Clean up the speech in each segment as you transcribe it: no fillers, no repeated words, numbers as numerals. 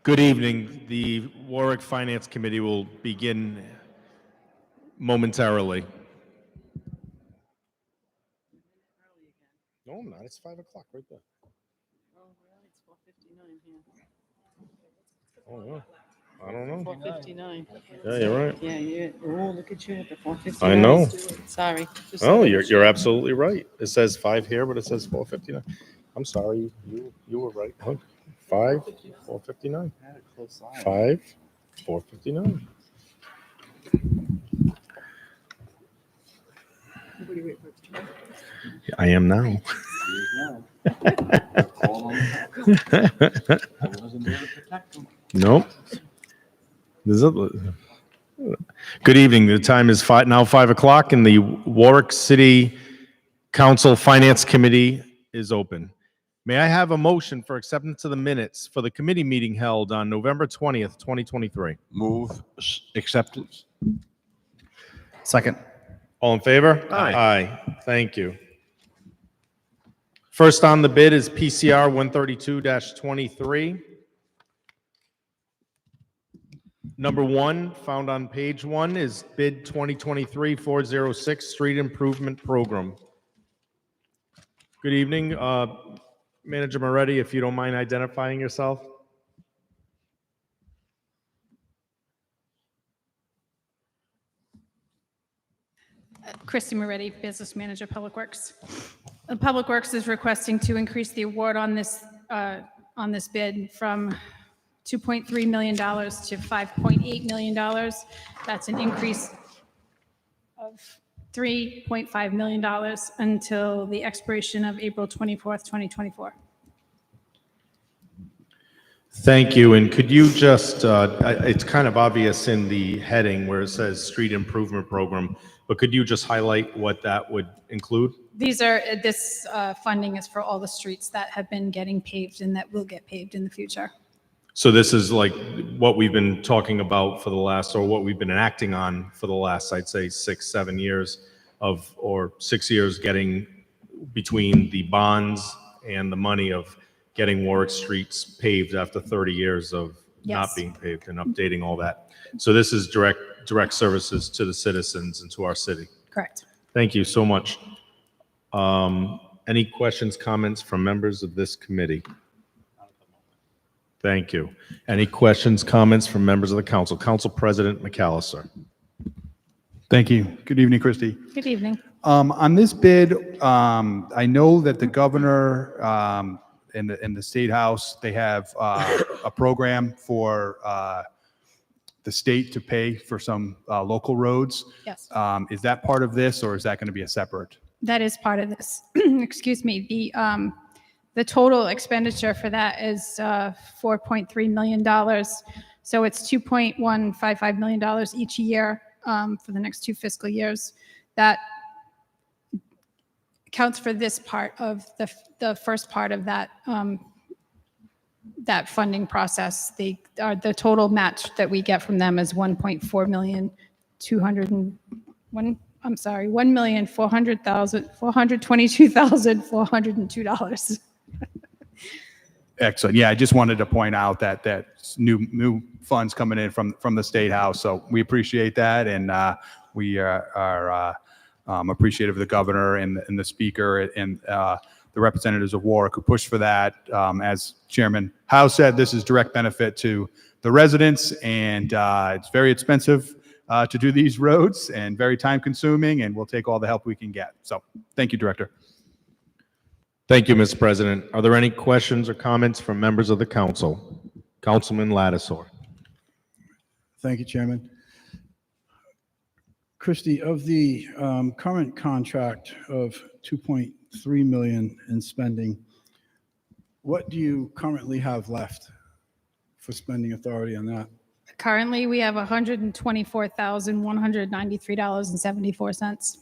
Good evening. The Warwick Finance Committee will begin momentarily. No, I'm not. It's 5 o'clock right there. Oh, really? It's 4:59 here. Oh, yeah. I don't know. 4:59. Yeah, you're right. Yeah. Oh, look at you at the 4:59. I know. Sorry. Just Oh, so you're absolutely right. It says 5 here, but it says 4:59. I'm sorry. You were right. Huh? 5, 4:59. 5, 4:59. I am now. Nope. Good evening. The time is now 5 o'clock, and the Warwick City Council Finance Committee is open. May I have a motion for acceptance of the minutes for the committee meeting held on November 20th, 2023? Move acceptance. Second. All in favor? Aye. Aye. Thank you. First on the bid is PCR 132-23. Number 1, found on page 1, is bid 2023-406 Street Improvement Program. Good evening. Manager Moretti, if you don't mind identifying yourself. Christy Moretti, Business Manager, Public Works. Public Works is requesting to increase the award on this bid from $2.3 million to $5.8 million. That's an increase of $3.5 million until the expiration of April 24th, 2024. Thank you. And could you just, it's kind of obvious in the heading where it says Street Improvement Program, but could you just highlight what that would include? This funding is for all the streets that have been getting paved and that will get paved in the future. So this is like what we've been talking about for the last, or what we've been enacting on for the last, I'd say 6-7 years or 6 years, getting between the bonds and the money of getting Warwick streets paved after 30 years of not being paved and updating all that. So this is direct services to the citizens and to our city. Correct. Thank you so much. Any questions, comments from members of this committee? Thank you. Any questions, comments from members of the council? Council President McAllister. Thank you. Good evening, Christy. Good evening. On this bid, I know that the governor in the State House, they have a program for the state to pay for some local roads. Yes. Is that part of this, or is that going to be a separate? That is part of this. Excuse me. The total expenditure for that is $4.3 million. So it's $2.155 million each year for the next 2 fiscal years. That counts for this part of the first part of that that funding process. The total match that we get from them is $1,422,402. Excellent. Yeah, I just wanted to point out that new funds coming in from the State House. So we appreciate that, and we are appreciative of the governor and the speaker and the representatives of Warwick who pushed for that. As Chairman Howe said, this is direct benefit to the residents, and it's very expensive to do these roads and very time consuming, and we'll take all the help we can get. So thank you, Director. Thank you, Mr. President. Are there any questions or comments from members of the council? Councilman Lattisaw. Thank you, Chairman. Christy, of the current contract of $2.3 million in spending, what do you currently have left for spending authority on that? Currently, we have $124,193.74.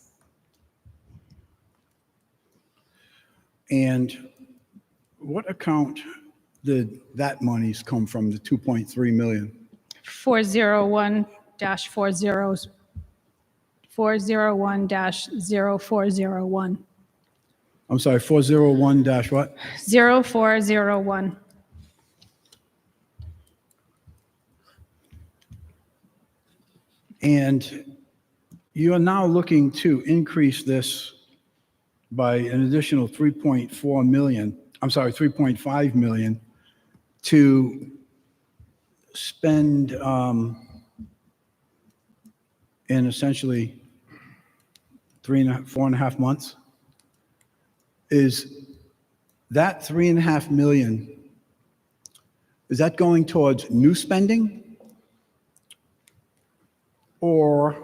And what account did that monies come from, the $2.3 million? 401-0401. I'm sorry, 401 dash what? 0401. And you are now looking to increase this by an additional 3.4 million, I'm sorry, 3.5 million to spend in essentially 4.5 months. Is that 3.5 million, is that going towards new spending? Or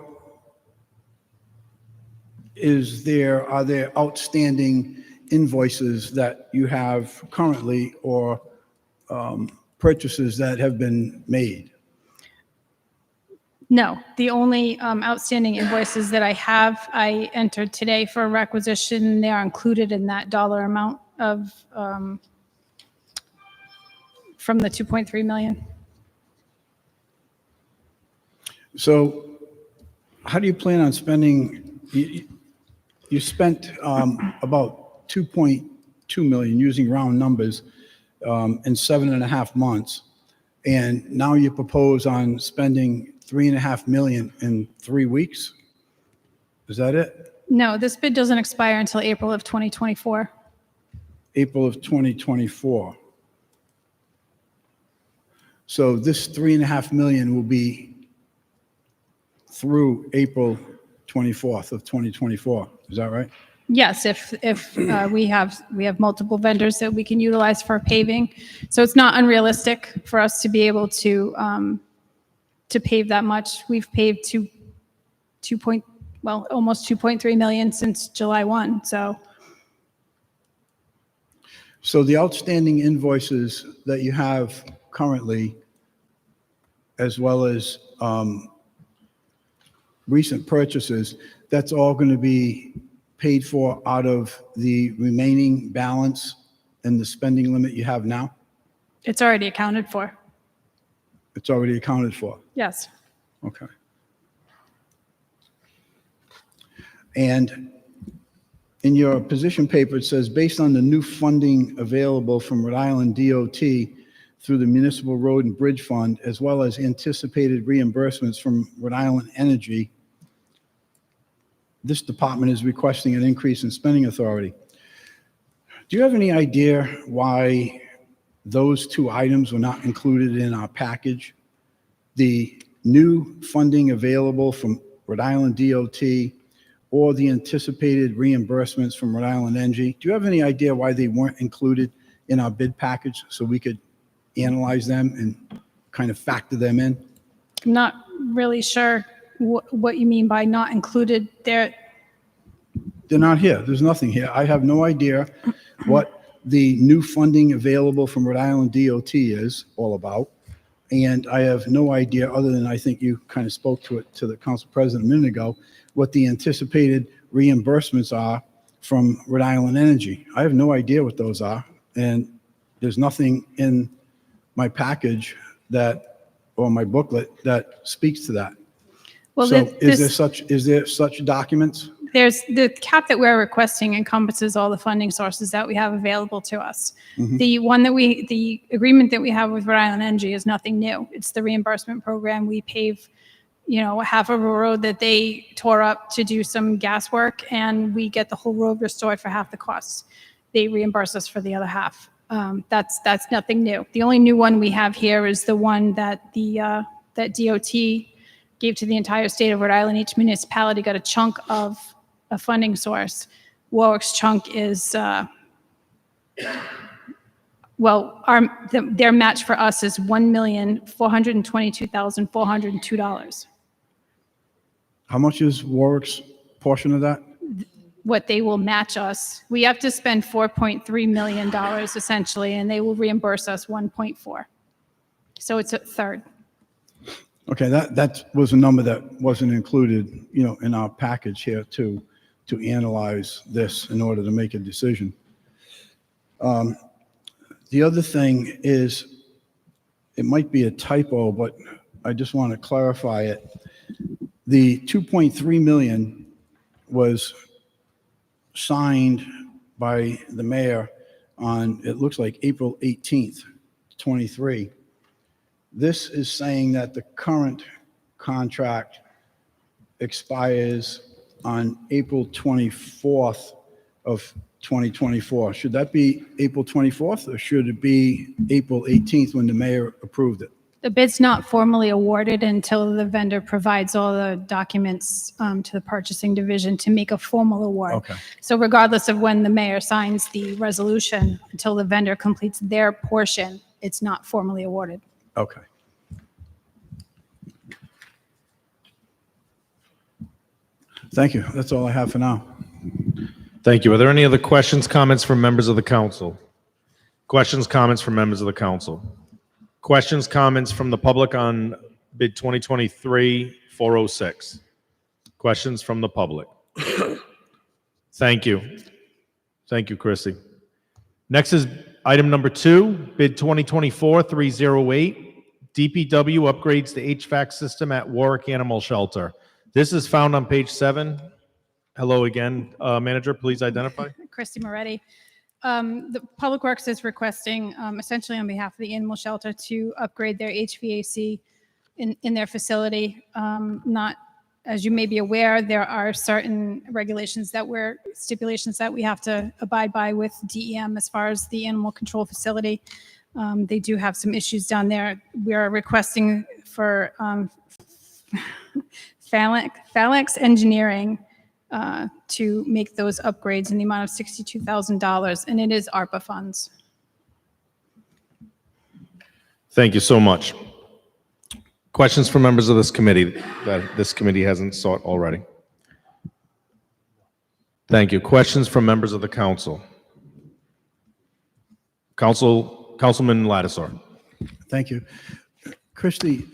are there outstanding invoices that you have currently or purchases that have been made? No, the only outstanding invoices that I entered today for requisition, they are included in that dollar amount of, from the 2.3 million. So how do you plan on spending? You spent about 2.2 million, using round numbers, in 7.5 months. And now you propose on spending 3.5 million in 3 weeks? Is that it? No, this bid doesn't expire until April of 2024. April of 2024. So this 3.5 million will be through April 24th of 2024. Is that right? Yes, if we have multiple vendors that we can utilize for paving. So it's not unrealistic for us to be able to pave that much. We've paved almost 2.3 million since July 1. So the outstanding invoices that you have currently, as well as recent purchases, that's all going to be paid for out of the remaining balance and the spending limit you have now? it's already accounted for. It's already accounted for? Yes. Okay. And in your position paper, it says, based on the new funding available from Rhode Island DOT through the Municipal Road and Bridge Fund, as well as anticipated reimbursements from Rhode Island Energy, this department is requesting an increase in spending authority. Do you have any idea why those two items were not included in our package? The new funding available from Rhode Island DOT or the anticipated reimbursements from Rhode Island Energy. Do you have any idea why they weren't included in our bid package so we could analyze them and kind of factor them in? I'm not really sure what you mean by not included there. They're not here. There's nothing here. I have no idea what the new funding available from Rhode Island DOT is all about. And I have no idea, other than I think you kind of spoke to it to the council president a minute ago, what the anticipated reimbursements are from Rhode Island Energy. I have no idea what those are. And there's nothing in my package or my booklet that speaks to that. Well, So is there such documents? There's the cap that we're requesting encompasses all the funding sources that we have available to us. Mm-hmm. The agreement that we have with Rhode Island Energy is nothing new. It's the reimbursement program. We pave, half of a road that they tore up to do some gas work, and we get the whole road restored for half the costs. They reimburse us for the other half. That's nothing new. The only new one we have here is the one that that DOT gave to the entire state of Rhode Island. Each municipality got a chunk of a funding source. Warwick's chunk is, their match for us is $1,422,402. How much is Warwick's portion of that? What they will match us, we have to spend $4.3 million essentially, and they will reimburse us 1.4. So it's a third. Okay, that was a number that wasn't included, in our package here to analyze this in order to make a decision. The other thing is, it might be a typo, but I just want to clarify it. The 2.3 million was signed by the mayor on, it looks like April 18th, 23. This is saying that the current contract expires on April 24th of 2024. Should that be April 24th, or should it be April 18th when the mayor approved it? The bid's not formally awarded until the vendor provides all the documents to the purchasing division to make a formal award. Okay. So regardless of when the mayor signs the resolution, until the vendor completes their portion, it's not formally awarded. Okay. Thank you. That's all I have for now. Thank you. Are there any other questions, comments from members of the council? Questions, comments from members of the council? Questions, comments from the public on bid 2023-406? Questions from the public? Thank you. Thank you, Chrissy. Next is item number 2, bid 2024-308, DPW upgrades the HVAC system at Warwick Animal Shelter. This is found on page 7. Hello again, manager, please identify. Christy Moretti. The Public Works is requesting, essentially on behalf of the animal shelter, to upgrade their HVAC in their facility. Not, as you may be aware, there are certain regulations stipulations that we have to abide by with DEM as far as the animal control facility. They do have some issues down there. We are requesting for Phalanx Engineering to make those upgrades in the amount of $62,000, and it is ARPA funds. Thank you so much. Questions from members of this committee that this committee hasn't sought already? Thank you. Questions from members of the council? Councilman Lattisaw. Thank you. Christy,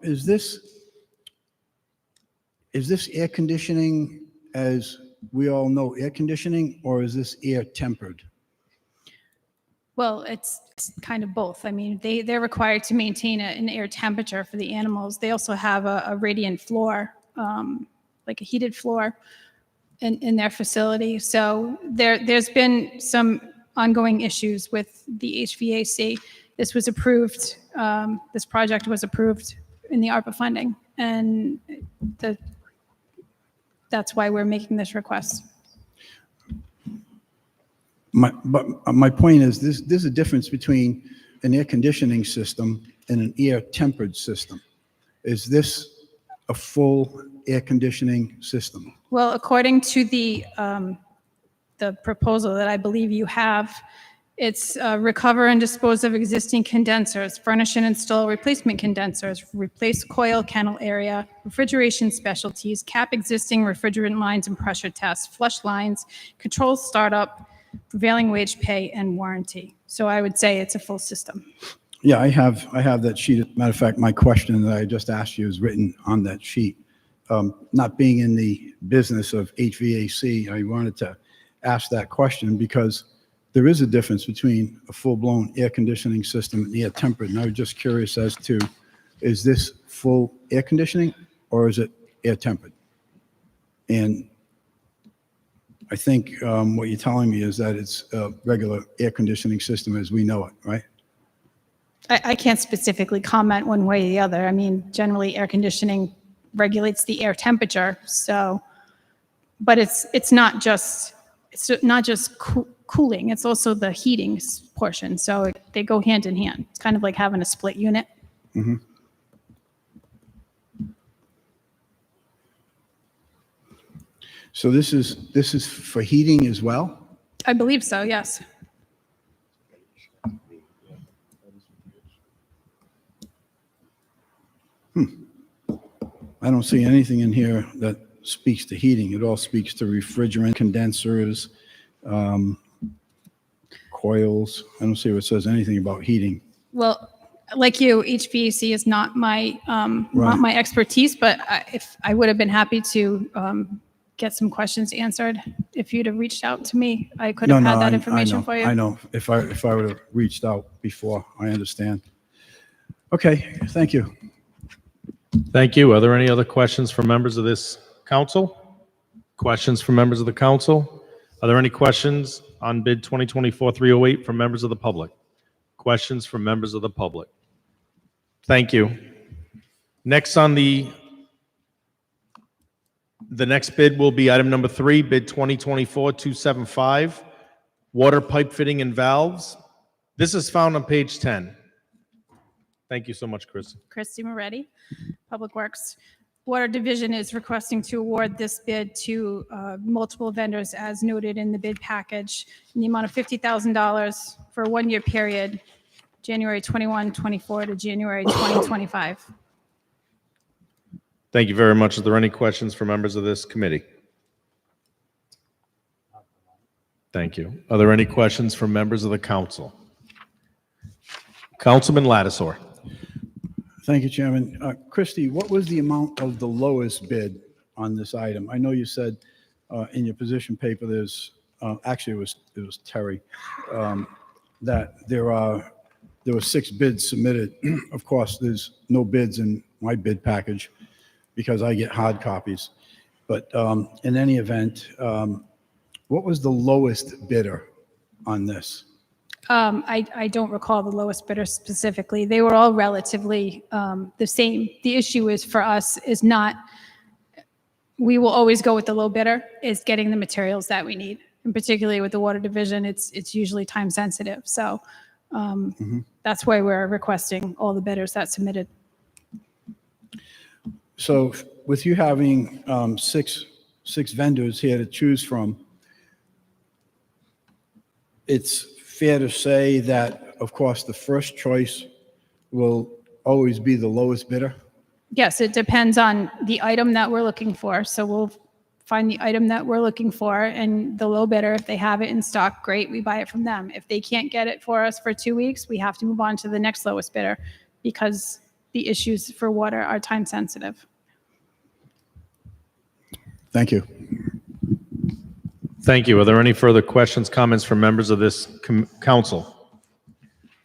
is this air conditioning, as we all know, air conditioning, or is this air tempered? Well, it's kind of both. I mean, they're required to maintain an air temperature for the animals. They also have a radiant floor, like a heated floor in their facility. So there's been some ongoing issues with the HVAC. This was approved, this project was approved in the ARPA funding, and that's why we're making this request. My point is, there's a difference between an air conditioning system and an air tempered system. Is this a full air conditioning system? Well, according to the proposal that I believe you have, it's recover and dispose of existing condensers, furnish and install replacement condensers, replace coil kennel area, refrigeration specialties, cap existing refrigerant lines and pressure tests, flush lines, control startup, prevailing wage pay, and warranty. So I would say it's a full system. Yeah, I have that sheet. Matter of fact, my question that I just asked you is written on that sheet. Not being in the business of HVAC, I wanted to ask that question because there is a difference between a full-blown air conditioning system and air tempered. And I was just curious as to, is this full air conditioning or is it air tempered? And I think what you're telling me is that it's a regular air conditioning system as we know it, right? I can't specifically comment one way or the other. I mean, generally air conditioning regulates the air temperature. So, but it's not just cooling. It's also the heating portion. So they go hand in hand. It's kind of like having a split unit. Mm-hmm. So this is for heating as well? I believe so, yes. I don't see anything in here that speaks to heating. It all speaks to refrigerant, condensers, coils. I don't see where it says anything about heating. Well, like you, HVAC is not my not my expertise, but if I would have been happy to get some questions answered. If you'd have reached out to me, I could have had that information for you. I know. If I would have reached out before, I understand. Okay, thank you. Thank you. Are there any other questions from members of this council? Questions from members of the council? Are there any questions on bid 2024-308 from members of the public? Questions from members of the public? Thank you. Next on the The next bid will be item number 3, bid 2024-275, water pipe fitting and valves. This is found on page 10. Thank you so much, Chris. Christy Moretti, Public Works. Water Division is requesting to award this bid to multiple vendors as noted in the bid package in the amount of $50,000 for a one-year period, January 21, 24 to January 2025. Thank you very much. Are there any questions for members of this committee? Thank you. Are there any questions from members of the council? Councilman Lattisaur. Thank you, Chairman. Christie, what was the amount of the lowest bid on this item? I know you said in your position paper there's, actually it was Terry, that there were 6 bids submitted. Of course, there's no bids in my bid package because I get hard copies. But in any event, what was the lowest bidder on this? I don't recall the lowest bidder specifically. They were all relatively the same. The issue is for us is not, we will always go with the low bidder, is getting the materials that we need. And particularly with the Water Division, it's usually time sensitive. So that's why we're requesting all the bidders that submitted. So with you having six vendors here to choose from, it's fair to say that, of course, the first choice will always be the lowest bidder? Yes, it depends on the item that we're looking for. So we'll find the item that we're looking for, and the low bidder, if they have it in stock, great, we buy it from them. If they can't get it for us for 2 weeks, we have to move on to the next lowest bidder because the issues for water are time sensitive. Thank you. Thank you. Are there any further questions, comments from members of this council?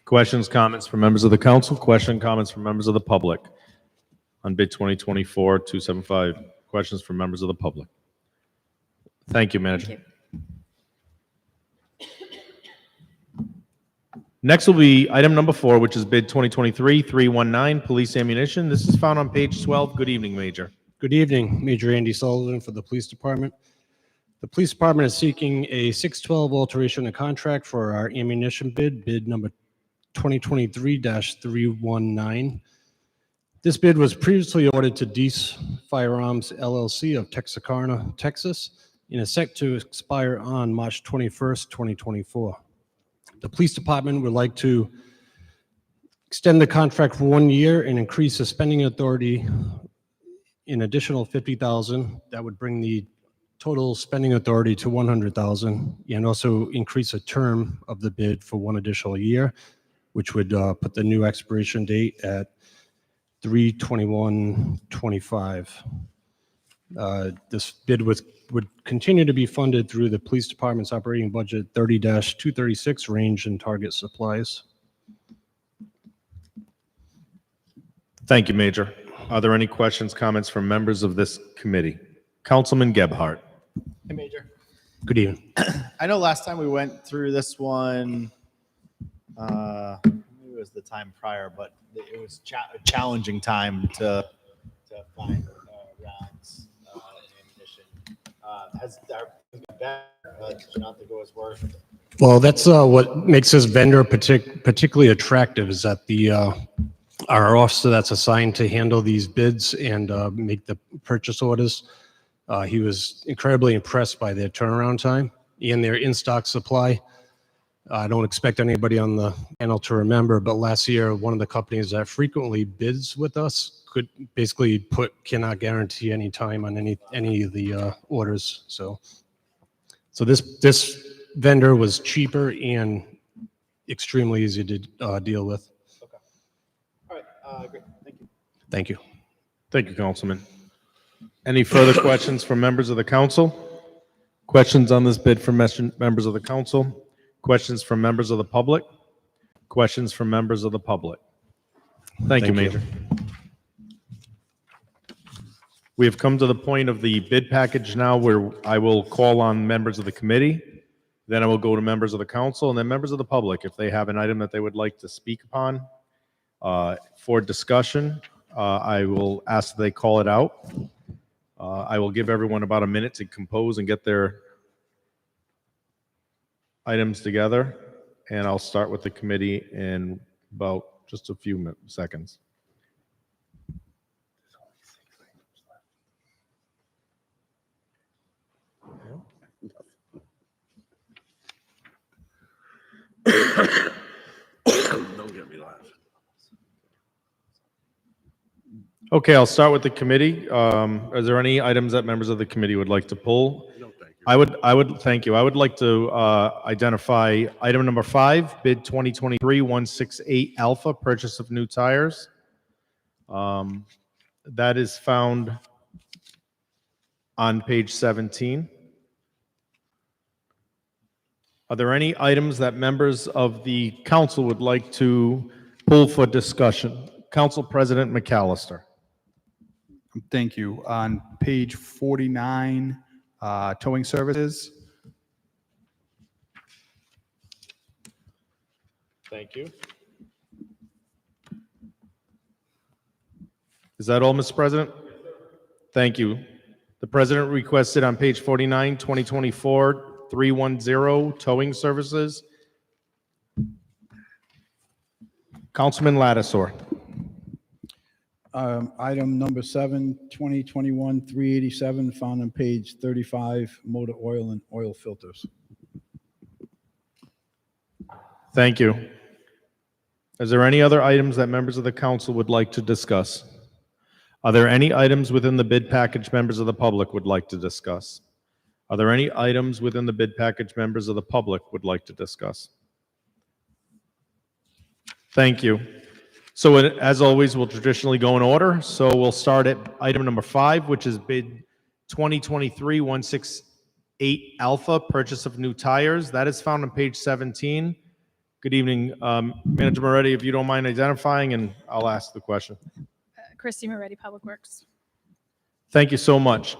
Questions, comments from members of the council? Comments from members of the public? On bid 2024-275, questions from members of the public? Thank you, Manager. Next will be item number 4, which is bid 2023-319, police ammunition. This is found on page 12. Good evening, Major. Good evening, Major Andy Sullivan for the Police Department. The Police Department is seeking a 612 alteration of contract for our ammunition bid number 2023-319. This bid was previously awarded to Deese Firearms LLC of Texarkana, Texas, and is set to expire on March 21st, 2024. The Police Department would like to extend the contract for 1 year and increase the spending authority an additional $50,000. That would bring the total spending authority to $100,000, and also increase the term of the bid for 1 additional year, which would put the new expiration date at 3/21/25. This bid would continue to be funded through the Police Department's operating budget 30-236 range and target supplies. Thank you, Major. Are there any questions, comments from members of this committee? Councilman Gebhardt. Hey, Major. Good evening. I know last time we went through this one, maybe it was the time prior, but it was a challenging time to find rounds and ammunition. Has our did you not think it was worth? Well, that's what makes this vendor particularly attractive, is that our officer that's assigned to handle these bids and make the purchase orders, he was incredibly impressed by their turnaround time and their in-stock supply. I don't expect anybody on the panel to remember, but last year, one of the companies that frequently bids with us could basically cannot guarantee any time on any of the orders. So this vendor was cheaper and extremely easy to deal with. Okay. All right. Great. Thank you. Thank you. Thank you, Councilman. Any further questions from members of the council? Questions on this bid from members of the council? Questions from members of the public? Questions from members of the public? Thank you, Major. We have come to the point of the bid package now where I will call on members of the committee. Then I will go to members of the council and then members of the public if they have an item that they would like to speak upon for discussion. I will ask that they call it out. I will give everyone about a minute to compose and get their items together, and I'll start with the committee in about just a few seconds. Don't get me laughing. Okay, I'll start with the committee. Are there any items that members of the committee would like to pull? No, thank you. Thank you. I would like to identify item number 5, bid 2023-168 Alpha, purchase of new tires. That is found on page 17. Are there any items that members of the council would like to pull for discussion? Council President McAllister. Thank you. On page 49, towing services. Thank you. Is that all, Mr. President? Thank you. The president requested on page 49, 2024-310 towing services. Councilman Lattisaur. Item number 7, 2021-387, found on page 35, motor oil and oil filters. Thank you. Is there any other items that members of the council would like to discuss? Are there any items within the bid package members of the public would like to discuss? Are there any items within the bid package members of the public would like to discuss? Thank you. So as always, we'll traditionally go in order. So we'll start at item number 5, which is bid 2023-168 Alpha, purchase of new tires. That is found on page 17. Good evening, Manager Moretti, if you don't mind identifying, and I'll ask the question. Christy Moretti, Public Works. Thank you so much.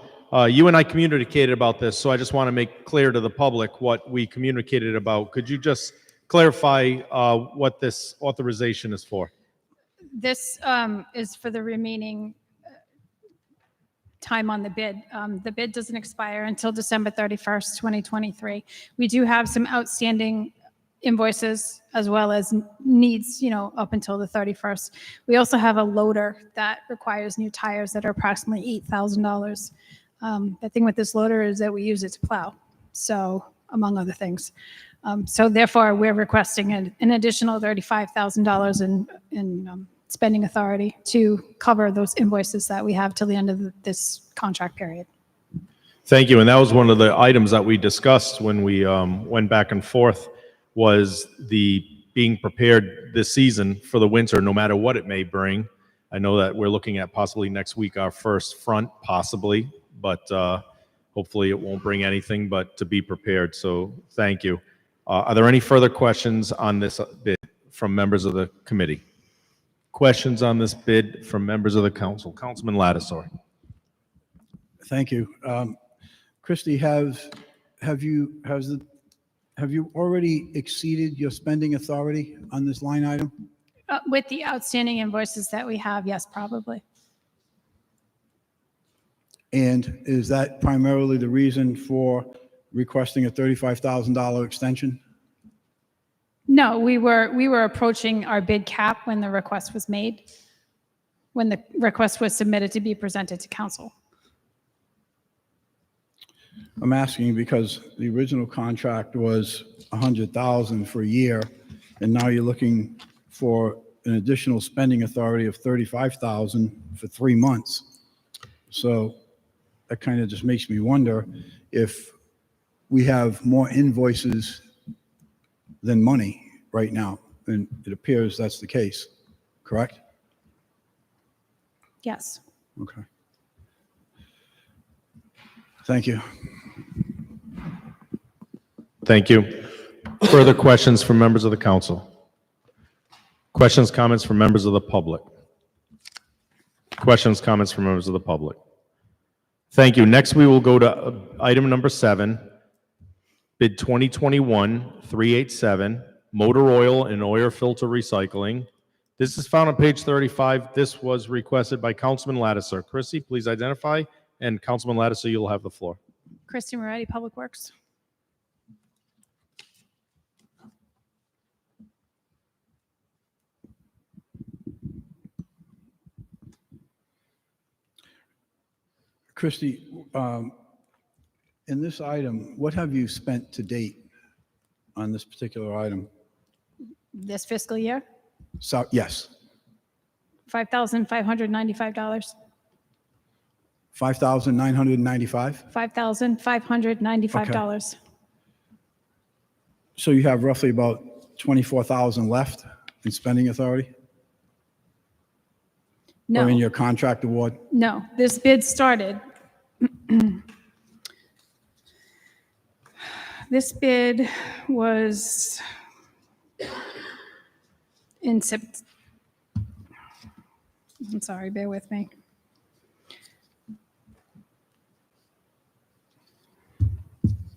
You and I communicated about this, so I just want to make clear to the public what we communicated about. Could you just clarify what this authorization is for? This is for the remaining time on the bid. The bid doesn't expire until December 31st, 2023. We do have some outstanding invoices as well as needs, up until the 31st. We also have a loader that requires new tires that are approximately $8,000. The thing with this loader is that we use it to plow, so among other things. So therefore, we're requesting an additional $35,000 in spending authority to cover those invoices that we have till the end of this contract period. Thank you. And that was one of the items that we discussed when we went back and forth, was the being prepared this season for the winter, no matter what it may bring. I know that we're looking at possibly next week our first front, possibly, but hopefully it won't bring anything, but to be prepared. So thank you. Are there any further questions on this bid from members of the committee? Questions on this bid from members of the council? Councilman Lattisaur. Thank you. Christie, have you already exceeded your spending authority on this line item? With the outstanding invoices that we have, yes, probably. And is that primarily the reason for requesting a $35,000 extension? No, we were approaching our bid cap when the request was made, when the request was submitted to be presented to council. I'm asking because the original contract was $100,000 for a year, and now you're looking for an additional spending authority of $35,000 for 3 months. So that kind of just makes me wonder if we have more invoices than money right now, and it appears that's the case, correct? Yes. Okay. Thank you. Thank you. Further questions from members of the council? Questions, comments from members of the public? Questions, comments from members of the public? Thank you. Next, we will go to item number 7, bid 2021-387, motor oil and oil filter recycling. This is found on page 35. This was requested by Councilman Lattisaur. Chrissy, please identify. And Councilman Lattiser, you'll have the floor. Christy Moretti, Public Works. Christie, in this item, what have you spent to date on this particular item? This fiscal year, So, yes, $5,595. $5,995? $5,595. So you have roughly about 24,000 left in spending authority? No. Or in your contract award? No, this bid started. This bid was in Sept. I'm sorry, bear with me.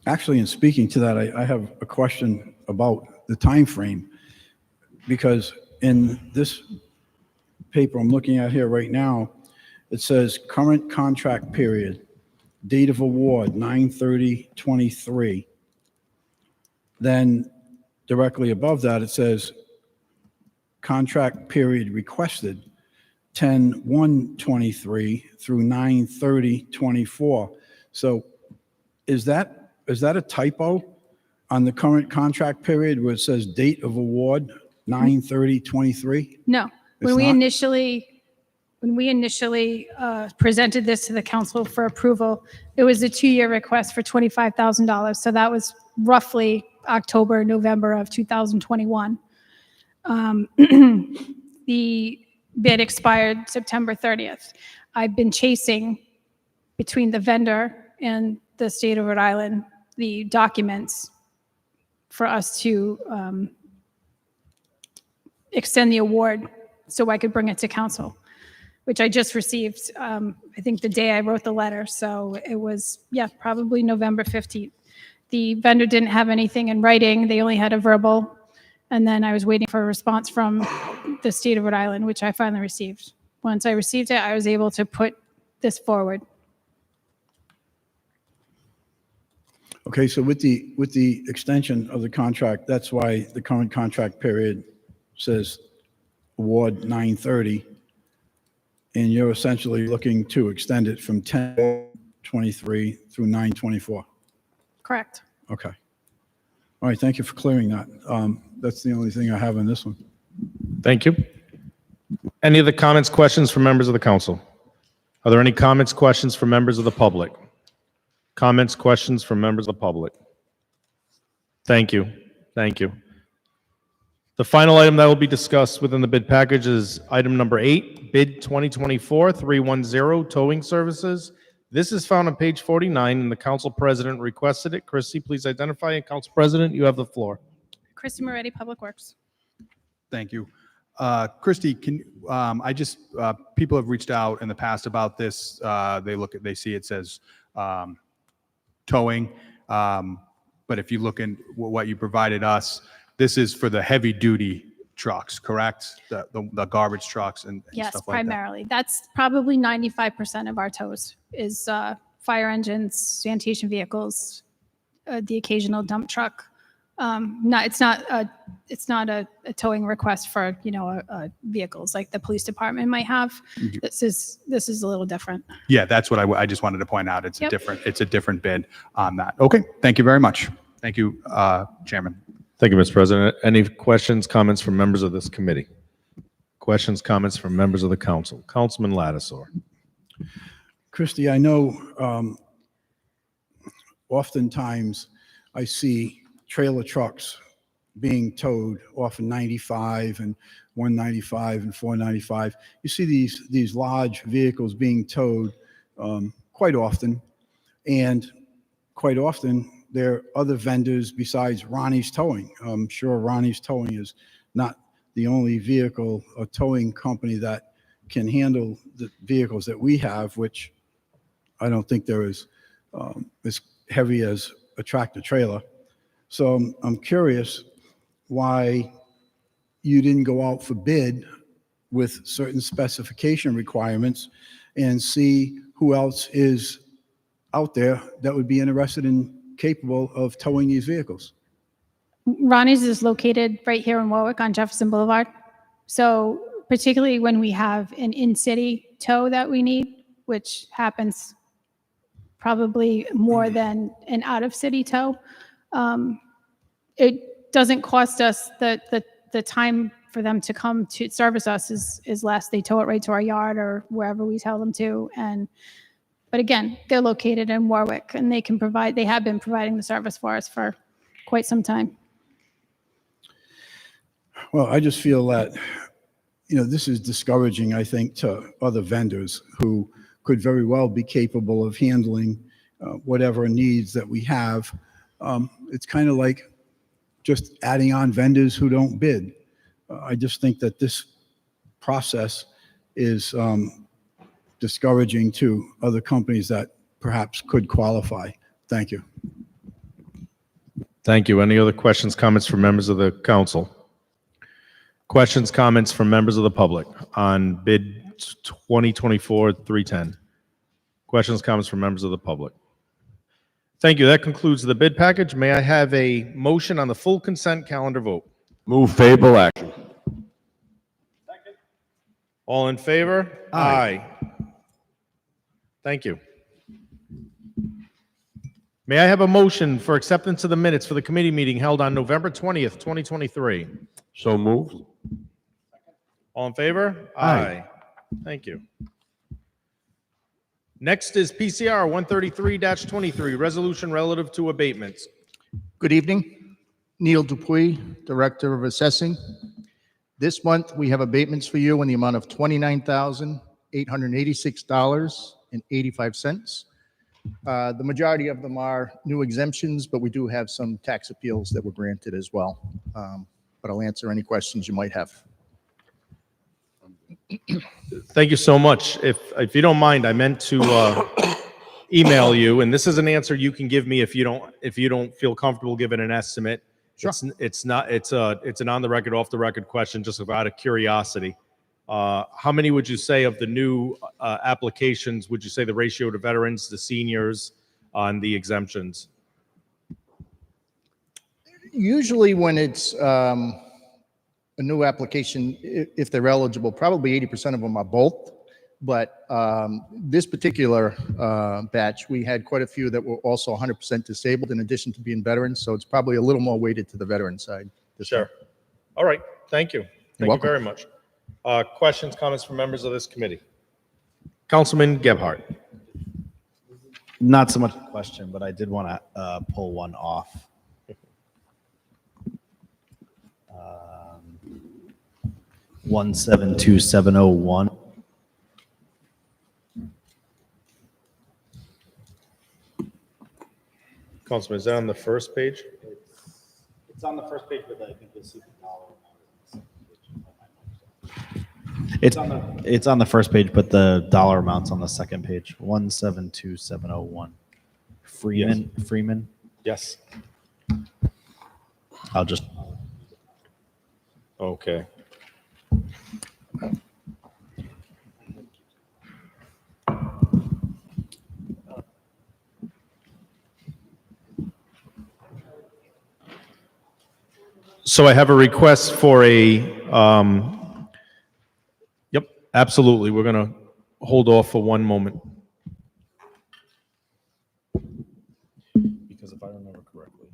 Actually, in speaking to that, I have a question about the time frame, because in this paper I'm looking at here right now, it says current contract period, date of award 9/30/23. Then directly above that, it says contract period requested 10/1/23 through 9/30/24. So is that a typo on the current contract period where it says date of award 9/30/23? No, when It's we not? initially presented this to the council for approval, it was a 2-year request for $25,000. So that was roughly October, November of 2021. The bid expired September 30th. I've been chasing between the vendor and the state of Rhode Island the documents for us to extend the award so I could bring it to council, which I just received, I think the day I wrote the letter. So it was, probably November 15th. The vendor didn't have anything in writing. They only had a verbal. And then I was waiting for a response from the state of Rhode Island, which I finally received. Once I received it, I was able to put this forward. Okay, so with the extension of the contract, that's why the current contract period says award 9/30, and you're essentially looking to extend it from 10/23 through 9/24. Correct. Okay. All right, thank you for clearing that. That's the only thing I have on this one. Thank you. Any other comments, questions from members of the council? Are there any comments, questions from members of the public? Comments, questions from members of the public? Thank you. Thank you. The final item that will be discussed within the bid package is item number 8, bid 2024-310 towing services. This is found on page 49, and the council president requested it. Christy, please identify. And Council President, you have the floor. Christy Moretti, Public Works. Thank you. Christy, people have reached out in the past about this. They see it says towing. But if you look in what you provided us, this is for the heavy duty trucks, correct? The garbage trucks and Yes, stuff like that. primarily. That's probably 95% of our tows is fire engines, sanitation vehicles, the occasional dump truck. It's not a towing request for, vehicles like the police department might have. This is a little different. Yeah, that's what I just wanted to point out. It's Yep. it's a different bid on that. Okay, thank you very much. Thank you, Chairman. Thank you, Mr. President. Any questions, comments from members of this committee? Questions, comments from members of the council? Councilman Lattiser. Christy, I know oftentimes I see trailer trucks being towed off of 95 and 195 and 495. You see these large vehicles being towed quite often, and quite often there are other vendors besides Ronnie's Towing. I'm sure Ronnie's Towing is not the only vehicle or towing company that can handle the vehicles that we have, which I don't think they're as heavy as a tractor trailer. So I'm curious why you didn't go out for bid with certain specification requirements and see who else is out there that would be interested and capable of towing these vehicles. Ronnie's is located right here in Warwick on Jefferson Boulevard. So particularly when we have an in-city tow that we need, which happens probably more than an out-of-city tow, it doesn't cost us the time for them to come to service us is less. They tow it right to our yard or wherever we tell them to. But again, they're located in Warwick and they have been providing the service for us for quite some time. Well, I just feel that, this is discouraging, I think, to other vendors who could very well be capable of handling whatever needs that we have. It's kind of like just adding on vendors who don't bid. I just think that this process is discouraging to other companies that perhaps could qualify. Thank you. Thank you. Any other questions, comments from members of the council? Questions, comments from members of the public on bid 2024-310? Questions, comments from members of the public? Thank you. That concludes the bid package. May I have a motion on the full consent calendar vote? Move favorable action. All in favor? Aye. Thank you. May I have a motion for acceptance of the minutes for the committee meeting held on November 20th, 2023? So moved. All in favor? Aye. Thank you. Next is PCR 133-23, resolution relative to abatements. Good evening. Neil Dupuy, Director of Assessing. This month, we have abatements for you in the amount of $29,886.85. The majority of them are new exemptions, but we do have some tax appeals that were granted as well. But I'll answer any questions you might have. Thank you so much. If you don't mind, I meant to email you, and this is an answer you can give me if you don't feel comfortable giving an estimate. Sure. It's an on the record, off the record question, just out of curiosity. How many would you say of the new applications would you say the ratio to veterans, to seniors on the exemptions? Usually when it's a new application, if they're eligible, probably 80% of them are both. But this particular batch, we had quite a few that were also 100% disabled in addition to being veterans. So it's probably a little more weighted to the veteran side. Sure. All right. Thank you. Thank you welcome. very much. Questions, comments from members of this committee? Councilman Gebhardt. Not so much a question, but I did want to pull one off. 172701. Councilman, is that on the first page? It's on the first page, but I think you'll see the dollar amount. It's on the first page, but the dollar amount's on the second page. 172701. Freeman. Yes. I'll just. Okay. So I have a request for yep, absolutely. We're going to hold off for one moment. Because if I remember correctly.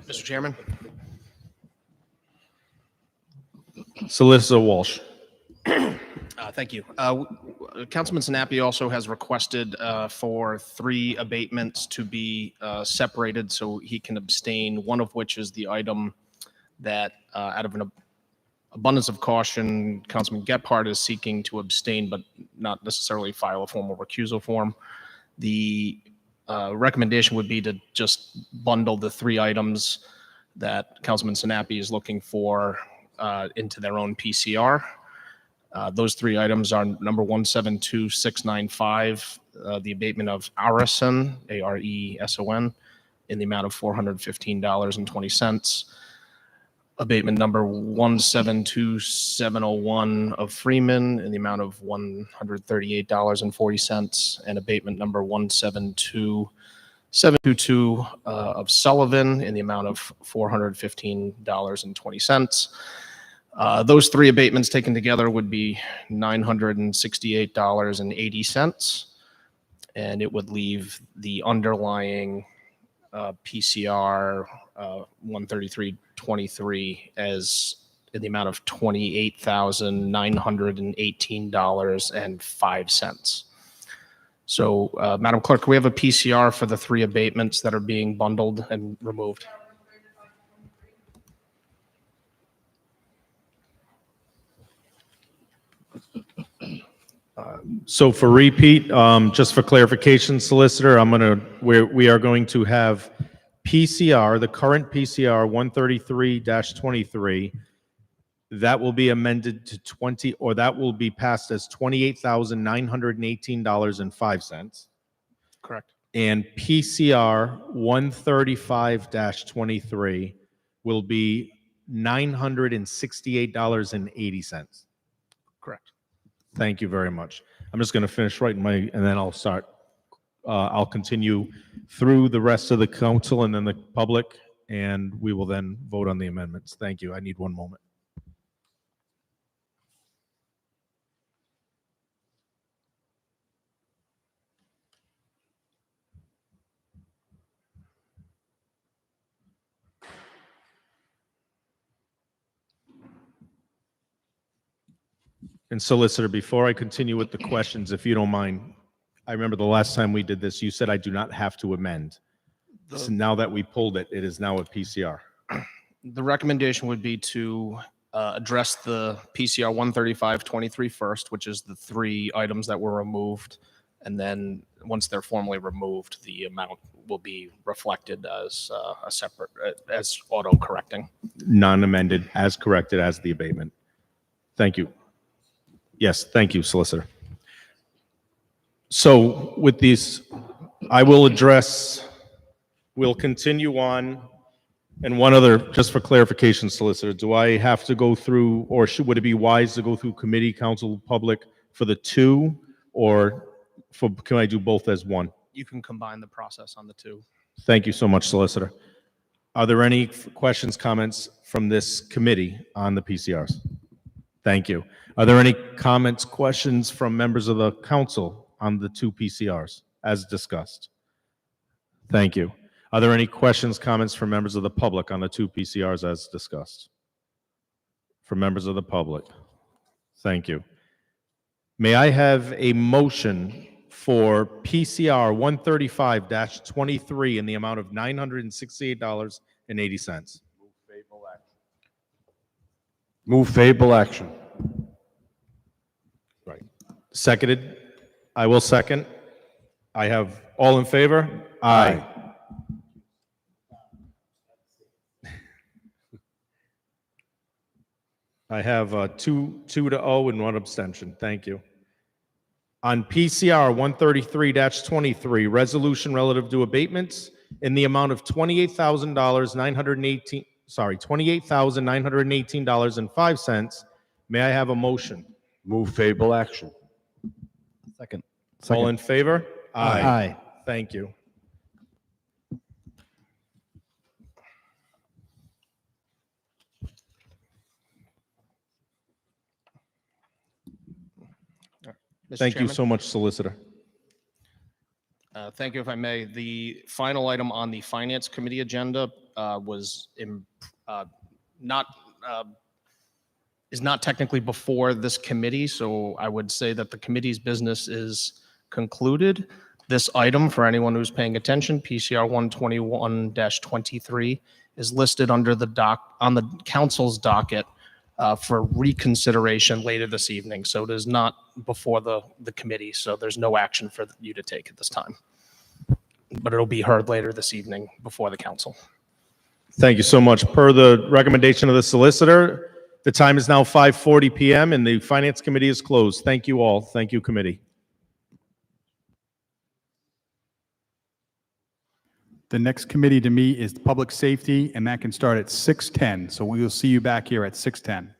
Mr. Chairman. Solicitor Walsh. Thank you. Councilman Sinapi also has requested for 3 abatements to be separated so he can abstain, one of which is the item that out of an abundance of caution, Councilman Gephardt is seeking to abstain but not necessarily file a formal recusal form. The recommendation would be to just bundle the three items that Councilman Sinapi is looking for into their own PCR. Those three items are number 172695, the abatement of Areson, Areson, in the amount of $415.20. Abatement number 172701 of Freeman in the amount of $138.40, and abatement number 172722 of Sullivan in the amount of $415.20. Those three abatements taken together would be $968.80, and it would leave the underlying PCR 133.23 as in the amount of $28,918.05. So, Madam Clerk, can we have a PCR for the three abatements that are being bundled and removed? So for repeat, just for clarification, Solicitor, we are going to have PCR, the current PCR 133-23, that will be amended to that will be passed as $28,918.05. Correct. And PCR 135-23 will be $968.80. Correct. Thank you very much. I'm just going to finish writing and then I'll start. I'll continue through the rest of the council and then the public, and we will then vote on the amendments. Thank you. I need one moment. And Solicitor, before I continue with the questions, if you don't mind, I remember the last time we did this, you said I do not have to amend. So now that we pulled it, it is now a PCR. The recommendation would be to address the PCR 135-23 first, which is the three items that were removed. And then once they're formally removed, the amount will be reflected as a separate, as auto-correcting. Non-amended, as corrected as the abatement. Thank you. Yes, thank you, Solicitor. So with these, I will address, we'll continue on. And one other, just for clarification, Solicitor, do I have to go through, or would it be wise to go through committee, council, public for the two, or can I do both as one? You can combine the process on the two. Thank you so much, Solicitor. Are there any questions, comments from this committee on the PCRs? Thank you. Are there any comments, questions from members of the council on the two PCRs as discussed? Thank you. Are there any questions, comments from members of the public on the two PCRs as discussed? From members of the public? Thank you. May I have a motion for PCR 135-23 in the amount of $968.80? Move favorable action. Right. Seconded? I will second. I have all in favor? Aye. I have 2-0 and 1 abstention. Thank you. On PCR 133-23, resolution relative to abatements in the amount of $28,918.05. May I have a motion? Move favorable action. Second. All in favor? Aye. Thank you. Mr. Thank you Chairman? so much, Solicitor. Thank you, if I may. The final item on the Finance Committee agenda is not technically before this committee, so I would say that the committee's business is concluded. This item, for anyone who's paying attention, PCR 121-23, is listed under on the council's docket for reconsideration later this evening. So it is not before the committee, so there's no action for you to take at this time. but it'll be heard later this evening before the council. Thank you so much. Per the recommendation of the solicitor, the time is now 5:40 PM and the Finance Committee is closed. Thank you all. Thank you, committee. The next committee to meet is Public Safety, and that can start at 6:10. So we will see you back here at 6:10.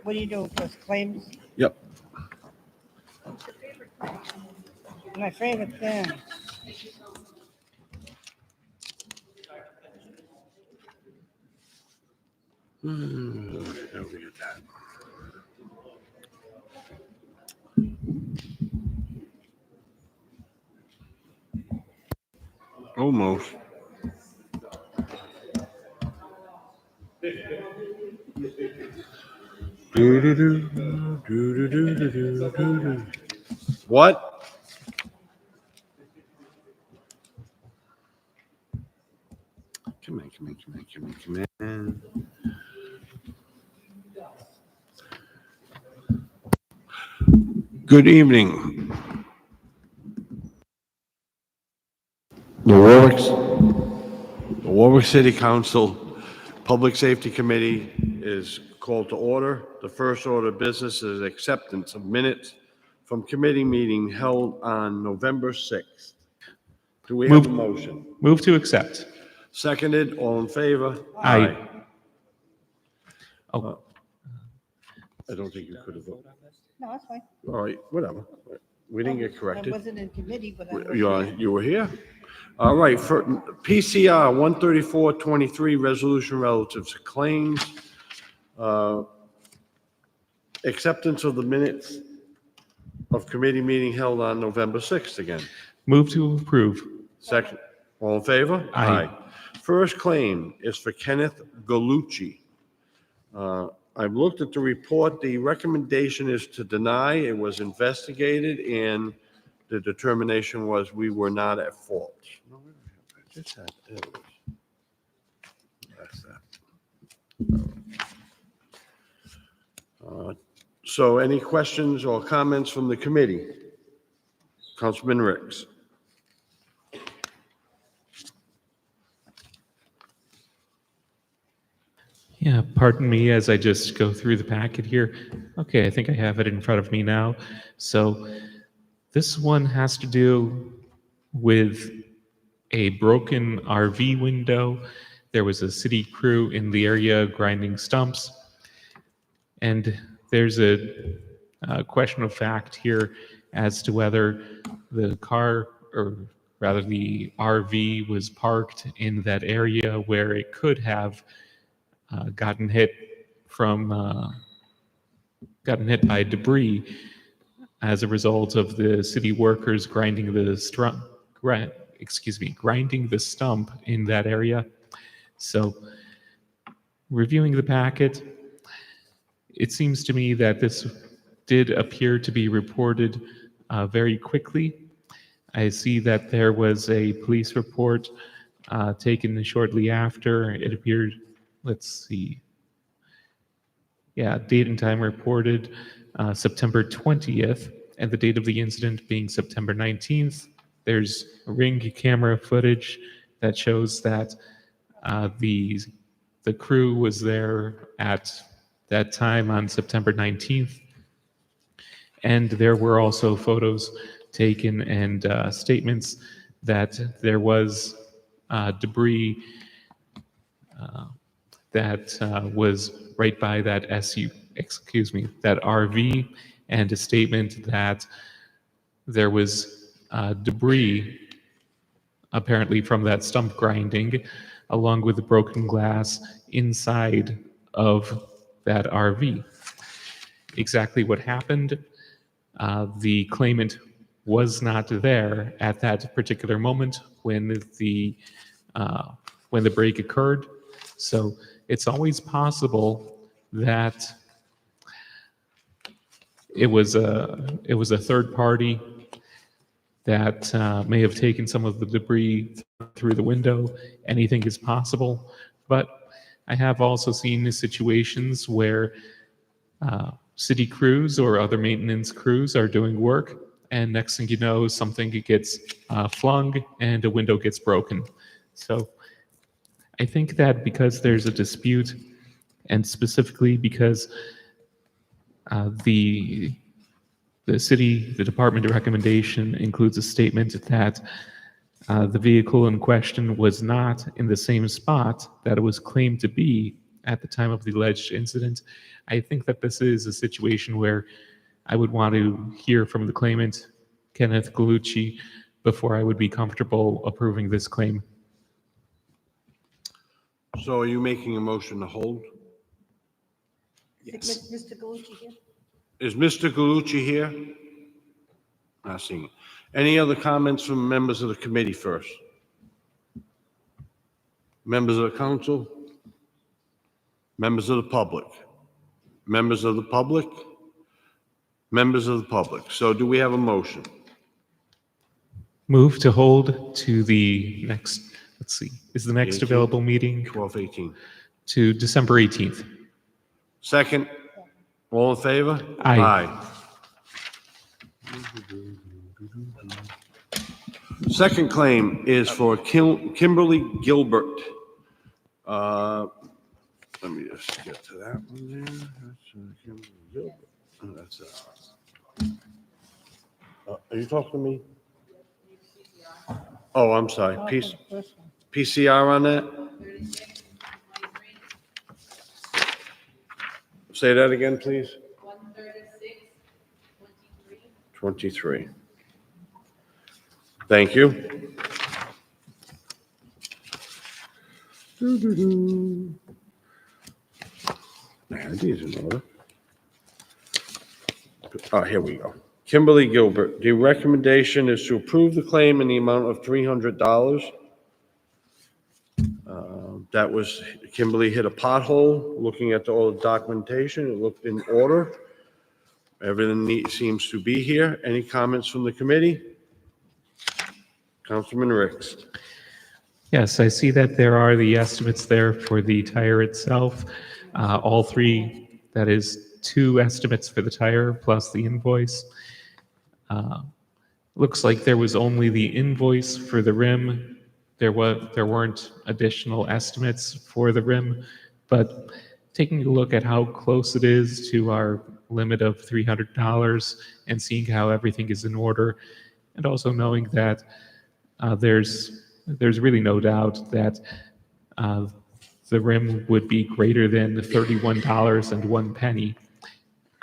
What are you doing first? Claims? Yep. My favorite thing. How we get that? Almost. Do-do-do, do-do-do-do-do-do. What? Come on, come on, come on, come on, come on. Good evening. The Warwick City Council Public Safety Committee is called to order. The first order of business is acceptance of minutes from committee meeting held on November 6th. Do we have a motion? Move to accept. Seconded, all in favor? Aye. Oh, I don't think you could have voted. No, that's fine. All right, whatever. We didn't get I corrected. wasn't in committee, but I was You were here? All right, for PCR 13423, resolution relative to claims. Acceptance of the minutes of committee meeting held on November 6th again. move to approve. Second, all in favor? Aye. First claim is for Kenneth Galucci. I've looked at the report. The recommendation is to deny. It was investigated, and the determination was we were not at fault. No, wait a minute. I just had it. That's that. So any questions or comments from the committee? Councilman Ricks. Yeah, pardon me as I just go through the packet here. Okay, I think I have it in front of me now. So this one has to do with a broken RV window. There was a city crew in the area grinding stumps. And there's a question of fact here as to whether the car, or rather the RV, was parked in that area where it could have gotten hit by debris as a result of the city workers grinding the stump in that area. So, reviewing the packet, it seems to me that this did appear to be reported very quickly. I see that there was a police report taken shortly after. It appeared, let's see. Yeah, date and time reported September 20th, and the date of the incident being September 19th. There's ring camera footage that shows that the crew was there at that time on September 19th. And there were also photos taken and statements that there was debris that was right by that that RV, and a statement that there was debris apparently from that stump grinding, along with the broken glass inside of that RV. Exactly what happened, the claimant was not there at that particular moment when the break occurred. So it's always possible that it was a third party that may have taken some of the debris through the window. Anything is possible, but I have also seen situations where city crews or other maintenance crews are doing work, and next thing you know, something gets flung and a window gets broken. So I think that because there's a dispute, and specifically because the department recommendation includes a statement that the vehicle in question was not in the same spot that it was claimed to be at the time of the alleged incident. I think that this is a situation where I would want to hear from the claimant, Kenneth Galucci, before I would be comfortable approving this claim. So are you making a motion to hold? Is Mr. Galucci here? Is Mr. Galucci here? Not seeing it. Any other comments from members of the committee first? Members of the council? Members of the public? Members of the public? Members of the public. So do we have a motion? Move to hold to the next, let's see, is the next 18th? available meeting 12/18. to December 18th? Second? All in favor? Aye. Second claim is for Kimberly Gilbert. Let me just get to that one there. That's Kimberly Gilbert. That's, are you talking to me? Oh, I'm sorry. Oh, for the first one. PCR on that? Say that again, please. 23. Thank you. These in order. Oh, here we go. Kimberly Gilbert, the recommendation is to approve the claim in the amount of $300. That was, Kimberly hit a pothole. Looking at all the documentation, it looked in order. Everything seems to be here. Any comments from the committee? Councilman Ricks. Yes, I see that there are the estimates there for the tire itself. All three, that is 2 estimates for the tire plus the invoice. Looks like there was only the invoice for the rim. There weren't additional estimates for the rim, but taking a look at how close it is to our limit of $300 and seeing how everything is in order, and also knowing that there's really no doubt that the rim would be greater than the $31.01,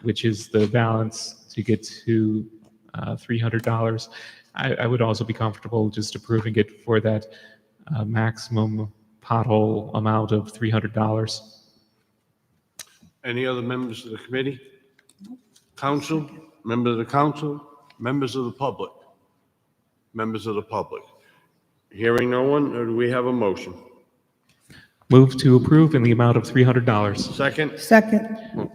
which is the balance to get to $300. I would also be comfortable just approving it for that maximum pothole amount of $300. Any other members of the committee? Council? Members of the council? Members of the public? Members of the public? Hearing no one, or do we have a motion? Move to approve in the amount of $300. Second? Second.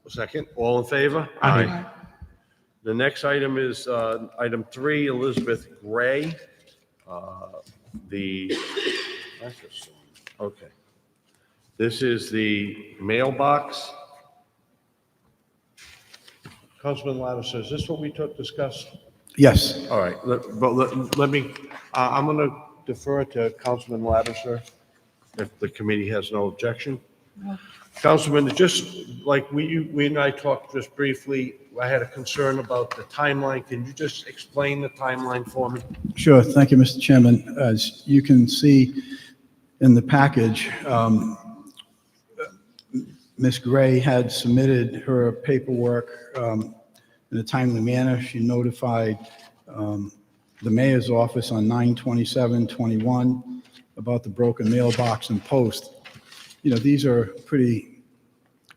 Second. All in favor? Aye. The next item is item 3, Elizabeth Gray. Okay. This is the mailbox. Councilman Lattiser, is this what we discussed? Yes. All right, let me, I'm going to defer to Councilman Lattiser if the committee has no objection. Councilman, just like we and I talked just briefly, I had a concern about the timeline. Can you just explain the timeline for me? Sure. Thank you, Mr. Chairman. As you can see in the package, Ms. Gray had submitted her paperwork in a timely manner. She notified the mayor's office on 9/27/21 about the broken mailbox and post. You know, these are pretty,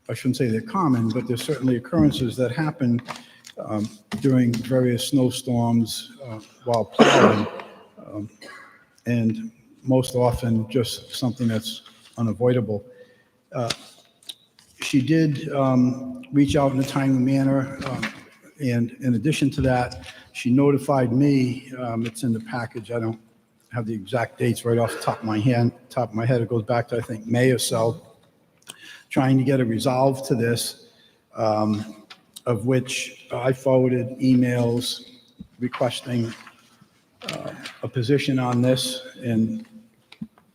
I shouldn't say they're common, but they're certainly occurrences that happen during various snowstorms while plowing, and most often just something that's unavoidable. She did reach out in a timely manner, and in addition to that, she notified me, it's in the package, I don't have the exact dates right off the top of my head, it goes back to, I think, May or so, trying to get a resolve to this, of which I forwarded emails requesting a position on this, and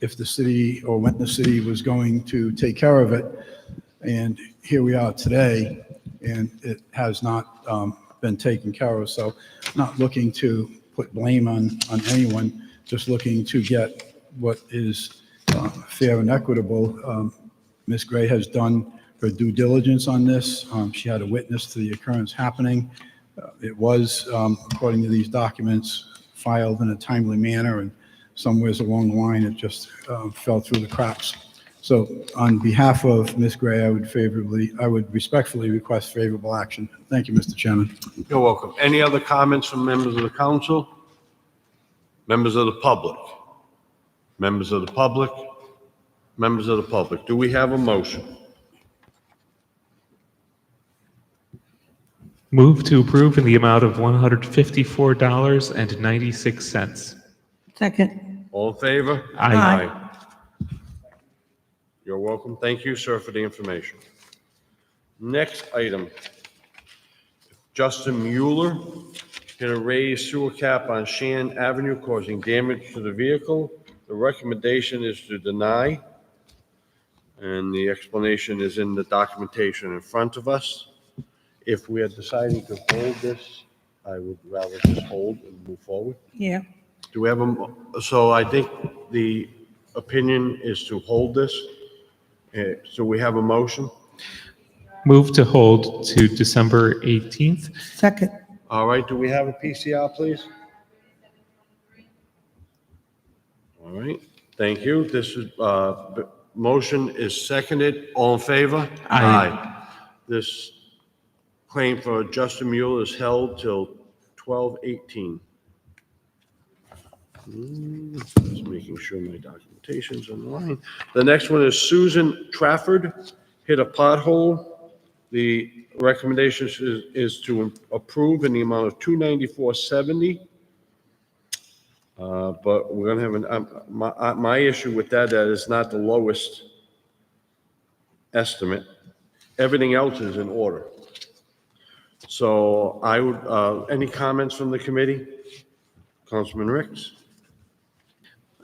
if the city, or when the city was going to take care of it. And here we are today, and it has not been taken care of. So not looking to put blame on anyone, just looking to get what is fair and equitable. Ms. Gray has done her due diligence on this. She had a witness to the occurrence happening. It was, according to these documents, filed in a timely manner, and somewhere along the line, it just fell through the cracks. So on behalf of Ms. Gray, I would respectfully request favorable action. Thank you, Mr. Chairman. You're welcome. Any other comments from members of the council? Members of the public? Members of the public? Members of the public? Do we have a motion? Move to approve in the amount of $154.96. Second. All in favor? Aye. You're welcome. Thank you, sir, for the information. Next item. Justin Mueller hit a raised sewer cap on Shan Avenue causing damage to the vehicle. The recommendation is to deny, and the explanation is in the documentation in front of us. If we are deciding to hold this, I would rather just hold and move forward. Yeah. Do we have so I think the opinion is to hold this. So we have a motion. Move to hold to December 18th. Second. All right, do we have a PCR, please? All right, thank you. This is, motion is seconded. All in favor? Aye. This claim for Justin Mueller is held till 12/18. Just making sure my documentation's in line. The next one is Susan Trafford hit a pothole. The recommendation is to approve in the amount of $294.70. But we're gonna have my issue with that is not the lowest estimate. Everything else is in order. So I would, any comments from the committee? Councilman Ricks?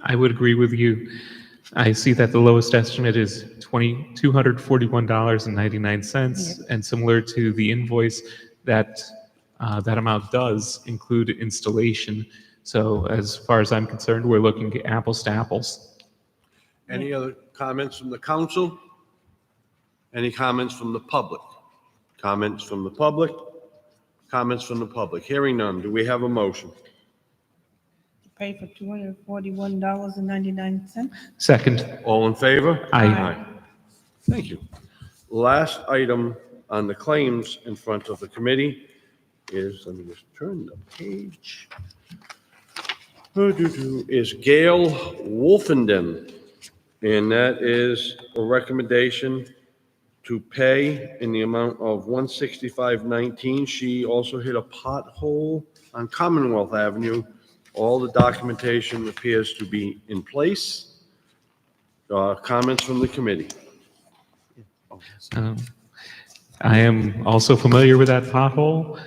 I would agree with you. I see that the lowest estimate is $241.99, and similar to the invoice, that amount does include installation. So as far as I'm concerned, we're looking at apples to apples. Any other comments from the council? Any comments from the public? Comments from the public? Comments from the public? Hearing none. Do we have a motion? Pay for $241.99. Second. All in favor? Aye. Thank you. Last item on the claims in front of the committee is, let me just turn the page. Is Gail Wolfenden, and that is a recommendation to pay in the amount of $165.19. She also hit a pothole on Commonwealth Avenue. All the documentation appears to be in place. Comments from the committee? I am also familiar with that pothole.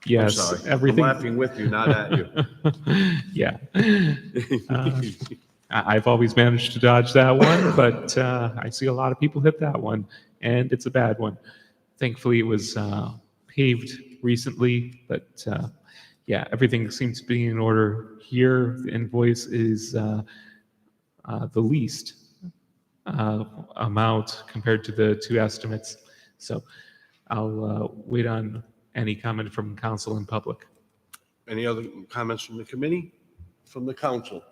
Yes, I'm sorry. everything. I'm laughing with you, not at you. Yeah. I've always managed to dodge that one, but I see a lot of people hit that one, and it's a bad one. Thankfully, it was paved recently, but yeah, everything seems to be in order here. The invoice is the least amount compared to the two estimates. So I'll wait on any comment from council and public. Any other comments from the committee? From the council?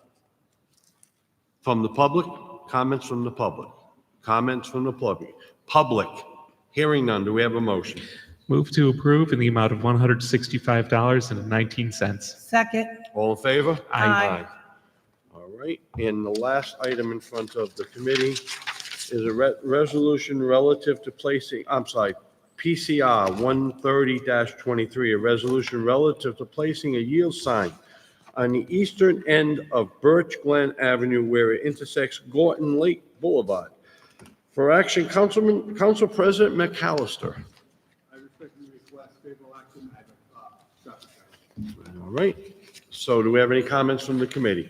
From the public? Comments from the public? Comments from the public? Public. Hearing none. Do we have a motion? Move to approve in the amount of $165.19. Second. All in favor? Aye. All right. And the last item in front of the committee is a resolution relative to placing, I'm sorry, PCR 130-23, a resolution relative to placing a yield sign on the eastern end of Birch Glen Avenue where it intersects Gorton Lake Boulevard. For action, Council President McAllister. I respectfully request favorable action. All right. So do we have any comments from the committee?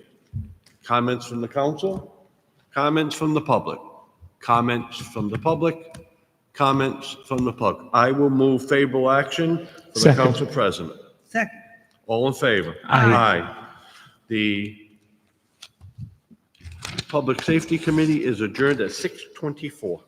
Comments from the council? Comments from the public? Comments from the public? Comments from the public? I will move favorable action for the Second. council president. Second. All in favor? Aye. The Public Safety Committee is adjourned at 6:24.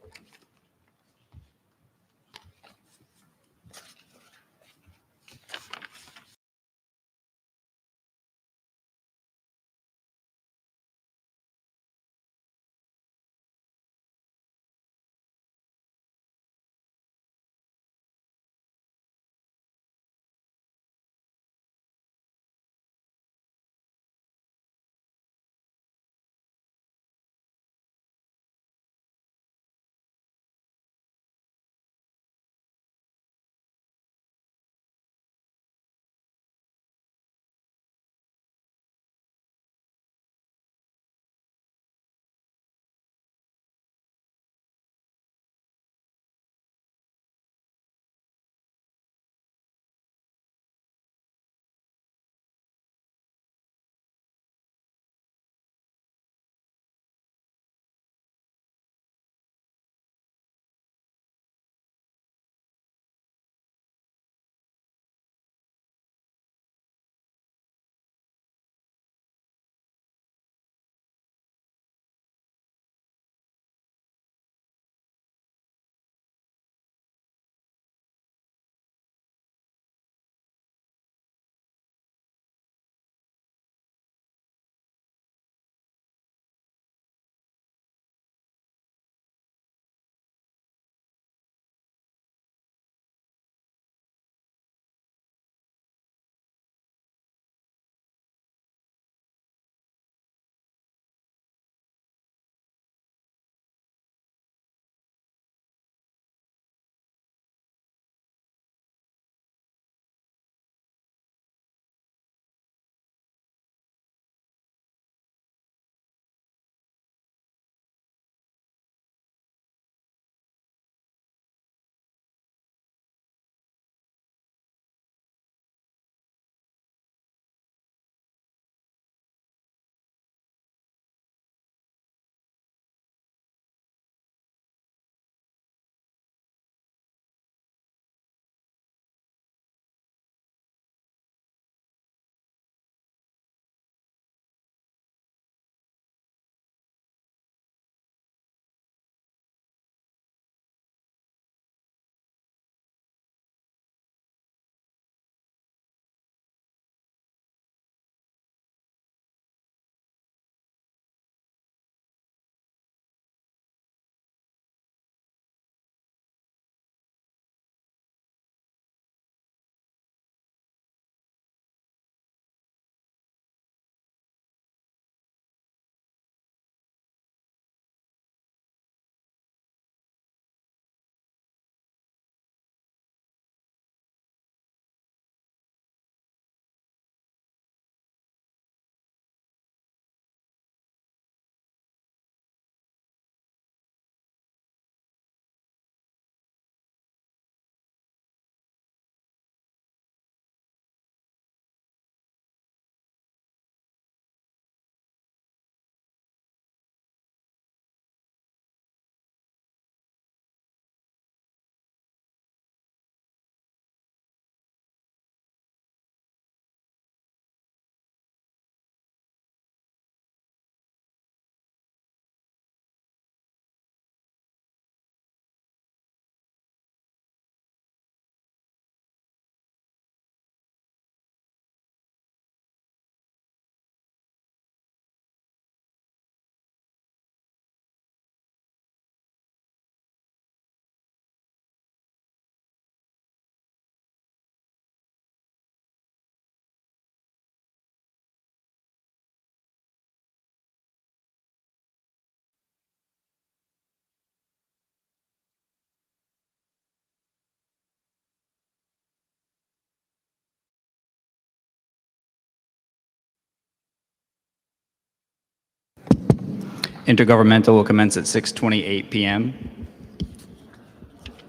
Intergovernmental will commence at 6:28 p.m.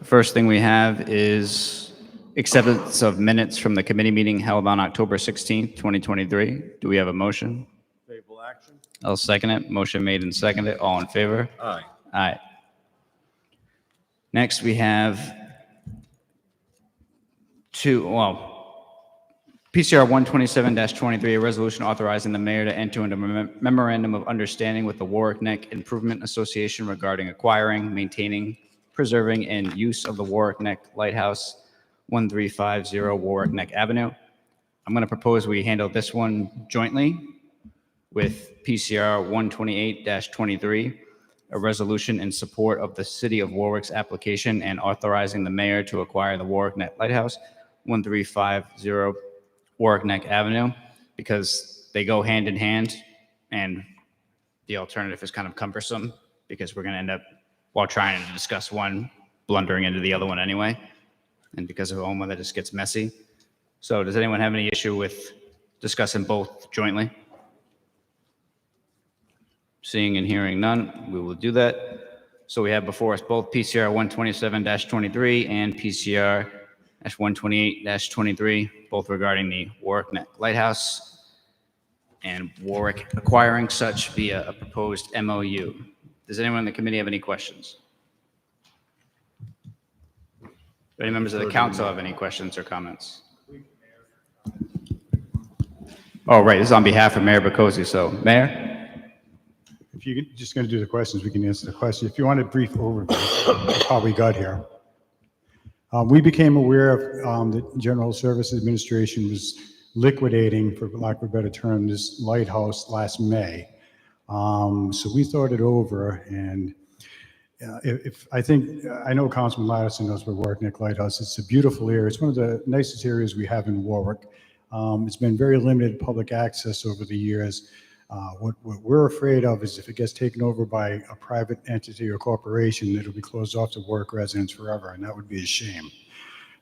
First thing we have is acceptance of minutes from the committee meeting held on October 16th, 2023. Do we have a motion? Favorable action? I'll second it. Motion made and seconded. All in favor? Aye. Aye. Next, we have PCR 127-23, a resolution authorizing the mayor to enter into a memorandum of understanding with the Warwick Neck Improvement Association regarding acquiring, maintaining, preserving, and use of the Warwick Neck Lighthouse, 1350 Warwick Neck Avenue. I'm going to propose we handle this one jointly with PCR 128-23, a resolution in support of the City of Warwick's application and authorizing the mayor to acquire the Warwick Neck Lighthouse, 1350 Warwick Neck Avenue, because they go hand in hand, and the alternative is kind of cumbersome because we're going to end up, while trying to discuss one, blundering into the other one anyway. And because of OMA, that just gets messy. So does anyone have any issue with discussing both jointly? Seeing and hearing none, we will do that. So we have before us both PCR 127-23 and PCR 128-23, both regarding the Warwick Neck Lighthouse and Warwick acquiring such via a proposed MOU. Does anyone in the committee have any questions? Do any members of the council have any questions or comments? Oh, right, this is on behalf of Mayor Bokosi, so Mayor? If you're just going to do the questions, we can answer the question. If you want a brief overview of how we got here. We became aware of the General Services Administration was liquidating, for lack of a better term, this lighthouse last May. So we thought it over, and I know Councilman Lattiser knows where Warwick Neck Lighthouse. It's a beautiful area. It's one of the nicest areas we have in Warwick. It's been very limited public access over the years. What we're afraid of is if it gets taken over by a private entity or corporation, it'll be closed off to Warwick residents forever, and that would be a shame.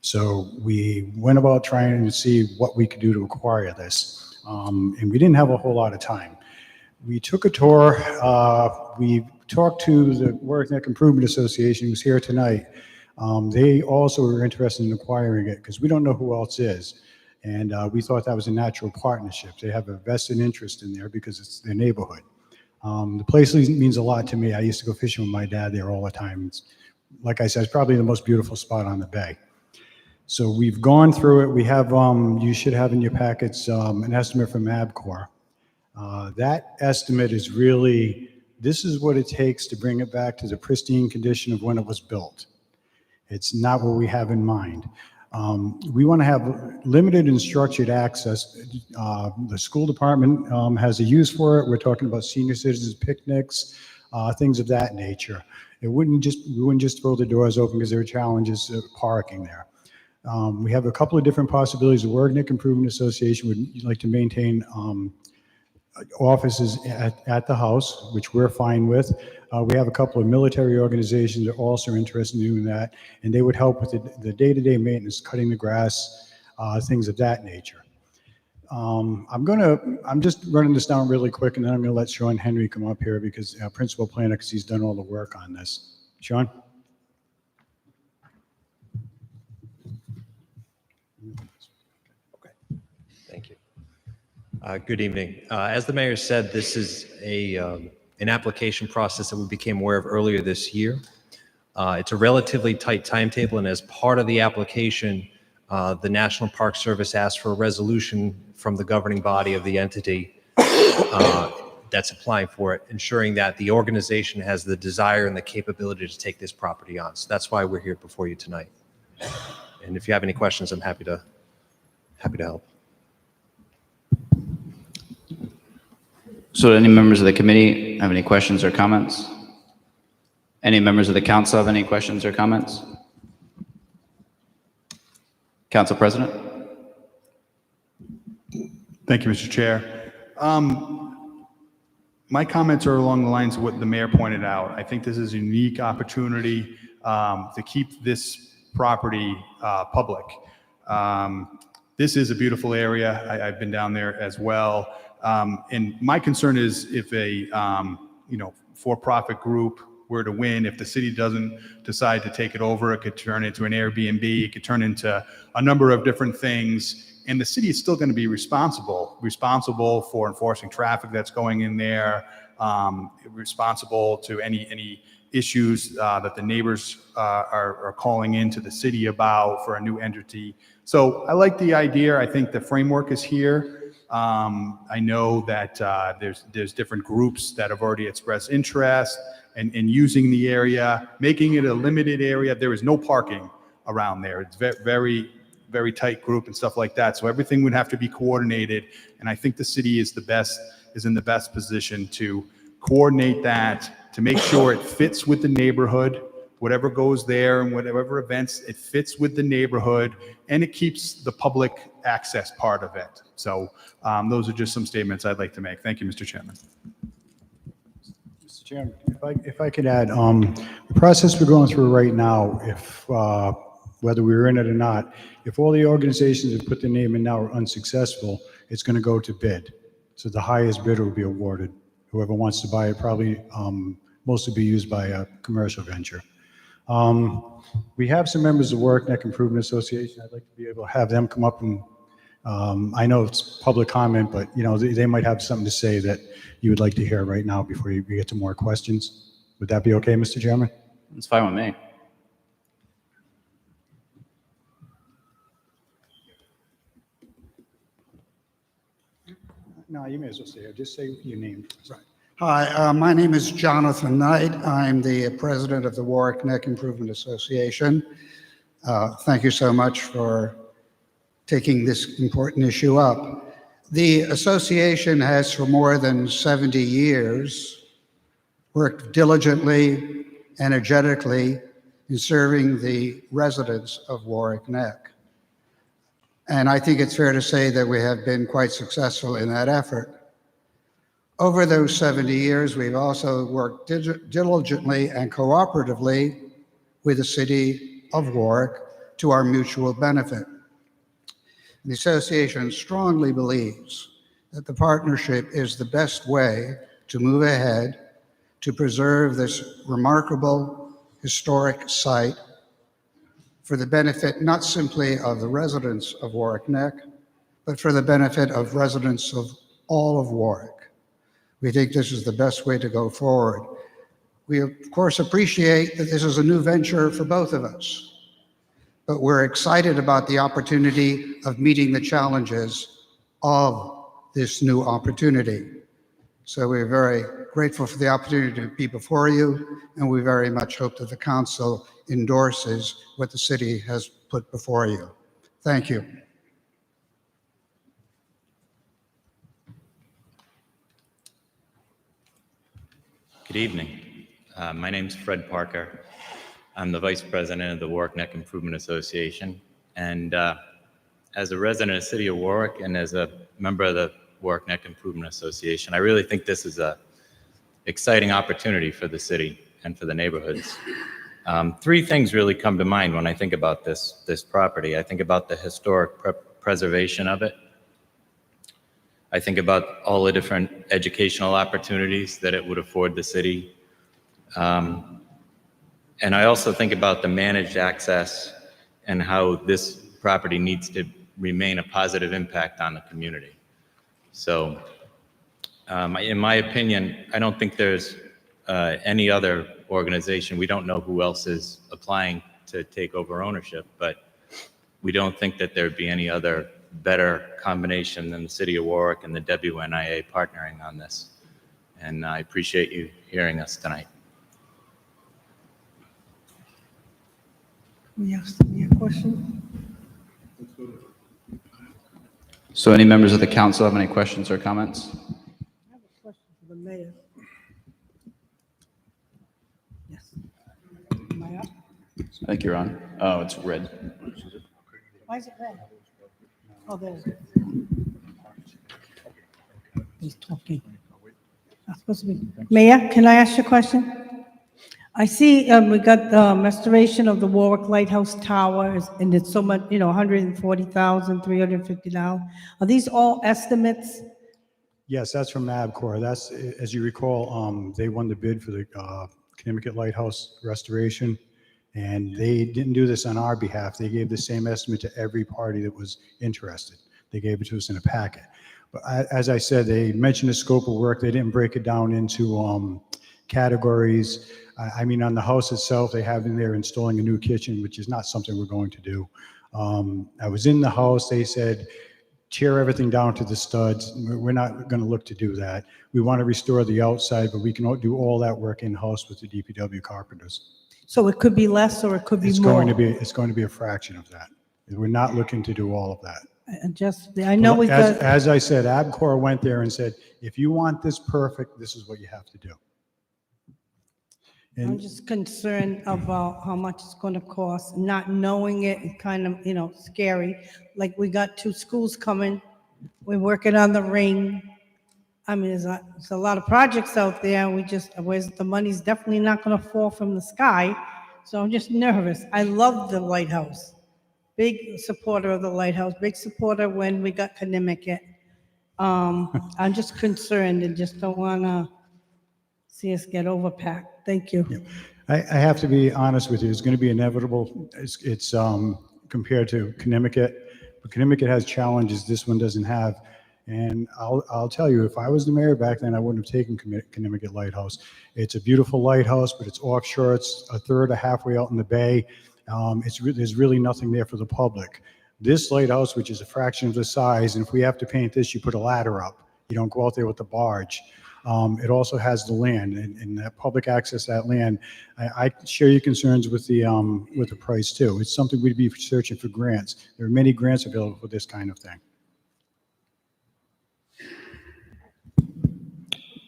So we went about trying to see what we could do to acquire this, and we didn't have a whole lot of time. We took a tour. We talked to the Warwick Neck Improvement Association, who's here tonight. They also were interested in acquiring it because we don't know who else is. And we thought that was a natural partnership. They have a vested interest in there because it's their neighborhood. The place means a lot to me. I used to go fishing with my dad there all the time. It's, like I said, it's probably the most beautiful spot on the bay. So we've gone through it. We have, you should have in your packets an estimate from ABCOR. That estimate is really, this is what it takes to bring it back to the pristine condition of when it was built. It's not what we have in mind. We want to have limited and structured access. The school department has a use for it. We're talking about senior citizens picnics, things of that nature. We wouldn't just throw the doors open because there are challenges of parking there. We have a couple of different possibilities. The Warwick Neck Improvement Association would like to maintain offices at the house, which we're fine with. We have a couple of military organizations that are also interested in doing that, and they would help with the day-to-day maintenance, cutting the grass, things of that nature. I'm just running this down really quick, and then I'm going to let Sean Henry come up here because principal planner, because he's done all the work on this. Sean? Thank you. Good evening. As the mayor said, this is an application process that we became aware of earlier this year. It's a relatively tight timetable, and as part of the application, the National Park Service asked for a resolution from the governing body of the entity that's applying for it, ensuring that the organization has the desire and the capability to take this property on. So that's why we're here before you tonight. And if you have any questions, I'm happy to help. So any members of the committee have any questions or comments? Any members of the council have any questions or comments? Council President? Thank you, Mr. Chair. My comments are along the lines of what the mayor pointed out. I think this is a unique opportunity to keep this property public. This is a beautiful area. I've been down there as well. And my concern is if a for-profit group were to win, if the city doesn't decide to take it over, it could turn into an Airbnb, it could turn into a number of different things. And the city is still going to be responsible for enforcing traffic that's going in there, responsible to any issues that the neighbors are calling into the city about for a new entity. So I like the idea. I think the framework is here. I know that there's different groups that have already expressed interest in using the area, making it a limited area. There is no parking around there. It's very, very tight group and stuff like that. So everything would have to be coordinated. And I think the city is in the best position to coordinate that, to make sure it fits with the neighborhood, whatever goes there and whatever events, it fits with the neighborhood, and it keeps the public access part of it. So those are just some statements I'd like to make. Thank you, Mr. Chairman. Mr. Chairman, if I could add, the process we're going through right now, if whether we were in it or not, if all the organizations that put their name in now are unsuccessful, it's going to go to bid. So the highest bidder will be awarded. Whoever wants to buy it probably mostly be used by a commercial venture. We have some members of the Warwick Neck Improvement Association. I'd like to be able to have them come up and I know it's public comment, but you know they might have something to say that you would like to hear right now before we get to more questions. Would that be okay, Mr. Chairman? It's fine with me. No, you may as well stay here. Just say your name. Right. Hi, my name is Jonathan Knight. I'm the president of the Warwick Neck Improvement Association. Thank you so much for taking this important issue up. The association has for more than 70 years worked diligently, energetically in serving the residents of Warwick Neck. And I think it's fair to say that we have been quite successful in that effort. Over those 70 years, we've also worked diligently and cooperatively with the city of Warwick to our mutual benefit. The association strongly believes that the partnership is the best way to move ahead to preserve this remarkable historic site for the benefit not simply of the residents of Warwick Neck, but for the benefit of residents of all of Warwick. We think this is the best way to go forward. We, of course, appreciate that this is a new venture for both of us, but we're excited about the opportunity of meeting the challenges of this new opportunity. So we're very grateful for the opportunity to be before you, and we very much hope that the council endorses what the city has put before you. Thank you. Good evening. My name's Fred Parker. I'm the Vice President of the Warwick Neck Improvement Association. And as a resident of the city of Warwick and as a member of the Warwick Neck Improvement Association, I really think this is an exciting opportunity for the city and for the neighborhoods. Three things really come to mind when I think about this property. I think about the historic preservation of it. I think about all the different educational opportunities that it would afford the city. And I also think about the managed access and how this property needs to remain a positive impact on the community. So in my opinion, I don't think there's any other organization. We don't know who else is applying to take over ownership, but we don't think that there'd be any other better combination than the city of Warwick and the WNIA partnering on this. And I appreciate you hearing us tonight. You asked me a question? So any members of the council have any questions or comments? I have a question for the mayor. Yes. Am I up? I think you're on. Oh, it's red. Why is it red? Oh, there's. He's talking. Not supposed to be. Mayor, can I ask you a question? I see we got the restoration of the Warwick Lighthouse Tower, and it's so much, $140,350 now. Are these all estimates? Yes, that's from ABCOR. That's, as you recall, they won the bid for the Connecticut Lighthouse Restoration, and they didn't do this on our behalf. They gave the same estimate to every party that was interested. They gave it to us in a packet. But as I said, they mentioned the scope of work. They didn't break it down into categories. I mean, on the house itself, they have in there installing a new kitchen, which is not something we're going to do. I was in the house. They said, tear everything down to the studs. We're not going to look to do that. We want to restore the outside, but we can do all that work in-house with the DPW carpenters. So it could be less or it could be It's more? it's going to be a fraction of that. We're not looking to do all of that. I know we got. As I said, Abcor went there and said, if you want this perfect, this is what you have to do. I'm just concerned about how much it's going to cost, not knowing it, and kind of, scary. Like, we got 2 schools coming, we're working on the ring. I mean, there's a lot of projects out there, and the money's definitely not going to fall from the sky, so I'm just nervous. I love the lighthouse, big supporter of the lighthouse, big supporter when we got Connecticut. I'm just concerned and just don't want to see us get overpacked. Thank you. I have to be honest with you, it's going to be inevitable. It's compared to Connecticut, but Connecticut has challenges this one doesn't have. And I'll tell you, if I was the mayor back then, I wouldn't have taken Connecticut Lighthouse. It's a beautiful lighthouse, but it's offshore. It's a third or halfway out in the bay. There's really nothing there for the public. This lighthouse, which is a fraction of the size, and if we have to paint this, you put a ladder up. You don't go out there with the barge. It also has the land and that public access to that land. I share your concerns with the price too. It's something we'd be searching for grants. There are many grants available for this kind of thing.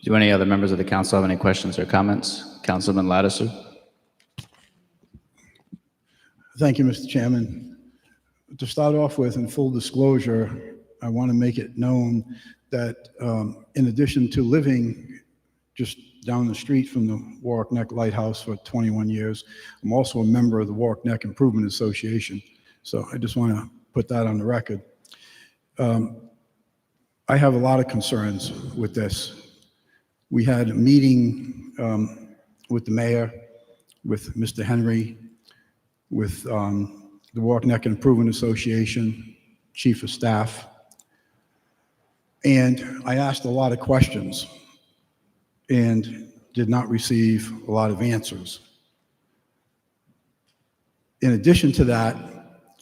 Do any other members of the council have any questions or comments? Councilman Lattiser. Thank you, Mr. Chairman. To start off with, in full disclosure, I want to make it known that in addition to living just down the street from the Warwick Neck Lighthouse for 21 years, I'm also a member of the Warwick Neck Improvement Association. So I just want to put that on the record. I have a lot of concerns with this. We had a meeting with the mayor, with Mr. Henry, with the Warwick Neck Improvement Association, chief of staff, and I asked a lot of questions and did not receive a lot of answers. In addition to that,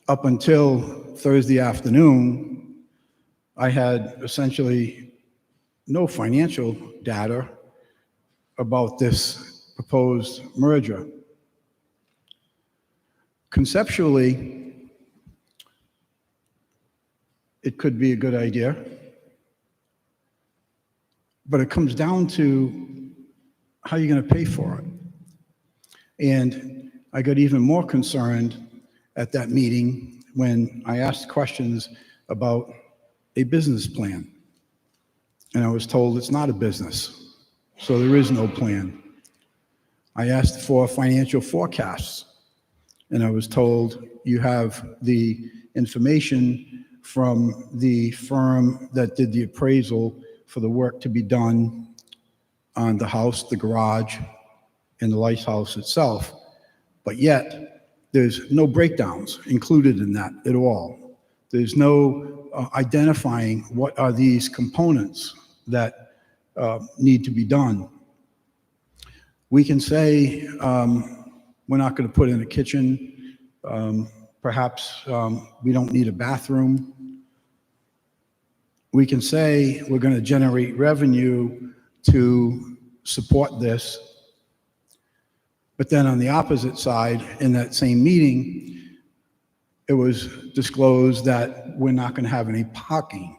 up until Thursday afternoon, I had essentially no financial data about this proposed merger. Conceptually, it could be a good idea, but it comes down to how you're going to pay for it. And I got even more concerned at that meeting when I asked questions about a business plan. And I was told it's not a business, so there is no plan. I asked for financial forecasts, and I was told you have the information from the firm that did the appraisal for the work to be done on the house, the garage, and the lighthouse itself. But yet, there's no breakdowns included in that at all. There's no identifying what are these components that need to be done. We can say we're not going to put in a kitchen. Perhaps we don't need a bathroom. We can say we're going to generate revenue to support this. But then on the opposite side, in that same meeting, it was disclosed that we're not going to have any parking.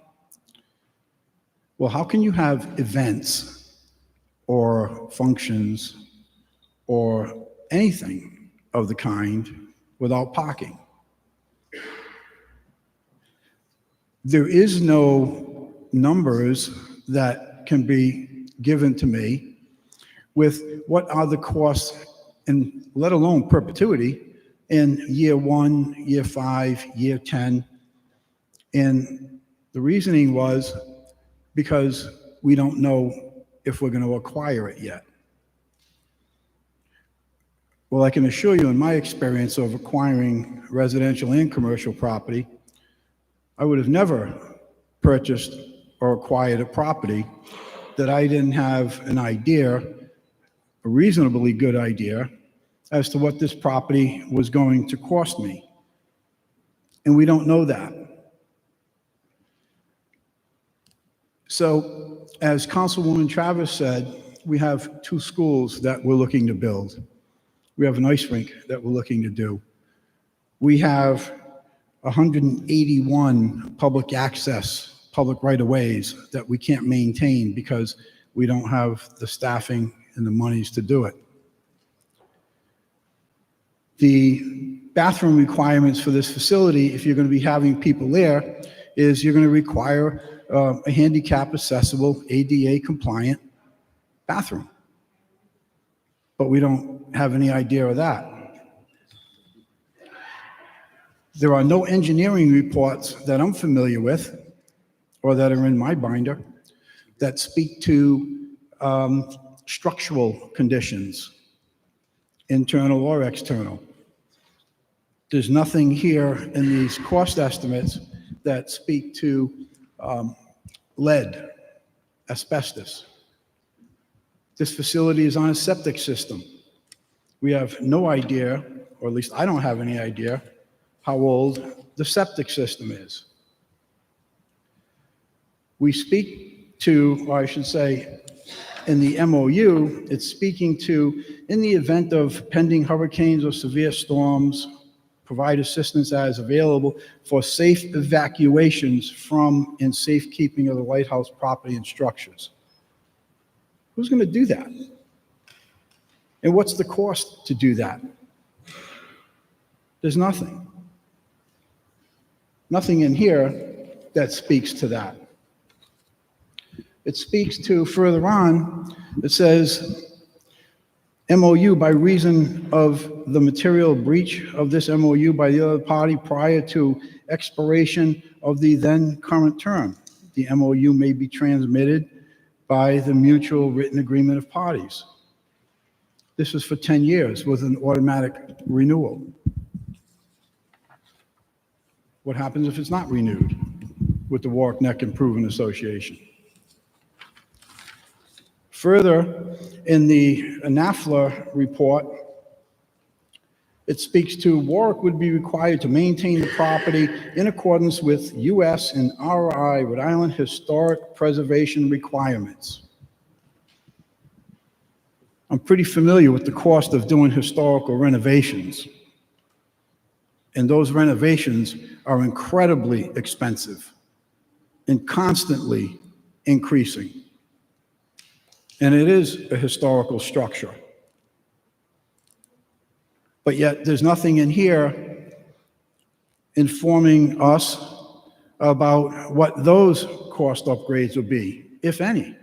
Well, how can you have events or functions or anything of the kind without parking? There is no numbers that can be given to me with what are the costs, and let alone perpetuity, in year 1, year 5, year 10. And the reasoning was because we don't know if we're going to acquire it yet. Well, I can assure you, in my experience of acquiring residential and commercial property, I would have never purchased or acquired a property that I didn't have an idea, a reasonably good idea, as to what this property was going to cost me. And we don't know that. So, as Councilwoman Travis said, we have 2 schools that we're looking to build. We have an ice rink that we're looking to do. We have 181 public access, public right-of-ways that we can't maintain because we don't have the staffing and the monies to do it. The bathroom requirements for this facility, if you're going to be having people there, is you're going to require a handicap accessible, ADA compliant bathroom. But we don't have any idea of that. There are no engineering reports that I'm familiar with or that are in my binder that speak to structural conditions, internal or external. There's nothing here in these cost estimates that speak to lead, asbestos. This facility is on a septic system. We have no idea, or at least I don't have any idea, how old the septic system is. We speak to, or I should say, in the MOU, it's speaking to, in the event of pending hurricanes or severe storms, provide assistance as available for safe evacuations from and safekeeping of the lighthouse property and structures. Who's going to do that? And what's the cost to do that? There's nothing. Nothing in here that speaks to that. It speaks to, further on, it says, MOU by reason of the material breach of this MOU by the other party prior to expiration of the then current term. The MOU may be transmitted by the mutual written agreement of parties. This is for 10 years with an automatic renewal. What happens if it's not renewed with the Warwick Neck Improvement Association? Further, in the NAFLA report, it speaks to Warwick would be required to maintain the property in accordance with U.S. and RI, Rhode Island, historic preservation requirements. I'm pretty familiar with the cost of doing historical renovations. And those renovations are incredibly expensive and constantly increasing. And it is a historical structure. But yet there's nothing in here informing us about what those cost upgrades will be, if any.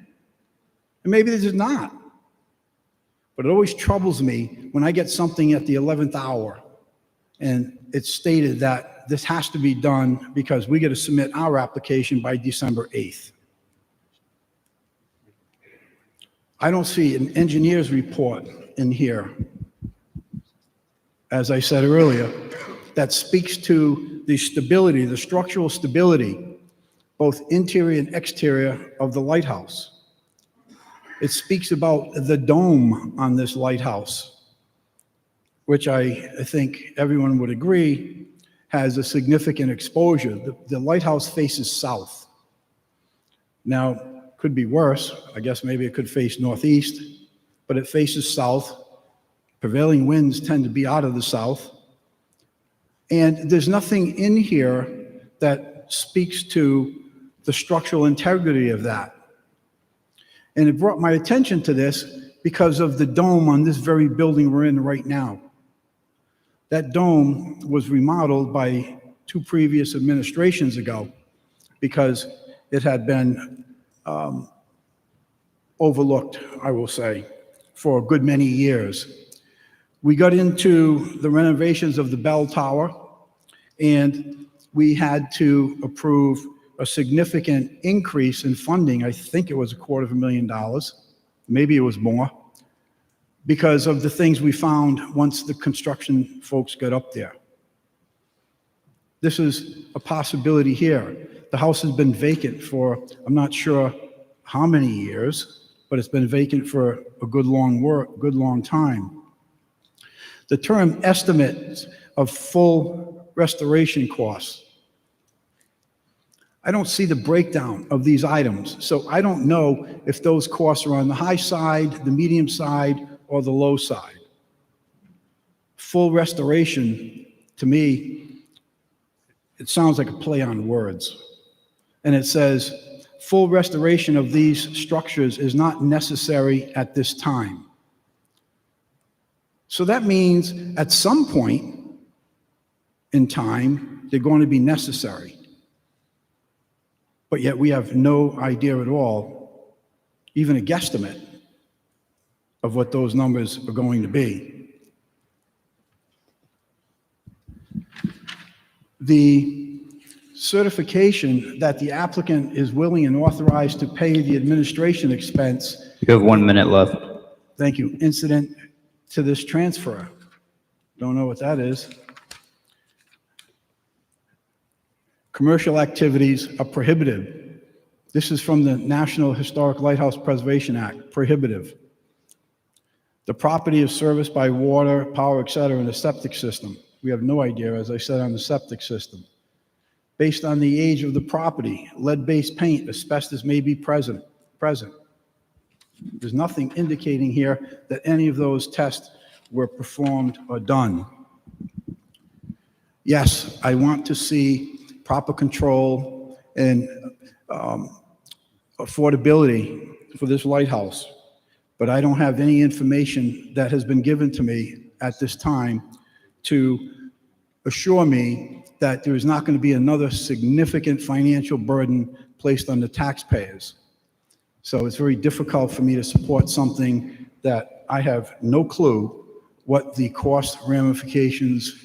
And maybe this is not. But it always troubles me when I get something at the 11th hour and it's stated that this has to be done because we got to submit our application by December 8th. I don't see an engineer's report in here, as I said earlier, that speaks to the stability, the structural stability, both interior and exterior of the lighthouse. It speaks about the dome on this lighthouse, which I think everyone would agree has a significant exposure. The lighthouse faces south. Now, could be worse. I guess maybe it could face northeast, but it faces south. Prevailing winds tend to be out of the south. And there's nothing in here that speaks to the structural integrity of that. And it brought my attention to this because of the dome on this very building we're in right now. That dome was remodeled by 2 previous administrations ago because it had been overlooked, I will say, for a good many years. We got into the renovations of the bell tower, and we had to approve a significant increase in funding. I think it was $250,000, maybe it was more. because of the things we found once the construction folks got up there. This is a possibility here. The house has been vacant for, I'm not sure how many years, but it's been vacant for a good long time. The term estimates of full restoration costs. I don't see the breakdown of these items, so I don't know if those costs are on the high side, the medium side, or the low side. Full restoration, to me, it sounds like a play on words. And it says, full restoration of these structures is not necessary at this time. So that means at some point in time, they're going to be necessary. But yet we have no idea at all, even a guesstimate, of what those numbers are going to be. The certification that the applicant is willing and authorized to pay the administration expense. You have 1 minute left. Thank you. Incident to this transfer. Don't know what that is. Commercial activities are prohibited. This is from the National Historic Lighthouse Preservation Act, prohibitive. The property is serviced by water, power, et cetera, in the septic system. We have no idea, as I said, on the septic system. Based on the age of the property, lead-based paint, asbestos may be present. There's nothing indicating here that any of those tests were performed or done. Yes, I want to see proper control and affordability for this lighthouse, but I don't have any information that has been given to me at this time to assure me that there is not going to be another significant financial burden placed on the taxpayers. So it's very difficult for me to support something that I have no clue what the cost ramifications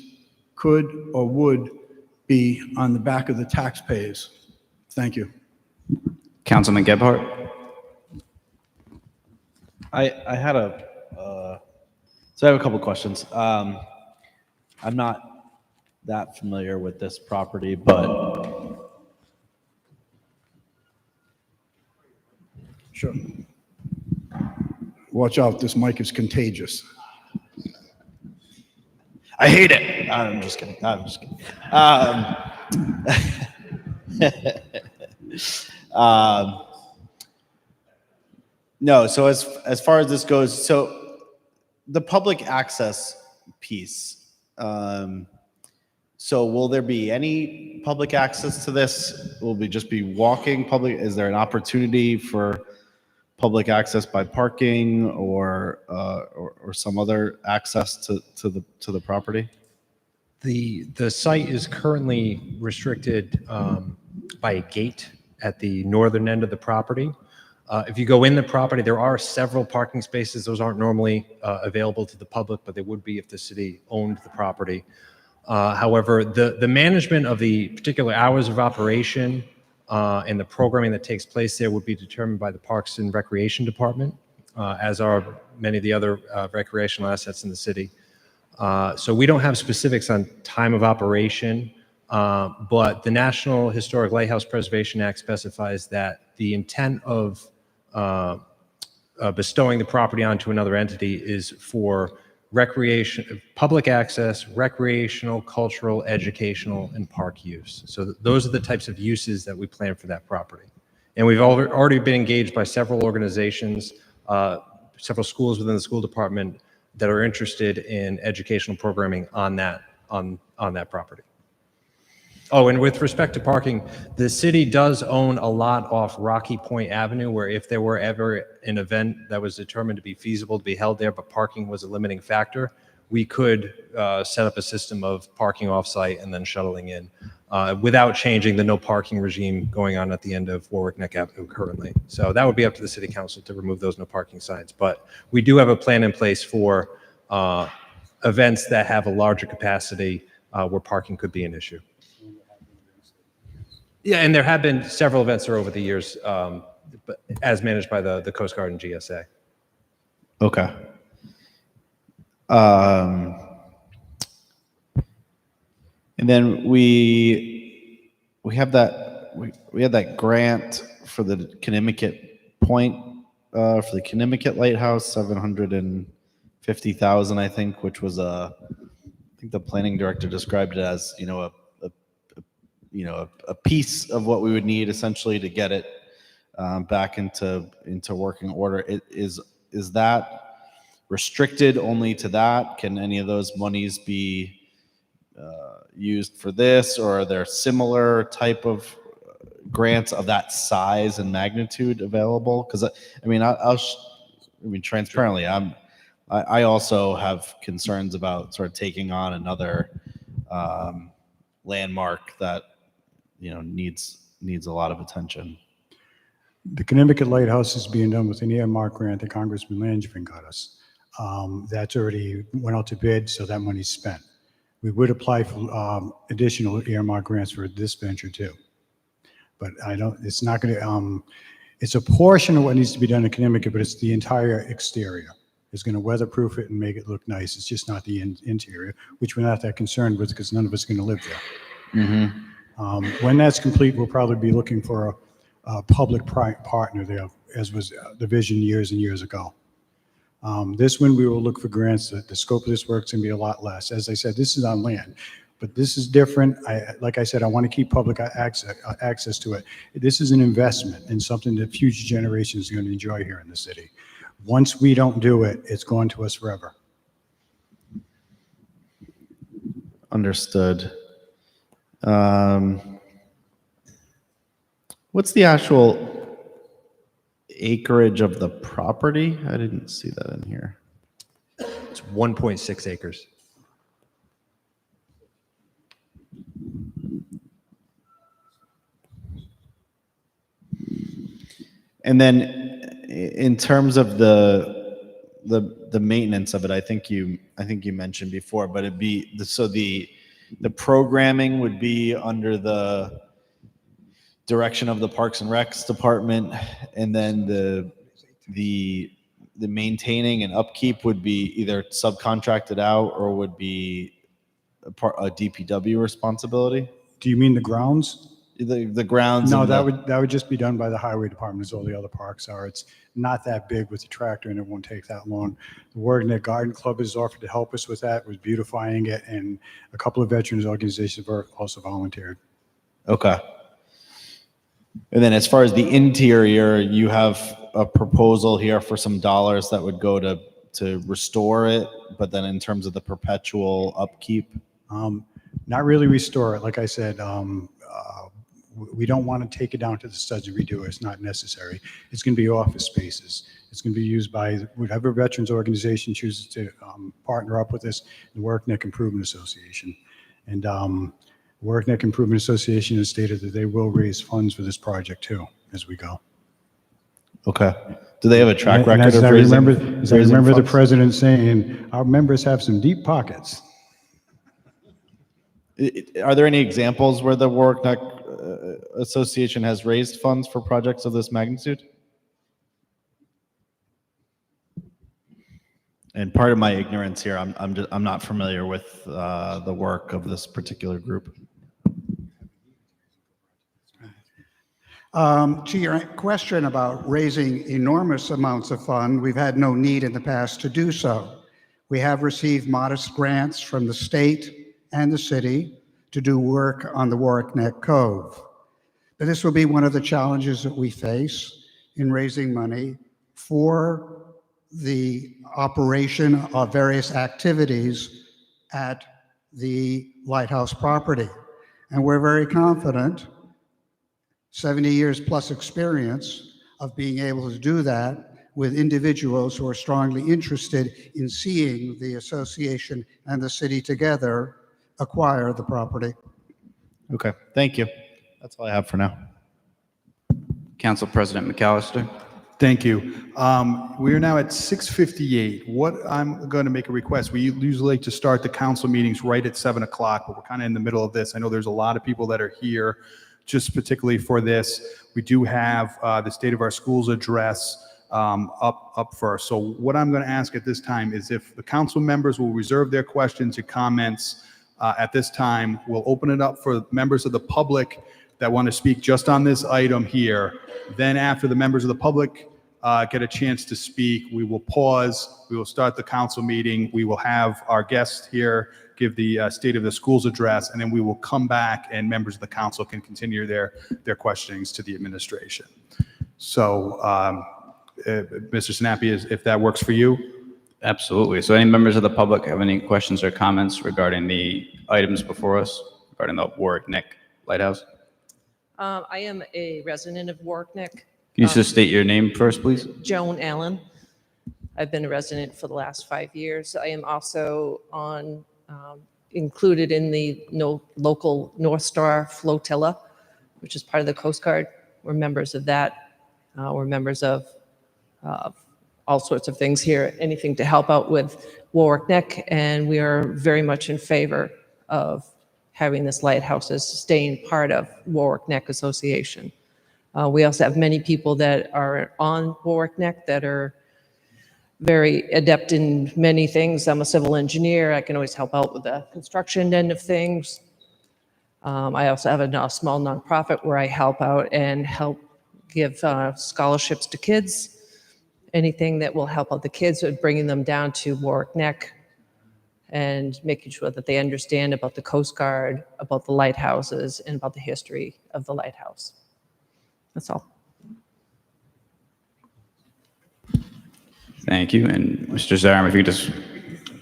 could or would be on the back of the taxpayers. Thank you. Councilman Gebhardt? I had so I have a couple questions. I'm not that familiar with this property, but sure. Watch out, this mic is contagious. I hate it. I'm just kidding. No, so as far as this goes, so the public access piece, so will there be any public access to this? Will we just be walking public? Is there an opportunity for public access by parking or some other access to the property? The site is currently restricted by a gate at the northern end of the property. If you go in the property, there are several parking spaces. Those aren't normally available to the public, but they would be if the city owned the property. However, the management of the particular hours of operation and the programming that takes place there would be determined by the Parks and Recreation Department, as are many of the other recreational assets in the city. So we don't have specifics on time of operation, but the National Historic Lighthouse Preservation Act specifies that the intent of bestowing the property onto another entity is for recreation, public access, recreational, cultural, educational, and park use. So those are the types of uses that we plan for that property. And we've already been engaged by several organizations, several schools within the school department that are interested in educational programming on that property. Oh, and with respect to parking, the city does own a lot off Rocky Point Avenue, where if there were ever an event that was determined to be feasible to be held there, but parking was a limiting factor, we could set up a system of parking off-site and then shuttling in without changing the no parking regime going on at the end of Warwick Neck Avenue currently. So that would be up to the city council to remove those no parking signs. But we do have a plan in place for events that have a larger capacity where parking could be an issue. Yeah, and there have been several events over the years, but as managed by the Coast Guard and GSA. Okay. And then we have that we had that grant for the Connecticut Point for the Connecticut Lighthouse, 750,000, I think, which was I think the planning director described it as a piece of what we would need essentially to get it back into working order. Is that restricted only to that? Can any of those monies be used for this, or are there similar type of grants of that size and magnitude available? Because I mean, transparently, I also have concerns about sort of taking on another landmark that needs a lot of attention. The Connecticut Lighthouse is being done with an earmark grant that Congressman Langevin got us. That's already went out to bid, so that money's spent. We would apply for additional earmark grants for this venture too. But it's not going to, it's a portion of what needs to be done in Connecticut, but it's the entire exterior. It's going to weatherproof it and make it look nice. It's just not the interior, which we're not that concerned with because none of us are going to live there. When that's complete, we'll probably be looking for a public partner there, as was the vision years and years ago. This one, we will look for grants. The scope of this work is going to be a lot less. As I said, this is on land, but this is different. Like I said, I want to keep public access to it. This is an investment in something that future generations are going to enjoy here in the city. Once we don't do it, it's going to us forever. Understood. What's the actual acreage of the property? I didn't see that in here. It's 1.6 acres. And then in terms of the maintenance of it, I think you mentioned before, but it'd be the programming would be under the direction of the Parks and Recs department, and then the maintaining and upkeep would be either subcontracted out or would be a DPW responsibility. Do you mean the grounds? The grounds? No, that would just be done by the highway department, as all the other parks are. It's not that big with the tractor, and it won't take that long. The Warwick Garden Club has offered to help us with that, with beautifying it, and a couple of veterans organizations have also volunteered. Okay. And then as far as the interior, you have a proposal here for some dollars that would go to restore it, but then in terms of the perpetual upkeep? Not really restore it. Like I said, we don't want to take it down to the studs and redo it. It's not necessary. It's going to be office spaces. It's going to be used by whatever veterans organization chooses to partner up with us, the Warwick Improvement Association. And Warwick Improvement Association has stated that they will raise funds for this project too, as we go. Okay. Do they have a track record of raising? I remember the president saying, our members have some deep pockets. Are there any examples where the Warwick Association has raised funds for projects of this magnitude? And part of my ignorance here, I'm not familiar with the work of this particular group. To your question about raising enormous amounts of fund, we've had no need in the past to do so. We have received modest grants from the state and the city to do work on the Warwick Neck Cove. But this will be one of the challenges that we face in raising money for the operation of various activities at the lighthouse property. And we're very confident, 70 years plus experience of being able to do that with individuals who are strongly interested in seeing the association and the city together acquire the property. Okay, thank you. That's all I have for now. Council President McAllister. Thank you. We are now at 6:58. What I'm going to make a request. We usually like to start the council meetings right at 7 o'clock, but we're kind of in the middle of this. I know there's a lot of people that are here just particularly for this. We do have the State of Our Schools address up first. So what I'm going to ask at this time is if the council members will reserve their questions and comments at this time. We'll open it up for members of the public that want to speak just on this item here. Then after the members of the public get a chance to speak, we will pause. We will start the council meeting. We will have our guest here give the State of the Schools address, and then we will come back and members of the council can continue their questionings to the administration. So, Mr. Sinapi, if that works for you? Absolutely. So any members of the public have any questions or comments regarding the items before us, regarding the Warwick Neck Lighthouse? I am a resident of Warwick Neck. Can you just state your name first, please? Joan Allen. I've been a resident for the last 5 years. I am also included in the local North Star flotilla, which is part of the Coast Guard. We're members of that. We're members of all sorts of things here, anything to help out with Warwick Neck, and we are very much in favor of having this lighthouse as staying part of Warwick Neck Association. We also have many people that are on Warwick Neck that are very adept in many things. I'm a civil engineer. I can always help out with the construction end of things. I also have a small nonprofit where I help out and help give scholarships to kids. Anything that will help out the kids with bringing them down to Warwick Neck and making sure that they understand about the Coast Guard, about the lighthouses, and about the history of the lighthouse. That's all. Thank you. And Mr. Zarum, if you could just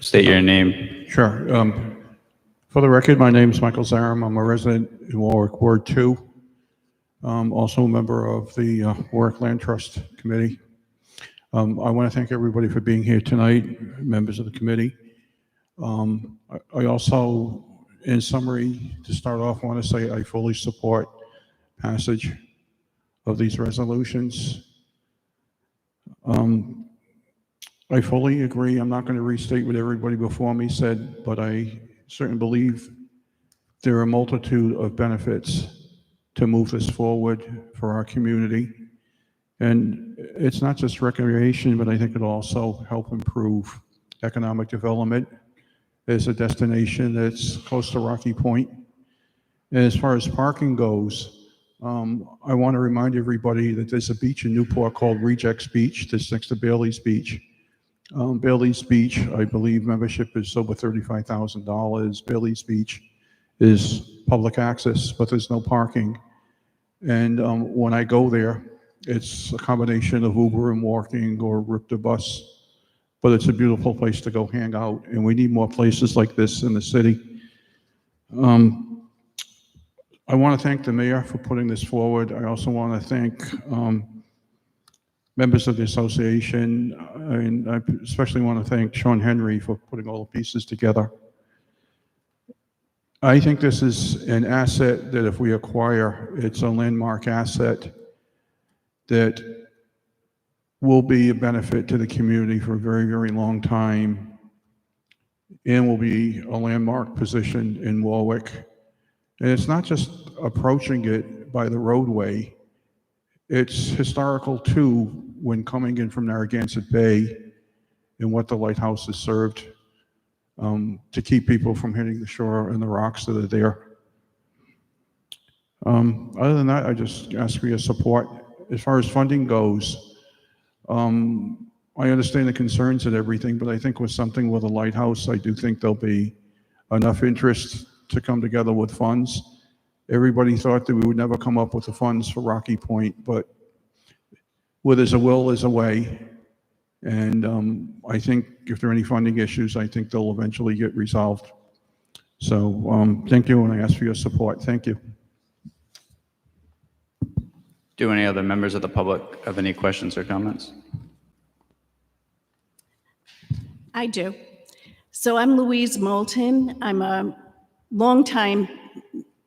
state your name. Sure. For the record, my name is Michael Zarum. I'm a resident in Warwick Ward 2. Also a member of the Warwick Land Trust Committee. I want to thank everybody for being here tonight, members of the committee. I also, in summary, to start off, want to say I fully support passage of these resolutions. I fully agree. I'm not going to restate what everybody before me said, but I certainly believe there are a multitude of benefits to move this forward for our community. And it's not just recreation, but I think it'll also help improve economic development as a destination that's close to Rocky Point. And as far as parking goes, I want to remind everybody that there's a beach in Newport called Rejects Beach that's next to Bailey's Beach. Bailey's Beach, I believe membership is over $35,000. Bailey's Beach is public access, but there's no parking. And when I go there, it's a combination of Uber and walking or rip the bus, but it's a beautiful place to go hang out, and we need more places like this in the city. I want to thank the mayor for putting this forward. I also want to thank members of the association, and I especially want to thank Sean Henry for putting all the pieces together. I think this is an asset that if we acquire, it's a landmark asset that will be a benefit to the community for a very, very long time, and will be a landmark position in Warwick. And it's not just approaching it by the roadway, it's historical too when coming in from Narragansett Bay and what the lighthouse has served to keep people from hitting the shore and the rocks that are there. Other than that, I just ask for your support. As far as funding goes, I understand the concerns and everything, but I think with something with a lighthouse, I do think there'll be enough interest to come together with funds. Everybody thought that we would never come up with the funds for Rocky Point, but where there's a will, there's a way. And I think if there are any funding issues, I think they'll eventually get resolved. So thank you, and I ask for your support. Thank you. Do any other members of the public have any questions or comments? I do. So I'm Louise Moulton. I'm a longtime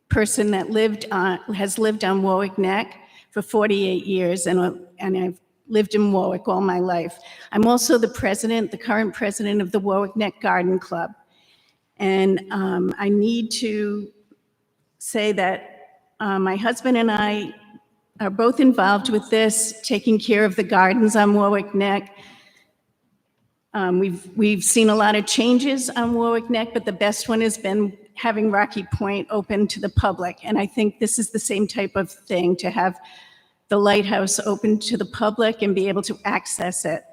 person that has lived on Warwick Neck for 48 years, and I've lived in Warwick all my life. I'm also the current president of the Warwick Neck Garden Club. And I need to say that my husband and I are both involved with this, taking care of the gardens on Warwick Neck. We've seen a lot of changes on Warwick Neck, but the best one has been having Rocky Point open to the public. And I think this is the same type of thing, to have the lighthouse open to the public and be able to access it.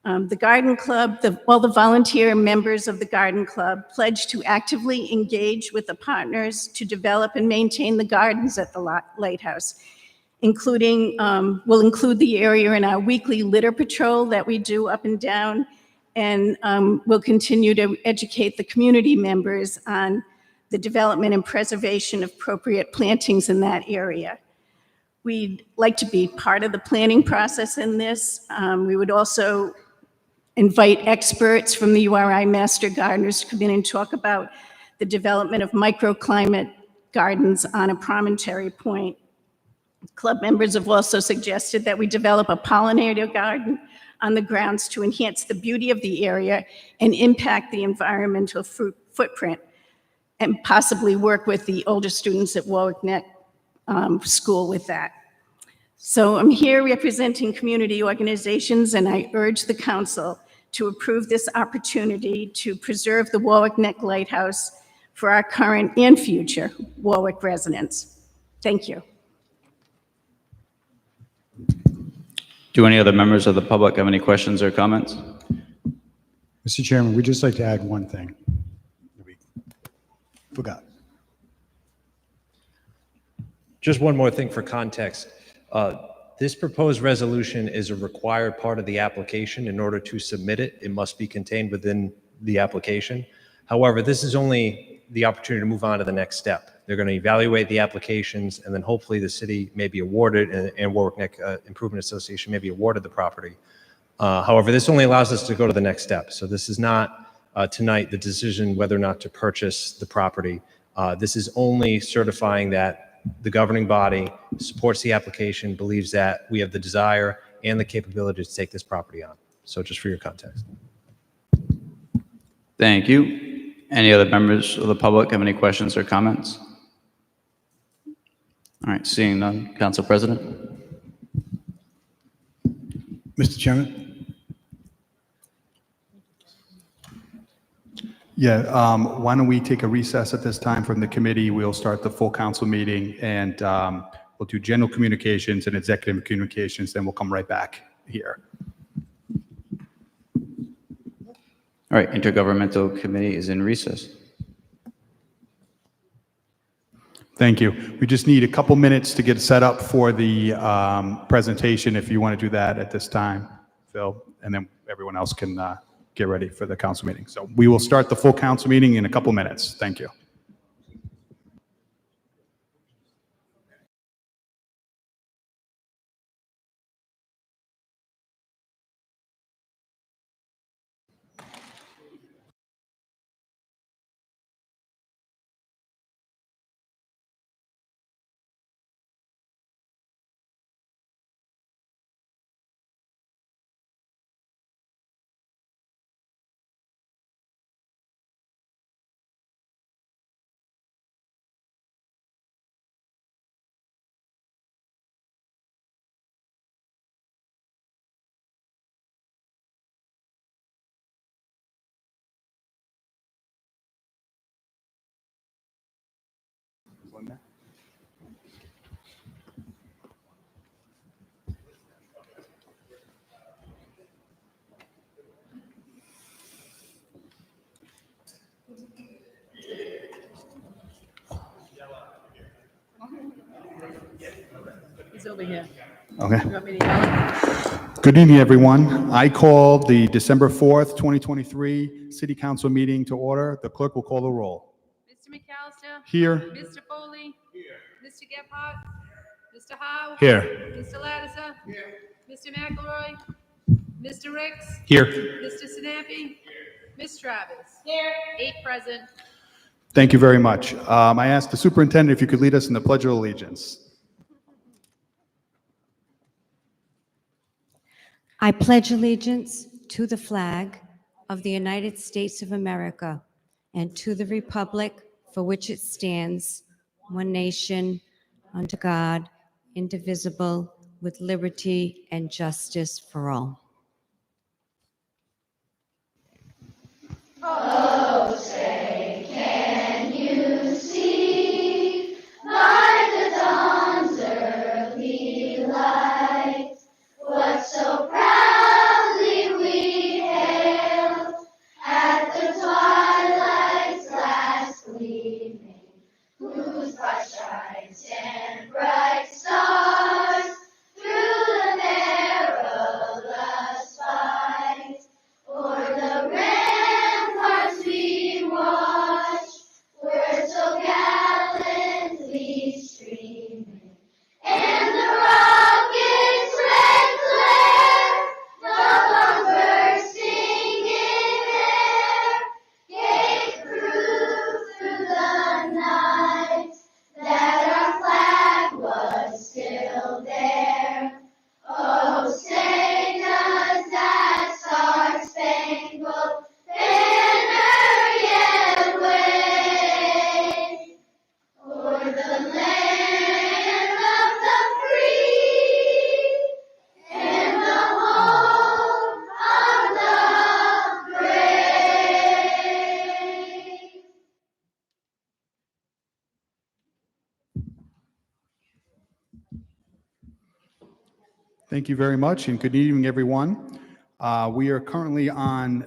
The garden club, all the volunteer members of the garden club pledged to actively engage with the partners to develop and maintain the gardens at the lighthouse, including, we'll include the area in our weekly litter patrol that we do up and down, and we'll continue to educate the community members on the development and preservation of appropriate plantings in that area. We'd like to be part of the planning process in this. We would also invite experts from the URI Master Gardeners to come in and talk about the development of microclimate gardens on a promontory point. Club members have also suggested that we develop a pollinator garden on the grounds to enhance the beauty of the area and impact the environmental footprint, and possibly work with the older students at Warwick Neck School with that. So I'm here representing community organizations, and I urge the council to approve this opportunity to preserve the Warwick Neck Lighthouse for our current and future Warwick residents. Thank you. Do any other members of the public have any questions or comments? Mr. Chairman, we'd just like to add one thing. We forgot. Just one more thing for context. This proposed resolution is a required part of the application. In order to submit it, it must be contained within the application. However, this is only the opportunity to move on to the next step. They're going to evaluate the applications, and then hopefully the city may be awarded, and Warwick Neck Improvement Association may be awarded the property. However, this only allows us to go to the next step. So this is not tonight the decision whether or not to purchase the property. This is only certifying that the governing body supports the application, believes that we have the desire and the capability to take this property on. So just for your context. Thank you. Any other members of the public have any questions or comments? All right, seeing none, Council President. Mr. Chairman? Yeah, why don't we take a recess at this time from the committee? We'll start the full council meeting, and we'll do general communications and executive communications, then we'll come right back here. All right, Intergovernmental Committee is in recess. Thank you. We just need a couple minutes to get set up for the presentation, if you want to do that at this time, Phil, and then everyone else can get ready for the council meeting. So we will start the full council meeting in a couple minutes. Thank you. He's over here. Okay. You want me to yell? Good evening, everyone. I call the December 4th, 2023 City Council meeting to order. The clerk will call the roll. Mr. McAllister? Here. Mr. Foley? Here. Mr. Gephardt? Mr. Howe? Here. Mr. Lattiser? Here. Mr. McElroy? Mr. Ricks? Here. Mr. Sinapi? Here. Ms. Travis? Here. 8 present. Thank you very much. I ask the superintendent if you could lead us in the Pledge of Allegiance. I pledge allegiance to the flag of the United States of America and to the republic for which it stands, one nation, under God, indivisible, with liberty and justice for all. Oh, say, can you see by the dawn's early light what so proudly we hailed at the twilight's last gleaming, whose bright stripes and bright stars through the perilous fight o'er the ramparts we watched were so gallantly streaming, and the rocket's red glare, the bursting in air, gave proof through the night that our flag was still there. Oh, say does that star-spangled banner yet wave o'er the land of the free and the home of the brave? Thank you very much, and good evening, everyone. We are currently on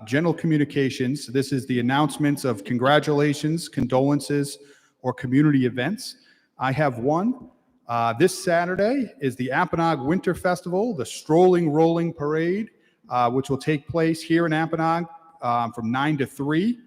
general communications. This is the announcements of congratulations, condolences, or community events. I have one. This Saturday is the Apponaug Winter Festival, the Strolling Rolling Parade, which will take place here in Apponaug from 9 to 3.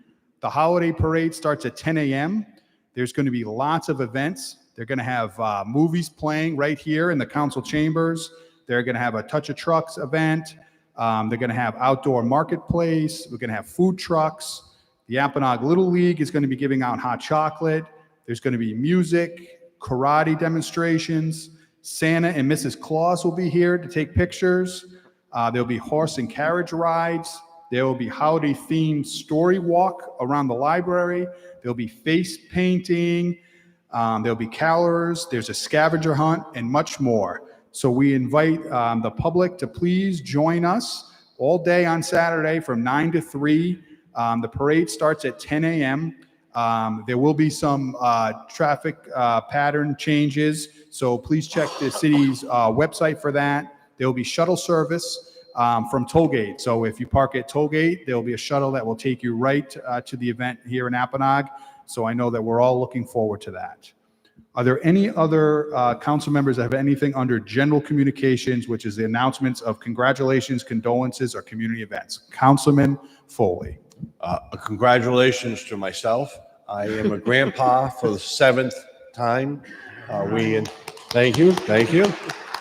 The holiday parade starts at 10 a.m. There's going to be lots of events. They're going to have movies playing right here in the council chambers. They're going to have a Touch of Trucks event. They're going to have outdoor marketplace. We're going to have food trucks. The Apponaug Little League is going to be giving out hot chocolate. There's going to be music, karate demonstrations. Santa and Mrs. Claus will be here to take pictures. There'll be horse and carriage rides. There will be holiday-themed story walk around the library. There'll be face painting. There'll be carolers, there's a scavenger hunt, and much more. So we invite the public to please join us all day on Saturday from 9 to 3. The parade starts at 10 a.m. There will be some traffic pattern changes, so please check the city's website for that. There will be shuttle service from Tollgate. So if you park at Tollgate, there will be a shuttle that will take you right to the event here in Apponaug. So I know that we're all looking forward to that. Are there any other council members that have anything under general communications, which is the announcements of congratulations, condolences, or community events? Councilman Foley. Congratulations to myself. I am a grandpa for the 7th time. Thank you.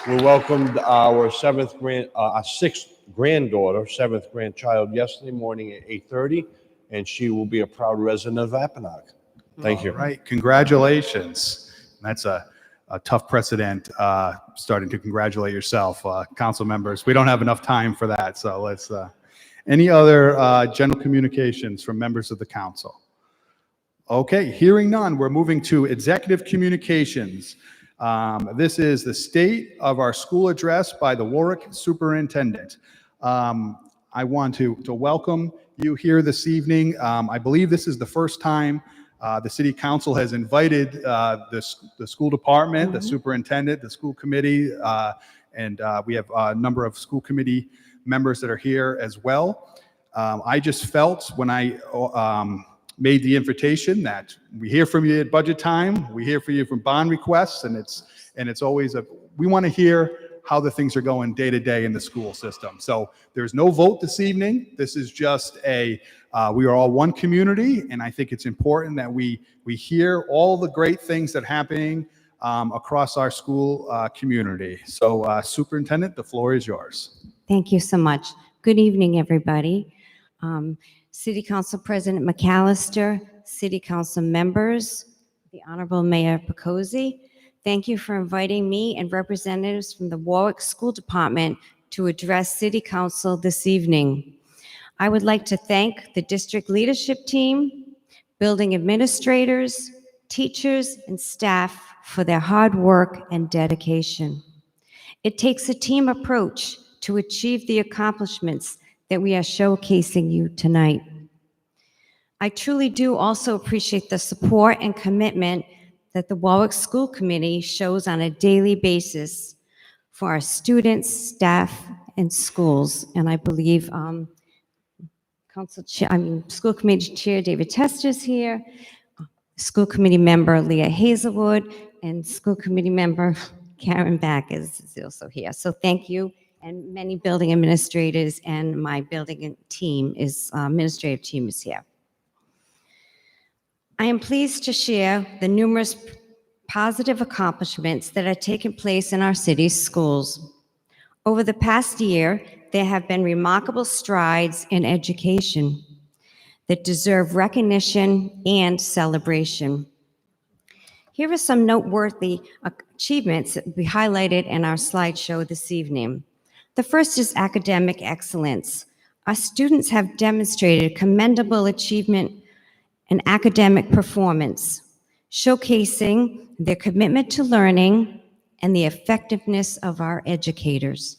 We welcomed our 6th granddaughter, 7th grandchild yesterday morning at 8:30, and she will be a proud resident of Apponaug. Thank you. All right, congratulations. That's a tough precedent, starting to congratulate yourself, council members. We don't have enough time for that, so let's, any other general communications from members of the council? Okay, hearing none, we're moving to executive communications. This is the state of our school address by the Warwick Superintendent. I want to welcome you here this evening. I believe this is the first time the city council has invited the school department, the superintendent, the school committee, and we have a number of school committee members that are here as well. I just felt when I made the invitation that we hear from you at budget time, we hear from you from bond requests, and it's always we want to hear how the things are going day to day in the school system. So there's no vote this evening. This is just we are all one community, and I think it's important that we hear all the great things that are happening across our school community. So Superintendent, the floor is yours. Thank you so much. Good evening, everybody. City Council President McAllister, City Council members, the Honorable Mayor Picozzi, thank you for inviting me and representatives from the Warwick School Department to address City Council this evening. I would like to thank the district leadership team, building administrators, teachers, and staff for their hard work and dedication. It takes a team approach to achieve the accomplishments that we are showcasing you tonight. I truly do also appreciate the support and commitment that the Warwick School Committee shows on a daily basis for our students, staff, and schools. And I believe School Committee Chair David Tester is here, School Committee Member Leah Hazelwood, and School Committee Member Karen Back is also here. So thank you, and many building administrators and my building team administrative team is here. I am pleased to share the numerous positive accomplishments that have taken place in our city's schools. Over the past year, there have been remarkable strides in education that deserve recognition and celebration. Here are some noteworthy achievements that we highlighted in our slideshow this evening. The first is academic excellence. Our students have demonstrated commendable achievement and academic performance, showcasing their commitment to learning and the effectiveness of our educators.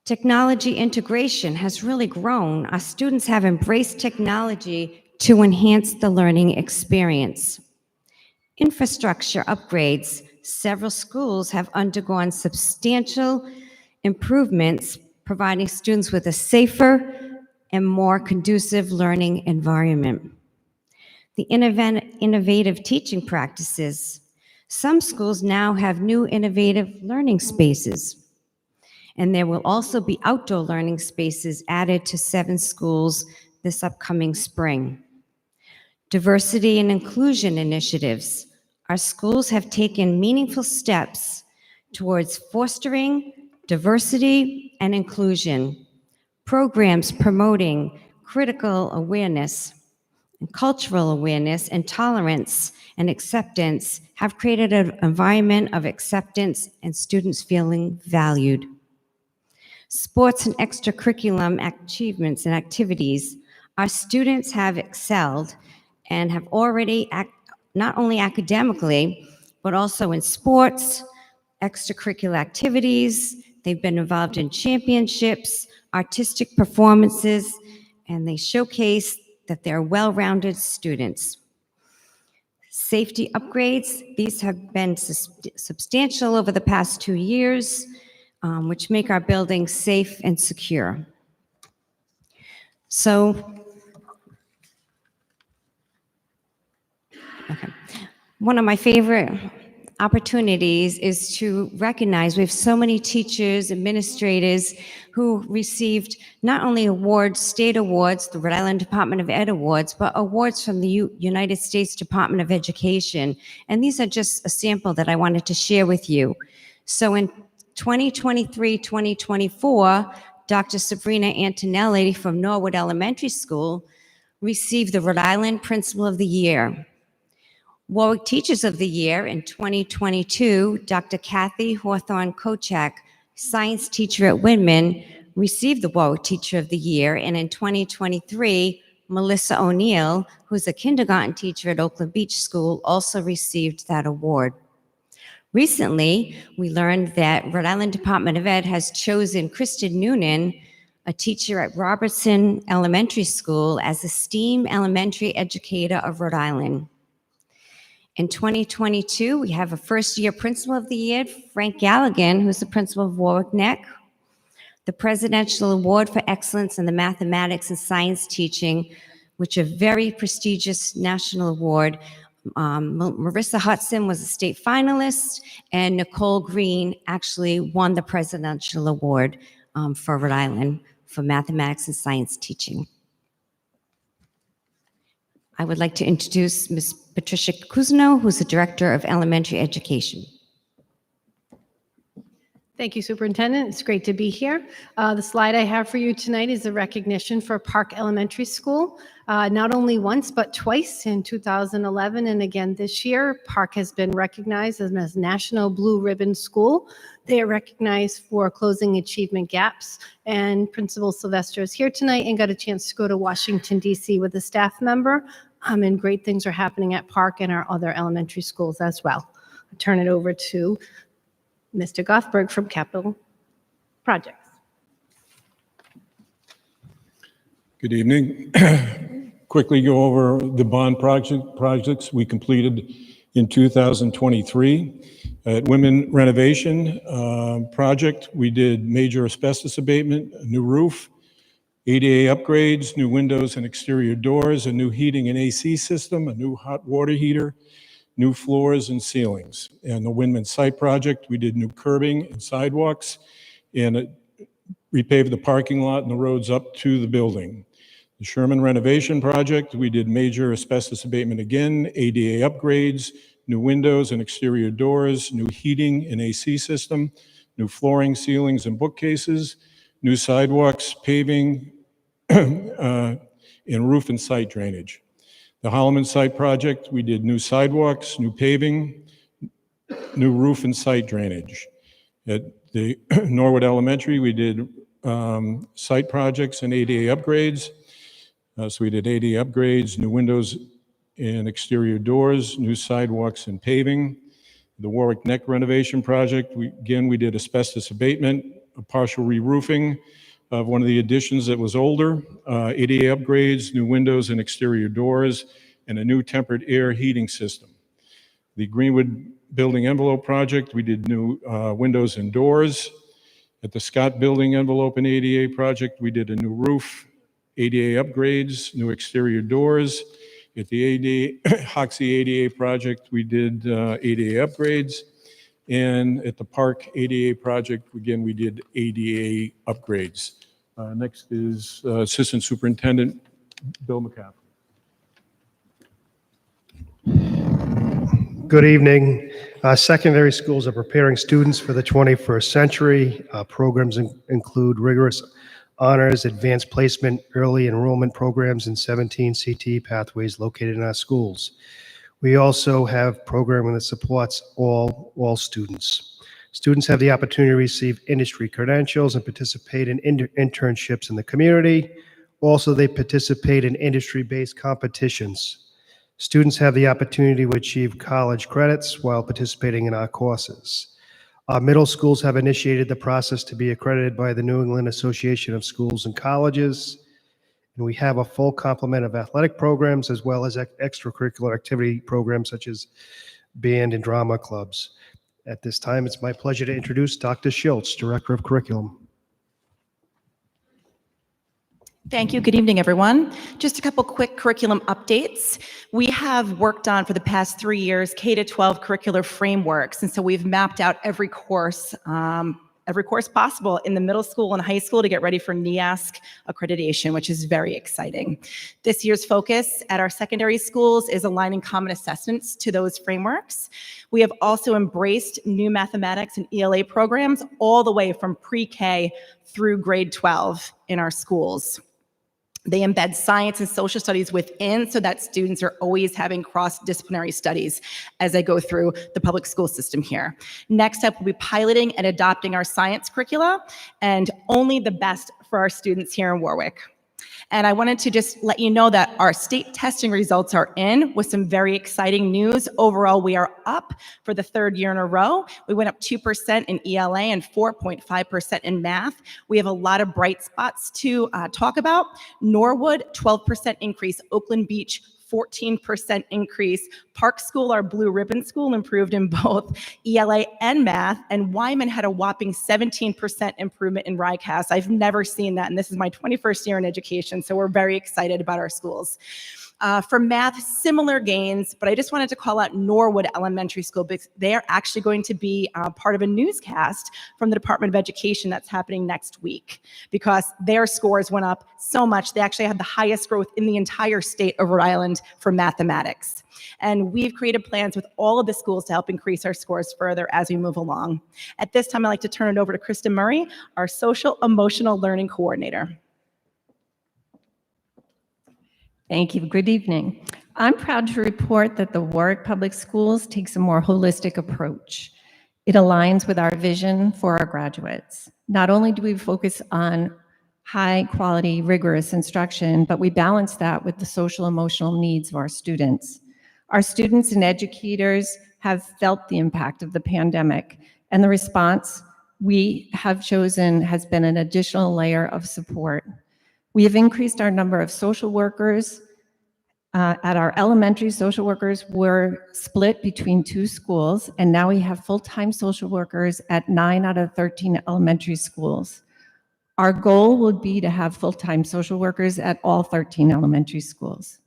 Technology integration has really grown. Our students have embraced technology to enhance the learning experience. Infrastructure upgrades. Several schools have undergone substantial improvements, providing students with a safer and more conducive learning environment. The innovative teaching practices. Some schools now have new innovative learning spaces, and there will also be outdoor learning spaces added to 7 schools this upcoming spring. Diversity and inclusion initiatives. Our schools have taken meaningful steps towards fostering diversity and inclusion. Programs promoting critical awareness, and cultural awareness, and tolerance and acceptance have created an environment of acceptance and students feeling valued. Sports and extracurriculum achievements and activities. Our students have excelled and have already, not only academically, but also in sports, extracurricular activities. They've been involved in championships, artistic performances, and they showcase that they're well-rounded students. Safety upgrades. These have been substantial over the past 2 years, which make our buildings safe and secure. So, okay. One of my favorite opportunities is to recognize we have so many teachers, administrators who received not only awards, state awards, the Rhode Island Department of Ed awards, but awards from the United States Department of Education. And these are just a sample that I wanted to share with you. So in 2023-2024, Dr. Sabrina Antonelli from Norwood Elementary School received the Rhode Island Principal of the Year. Warwick Teachers of the Year in 2022, Dr. Kathy Hawthorne-Kochak, Science Teacher at Whitman, received the Warwick Teacher of the Year. And in 2023, Melissa O'Neill, who's a kindergarten teacher at Oakland Beach School, also received that award. Recently, we learned that Rhode Island Department of Ed has chosen Kristen Noonan, a teacher at Robertson Elementary School, as the STEAM Elementary Educator of Rhode Island. In 2022, we have a first-year Principal of the Year, Frank Galligan, who's the principal of Warwick Neck. The Presidential Award for Excellence in the Mathematics and Science Teaching, which is a very prestigious national award. Marissa Hudson was a state finalist, and Nicole Green actually won the Presidential Award for Rhode Island for Mathematics and Science Teaching. I would like to introduce Ms. Patricia Cousineau, who's the Director of Elementary Education. Thank you, Superintendent. It's great to be here. The slide I have for you tonight is a recognition for Park Elementary School. Not only once, but twice in 2011 and again this year, Park has been recognized as National Blue Ribbon School. They are recognized for closing achievement gaps, and Principal Sylvester is here tonight and got a chance to go to Washington, D.C. with a staff member And great things are happening at Park and our other elementary schools as well. I'll turn it over to Mr. Gothberg from Capital Projects. Good evening. Quickly go over the bond projects we completed in 2023. At Women Renovation Project, we did major asbestos abatement, a new roof, ADA upgrades, new windows and exterior doors, a new heating and AC system, a new hot water heater, new floors and ceilings. And the Windman Site Project, we did new curbing and sidewalks, and repaved the parking lot and the roads up to the building. The Sherman Renovation Project, we did major asbestos abatement again, ADA upgrades, new windows and exterior doors, new heating and AC system, new flooring, ceilings, and bookcases, new sidewalks, paving, and roof and site drainage. The Holloman Site Project, we did new sidewalks, new paving, new roof and site drainage. At the Norwood Elementary, we did site projects and ADA upgrades. So we did ADA upgrades, new windows and exterior doors, new sidewalks and paving. The Warwick Neck Renovation Project, we did asbestos abatement, a partial re-roofing of one of the additions that was older, ADA upgrades, new windows and exterior doors, and a new tempered air heating system. The Greenwood Building Envelope Project, we did new windows and doors. At the Scott Building Envelope and ADA Project, we did a new roof, ADA upgrades, new exterior doors. At the Hoxie ADA Project, we did ADA upgrades. And at the Park ADA Project, again, we did ADA upgrades. Next is Assistant Superintendent Bill McCaffrey. Good evening. Secondary schools are preparing students for the 21st century. Programs include rigorous honors, advanced placement, early enrollment programs, and 17 CTE pathways located in our schools. We also have programming that supports all students. Students have the opportunity to receive industry credentials and participate in internships in the community. Also, they participate in industry-based competitions. Students have the opportunity to achieve college credits while participating in our courses. Our middle schools have initiated the process to be accredited by the New England Association of Schools and Colleges. And we have a full complement of athletic programs as well as extracurricular activity programs such as band and drama clubs. At this time, it's my pleasure to introduce Dr. Schultz, Director of Curriculum. Thank you. Good evening, everyone. Just a couple quick curriculum updates. We have worked on, for the past 3 years, K-12 curricular frameworks. And so we've mapped out every course possible in the middle school and high school to get ready for NEASC accreditation, which is very exciting. This year's focus at our secondary schools is aligning common assessments to those frameworks. We have also embraced new mathematics and ELA programs all the way from pre-K through grade 12 in our schools. They embed science and social studies within so that students are always having cross-disciplinary studies as they go through the public school system here. Next up, we'll be piloting and adopting our science curricula, and only the best for our students here in Warwick. And I wanted to just let you know that our state testing results are in with some very exciting news. Overall, we are up for the 3rd year in a row. We went up 2% in ELA and 4.5% in math. We have a lot of bright spots to talk about. Norwood, 12% increase. Oakland Beach, 14% increase. Park School, our blue ribbon school, improved in both ELA and math, and Wyman had a whopping 17% improvement in RICAS. I've never seen that, and this is my 21st year in education, so we're very excited about our schools. For math, similar gains, but I just wanted to call out Norwood Elementary School because they are actually going to be part of a newscast from the Department of Education that's happening next week because their scores went up so much. They actually had the highest growth in the entire state of Rhode Island for mathematics. And we've created plans with all of the schools to help increase our scores further as we move along. At this time, I'd like to turn it over to Krista Murray, our Social Emotional Learning Coordinator. Thank you. Good evening. I'm proud to report that the Warwick Public Schools takes a more holistic approach. It aligns with our vision for our graduates. Not only do we focus on high-quality, rigorous instruction, but we balance that with the social emotional needs of our students. Our students and educators have felt the impact of the pandemic, and the response we have chosen has been an additional layer of support. We have increased our number of social workers. At our elementary, social workers were split between 2 schools, and now we have full-time social workers at 9 out of 13 elementary schools. Our goal would be to have full-time social workers at all 13 elementary schools.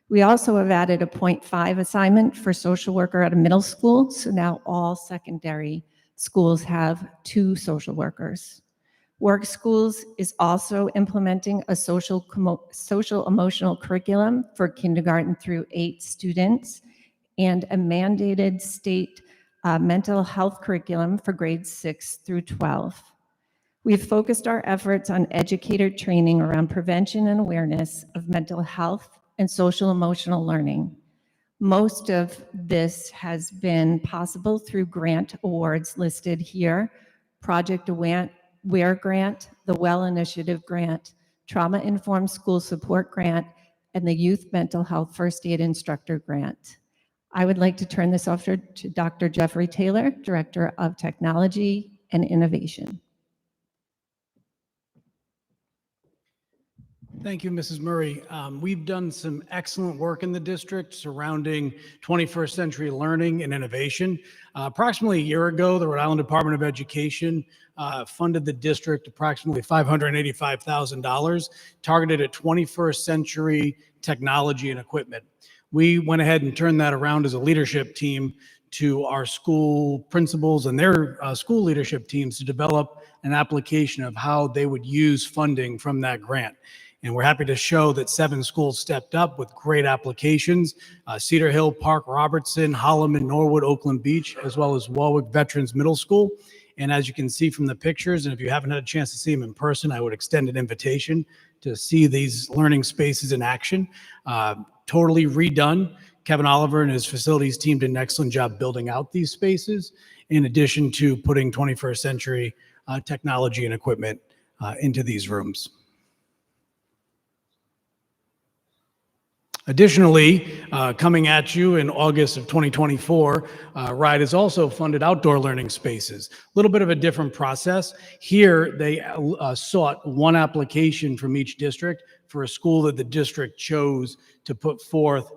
We also have added a 0.5 assignment for social worker at a middle school, so now all secondary schools have 2 social workers. Work Schools is also implementing a social emotional curriculum for kindergarten through 8 students and a mandated state mental health curriculum for grades 6 through 12. We've focused our efforts on educator training around prevention and awareness of mental health and social emotional learning. Most of this has been possible through grant awards listed here: Project Aware Grant, the Well Initiative Grant, Trauma Informed School Support Grant, and the Youth Mental Health First Aid Instructor Grant. I would like to turn this over to Dr. Jeffrey Taylor, Director of Technology and Innovation. Thank you, Mrs. Murray. We've done some excellent work in the district surrounding 21st century learning and innovation. Approximately a year ago, the Rhode Island Department of Education funded the district approximately $585,000 targeted at 21st century technology and equipment. We went ahead and turned that around as a leadership team to our school principals and their school leadership teams to develop an application of how they would use funding from that grant. And we're happy to show that 7 schools stepped up with great applications: Cedar Hill, Park Robertson, Holloman, Norwood, Oakland Beach, as well as Warwick Veterans Middle School. And as you can see from the pictures, and if you haven't had a chance to see them in person, I would extend an invitation to see these learning spaces in action. Totally redone. Kevin Oliver and his facilities team did an excellent job building out these spaces, in addition to putting 21st century technology and equipment into these rooms. Additionally, coming at you in August of 2024, RIDE has also funded outdoor learning spaces. A little bit of a different process. Here, they sought 1 application from each district for a school that the district chose to put forth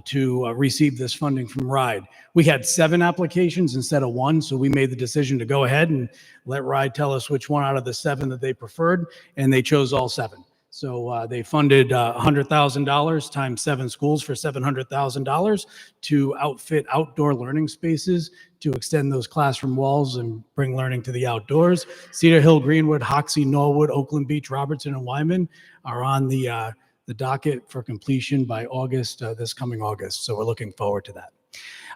to receive this funding from RIDE. We had 7 applications instead of 1, so we made the decision to go ahead and let RIDE tell us which one out of the 7 that they preferred, and they chose all 7. So they funded $100,000 times 7 schools for $700,000 to outfit outdoor learning spaces to extend those classroom walls and bring learning to the outdoors. Cedar Hill, Greenwood, Hoxie, Norwood, Oakland Beach, Robertson, and Wyman are on the docket for completion by August, this coming August. So we're looking forward to that.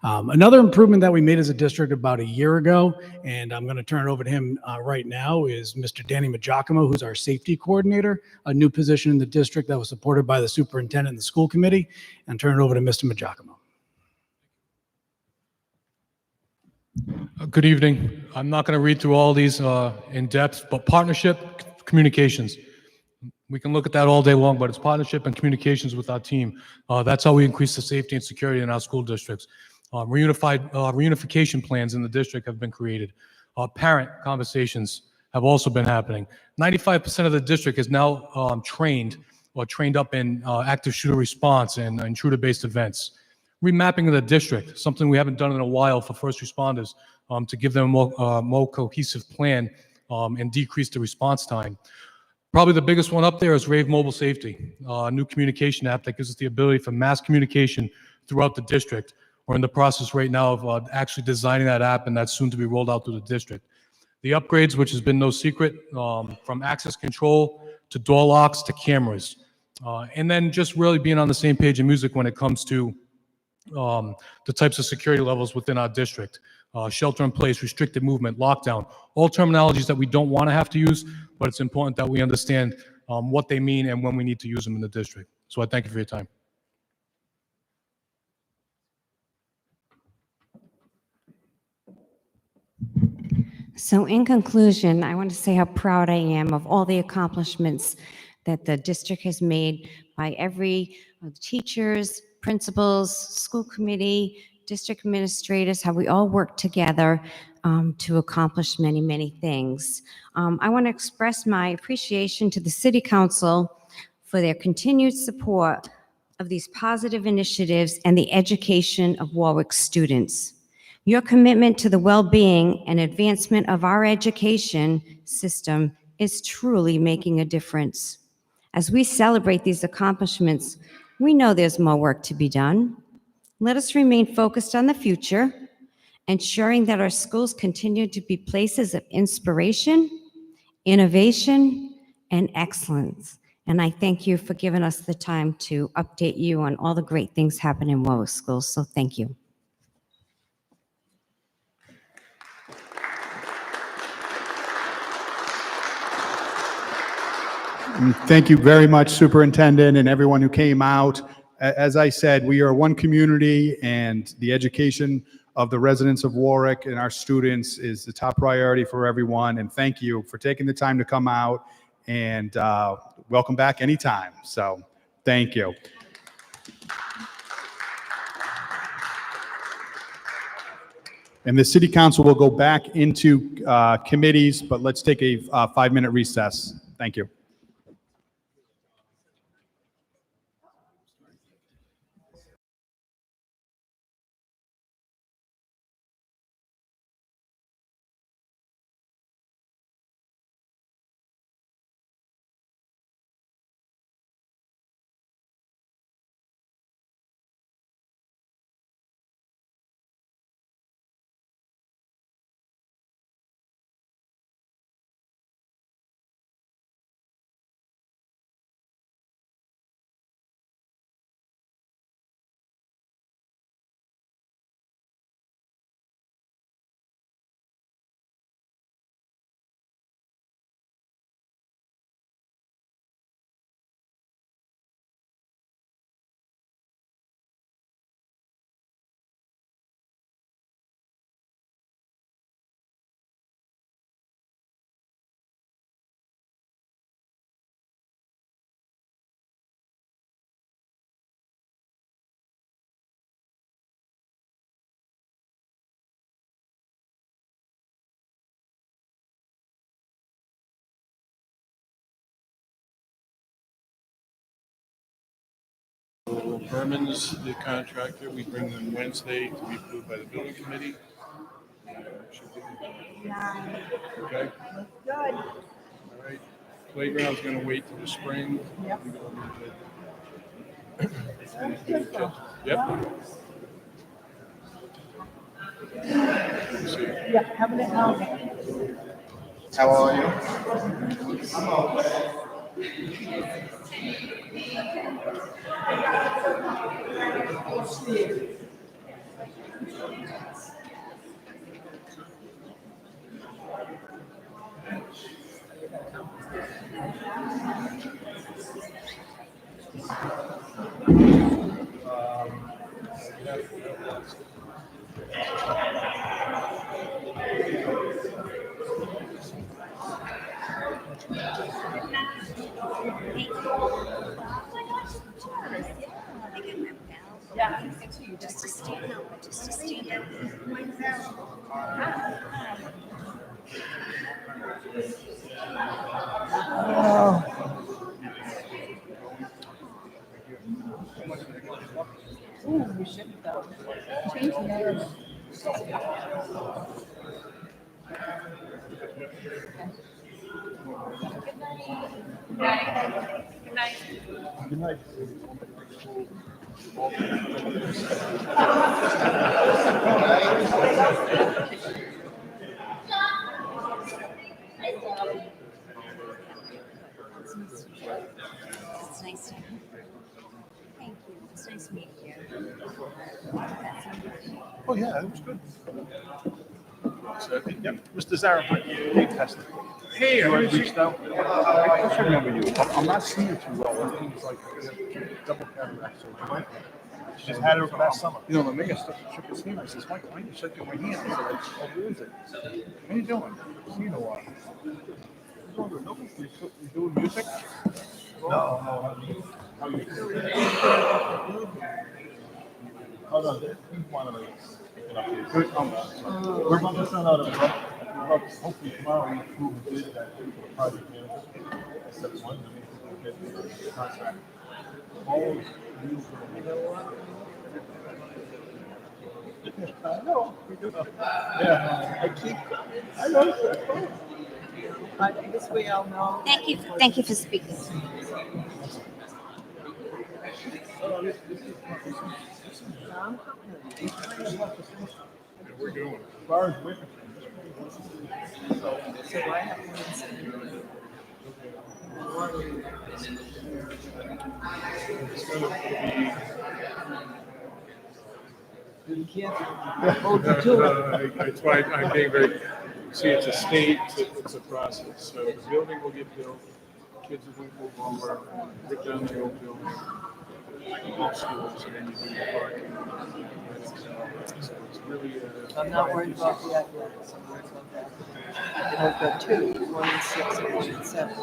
Another improvement that we made as a district about a year ago, and I'm going to turn it over to him right now, is Mr. Danny Magiacomo, who's our safety coordinator, a new position in the district that was supported by the superintendent and the school committee, and turn it over to Mr. Magiacomo. Good evening. I'm not going to read through all these in depth, but partnership, communications. We can look at that all day long, but it's partnership and communications with our team. That's how we increase the safety and security in our school districts. Reunification plans in the district have been created. Parent conversations have also been happening. 95% of the district is now trained up in active shooter response and intruder-based events. Remapping of the district, something we haven't done in a while for first responders, to give them a more cohesive plan and decrease the response time. Probably the biggest one up there is Rave Mobile Safety, a new communication app that gives us the ability for mass communication throughout the district. We're in the process right now of actually designing that app, and that's soon to be rolled out through the district. The upgrades, which has been no secret, from access control to door locks to cameras. And then just really being on the same page in music when it comes to the types of security levels within our district. Shelter in place, restricted movement, lockdown, all terminologies that we don't want to have to use, but it's important that we understand what they mean and when we need to use them in the district. So I thank you for your time. So in conclusion, I want to say how proud I am of all the accomplishments that the district has made by every teachers, principals, school committee, district administrators, how we all work together to accomplish many, many things. I want to express my appreciation to the City Council for their continued support of these positive initiatives and the education of Warwick students. Your commitment to the well-being and advancement of our education system is truly making a difference. As we celebrate these accomplishments, we know there's more work to be done. Let us remain focused on the future, ensuring that our schools continue to be places of inspiration, innovation, and excellence. And I thank you for giving us the time to update you on all the great things happening in Warwick schools. So thank you. Thank you very much, Superintendent, and everyone who came out. As I said, we are one community, and the education of the residents of Warwick and our students is the top priority for everyone. And thank you for taking the time to come out, and welcome back anytime. So thank you. And the City Council will go back into committees, but let's take a 5-minute recess. Thank you. Berman's the contractor. We bring them Wednesday to be approved by the building committee. Okay? Good. All right. Playground's gonna wait till the spring. Yep. Yep. Yeah, have it out. How are you? Yeah, just to stand up, just to stand up. Ooh, we shouldn't though. Change the narrative. Good night. Good night. Good night. It's nice to meet you. Thank you. It's nice to meet you. Oh, yeah, that was good. So, yep, Mr. Zara, you tested. Hey, I reached out. I just remember you. I'm not seeing you too well. I think it's like double cataract surgery. She just had it last summer. You know, the mayor shook his hand. I says, Michael, why are you shaking my hand? I said, oh, who is it? How you doing? See you in a while. You doing music? No. How you doing? Oh, no, he's one of those. Good. We're about to send out a hopefully tomorrow we approve a bid that for the project manager. Except one, to make the contract. All deals I know. Yeah, I know. I guess we all know. Thank you for speaking. We're doing. As far as we're So I have one. That's why I'm being very, see, it's a state, it's a process. So the building will get built, kids will move over, rip down the old building, build schools, and then you do the parking. So it's really. I'm not worried about the athletics, I'm worried about that. And I've got two, 1 and 6 and 7.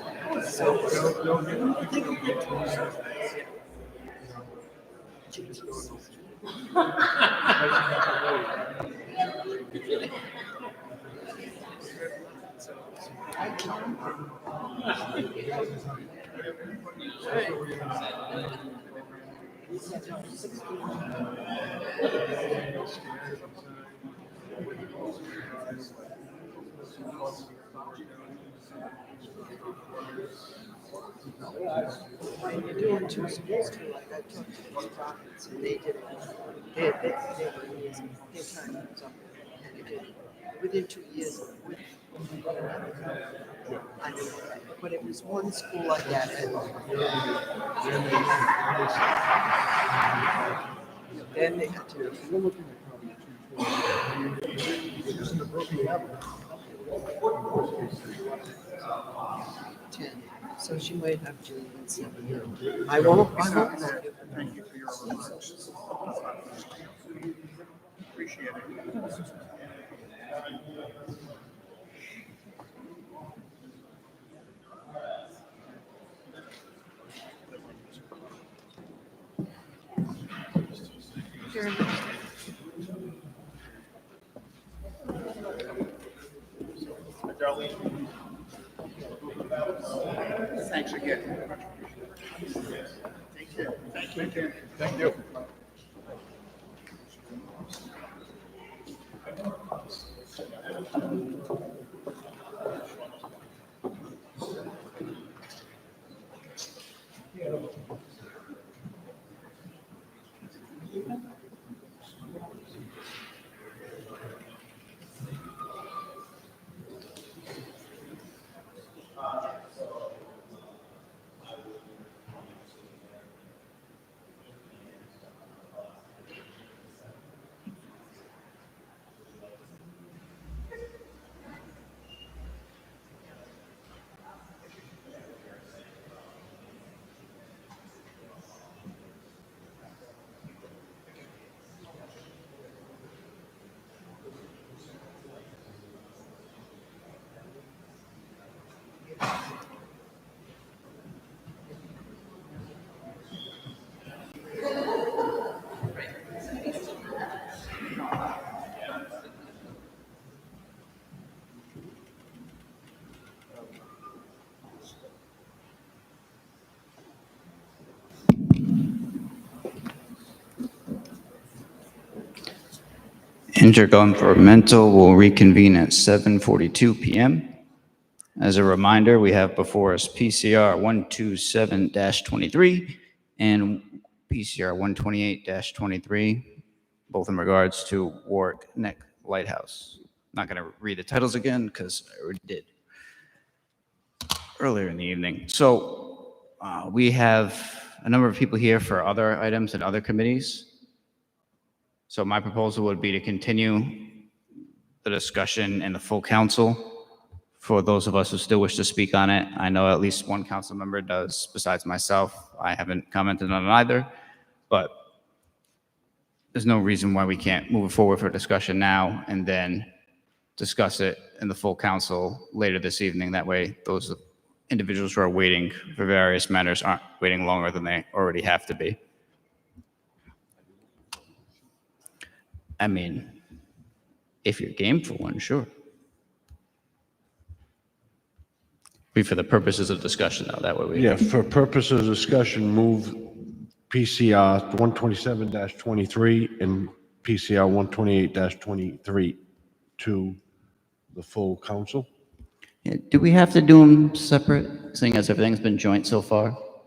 And you're doing two schools too, like I talked to these prophets and they did it. They were amazing. Their time was up. And they did it within 2 years. I don't know, but it was one school like that. And then they had to. We're looking at 10. So she might have to even 7. I won't. Thank you for your remarks. Appreciate it. Darlene. Thanks again. Take care. Thank you. Thank you. Intergovernmental will reconvene at 7:42 p.m. As a reminder, we have before us PCR 127-23 and PCR 128-23, both in regards to Warwick Neck Lighthouse. Not going to read the titles again because I already did earlier in the evening. So we have a number of people here for other items and other committees. So my proposal would be to continue the discussion in the full council for those of us who still wish to speak on it. I know at least one council member does, besides myself. I haven't commented on it either, but there's no reason why we can't move it forward for discussion now and then discuss it in the full council later this evening. That way, those individuals who are waiting for various matters aren't waiting longer than they already have to be. I mean, if you're game for one, sure. Be for the purposes of discussion, though. That way we. Yeah, for purposes of discussion, move PCR 127-23 and PCR 128-23 to the full council. Yeah, do we have to do them separate, seeing as everything's been joint so far? All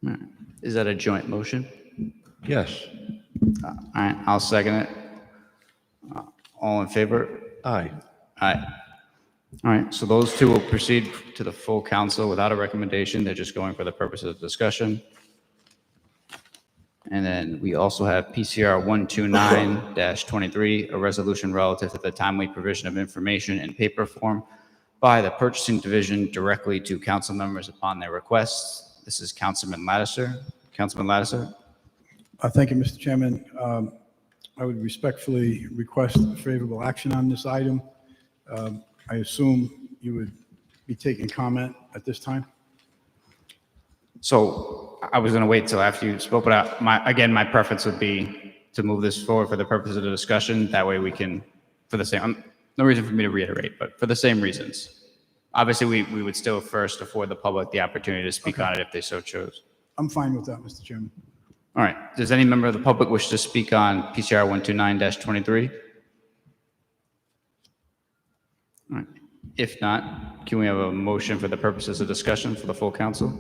right. Is that a joint motion? Yes. All right, I'll second it. All in favor? Aye. Aye. All right, so those two will proceed to the full council without a recommendation. They're just going for the purposes of discussion. And then we also have PCR 129-23, a resolution relative to the timely provision of information in paper form by the purchasing division directly to council members upon their requests. This is Councilman Lattiser. Councilman Lattiser. Thank you, Mr. Chairman. I would respectfully request favorable action on this item. I assume you would be taking comment at this time? So I was going to wait till after you spoke, but my preference would be to move this forward for the purpose of the discussion. That way we can, for the same, no reason for me to reiterate, but for the same reasons. Obviously, we would still first afford the public the opportunity to speak on it if they so chose. I'm fine with that, Mr. Chairman. All right. Does any member of the public wish to speak on PCR 129-23? All right. If not, can we have a motion for the purposes of discussion for the full council?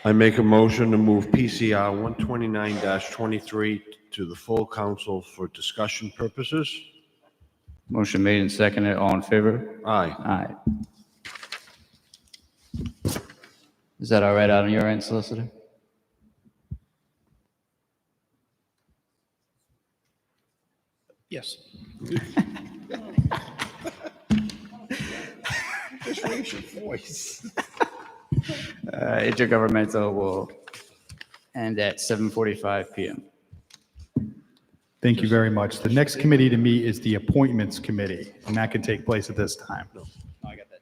I make a motion to move PCR 129-23 to the full council for discussion purposes. Motion made and seconded. All in favor? Aye. Aye. Is that all right on your end, Solicitor? Yes. Just raise your voice. Intergovernmental will end at 7:45 p.m. Thank you very much. The next committee to meet is the Appointments Committee, and that can take place at this time. No, I got that.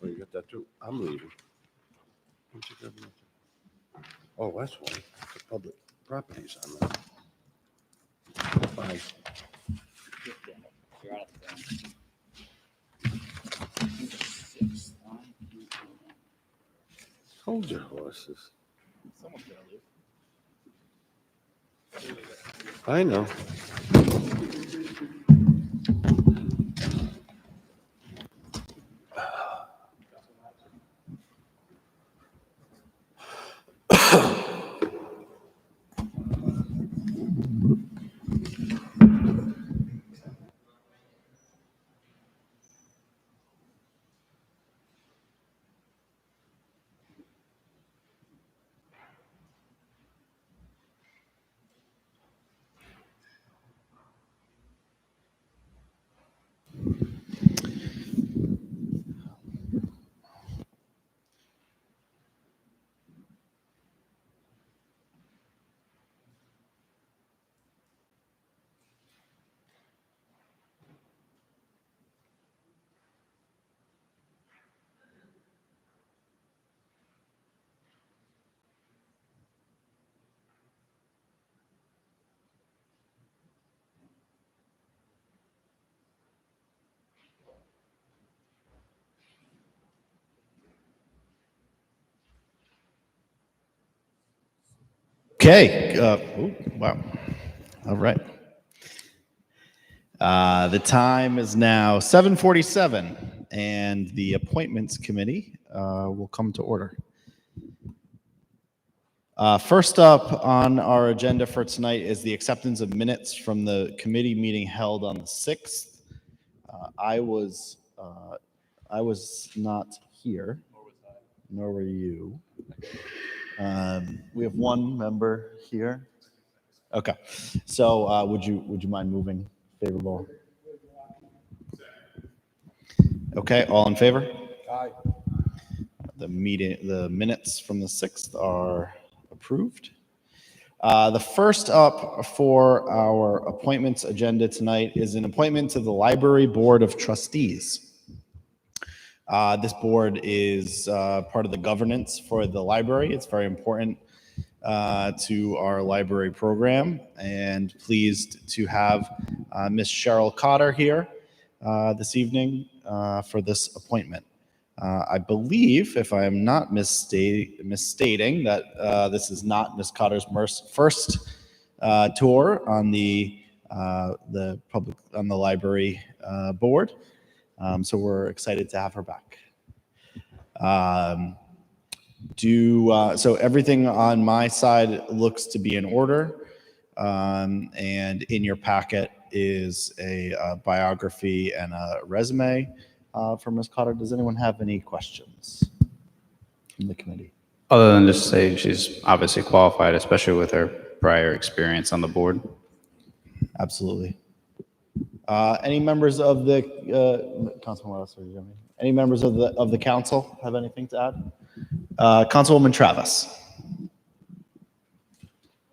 Oh, you got that too? I'm leaving. Oh, that's why. The public properties on that. Bye. Hold your horses. I know. Okay. Wow. All right. The time is now 7:47, and the Appointments Committee will come to order. First up on our agenda for tonight is the acceptance of minutes from the committee meeting held on the 6th. I was not here, nor were you. We have one member here. Okay, so would you mind moving favorable? Okay, all in favor? Aye. The minutes from the 6th are approved. The first up for our appointments agenda tonight is an appointment to the Library Board of Trustees. This board is part of the governance for the library. It's very important to our library program, and pleased to have Miss Cheryl Cotter here this evening for this appointment. I believe, if I am not misstating, that this is not Ms. Cotter's first tour on the library board, so we're excited to have her back. So everything on my side looks to be in order, and in your packet is a biography and a resume for Ms. Cotter. Does anyone have any questions from the committee? Other than just say she's obviously qualified, especially with her prior experience on the board. Absolutely. Any members of the Councilman Wells, any members of the council have anything to add? Councilwoman Travis.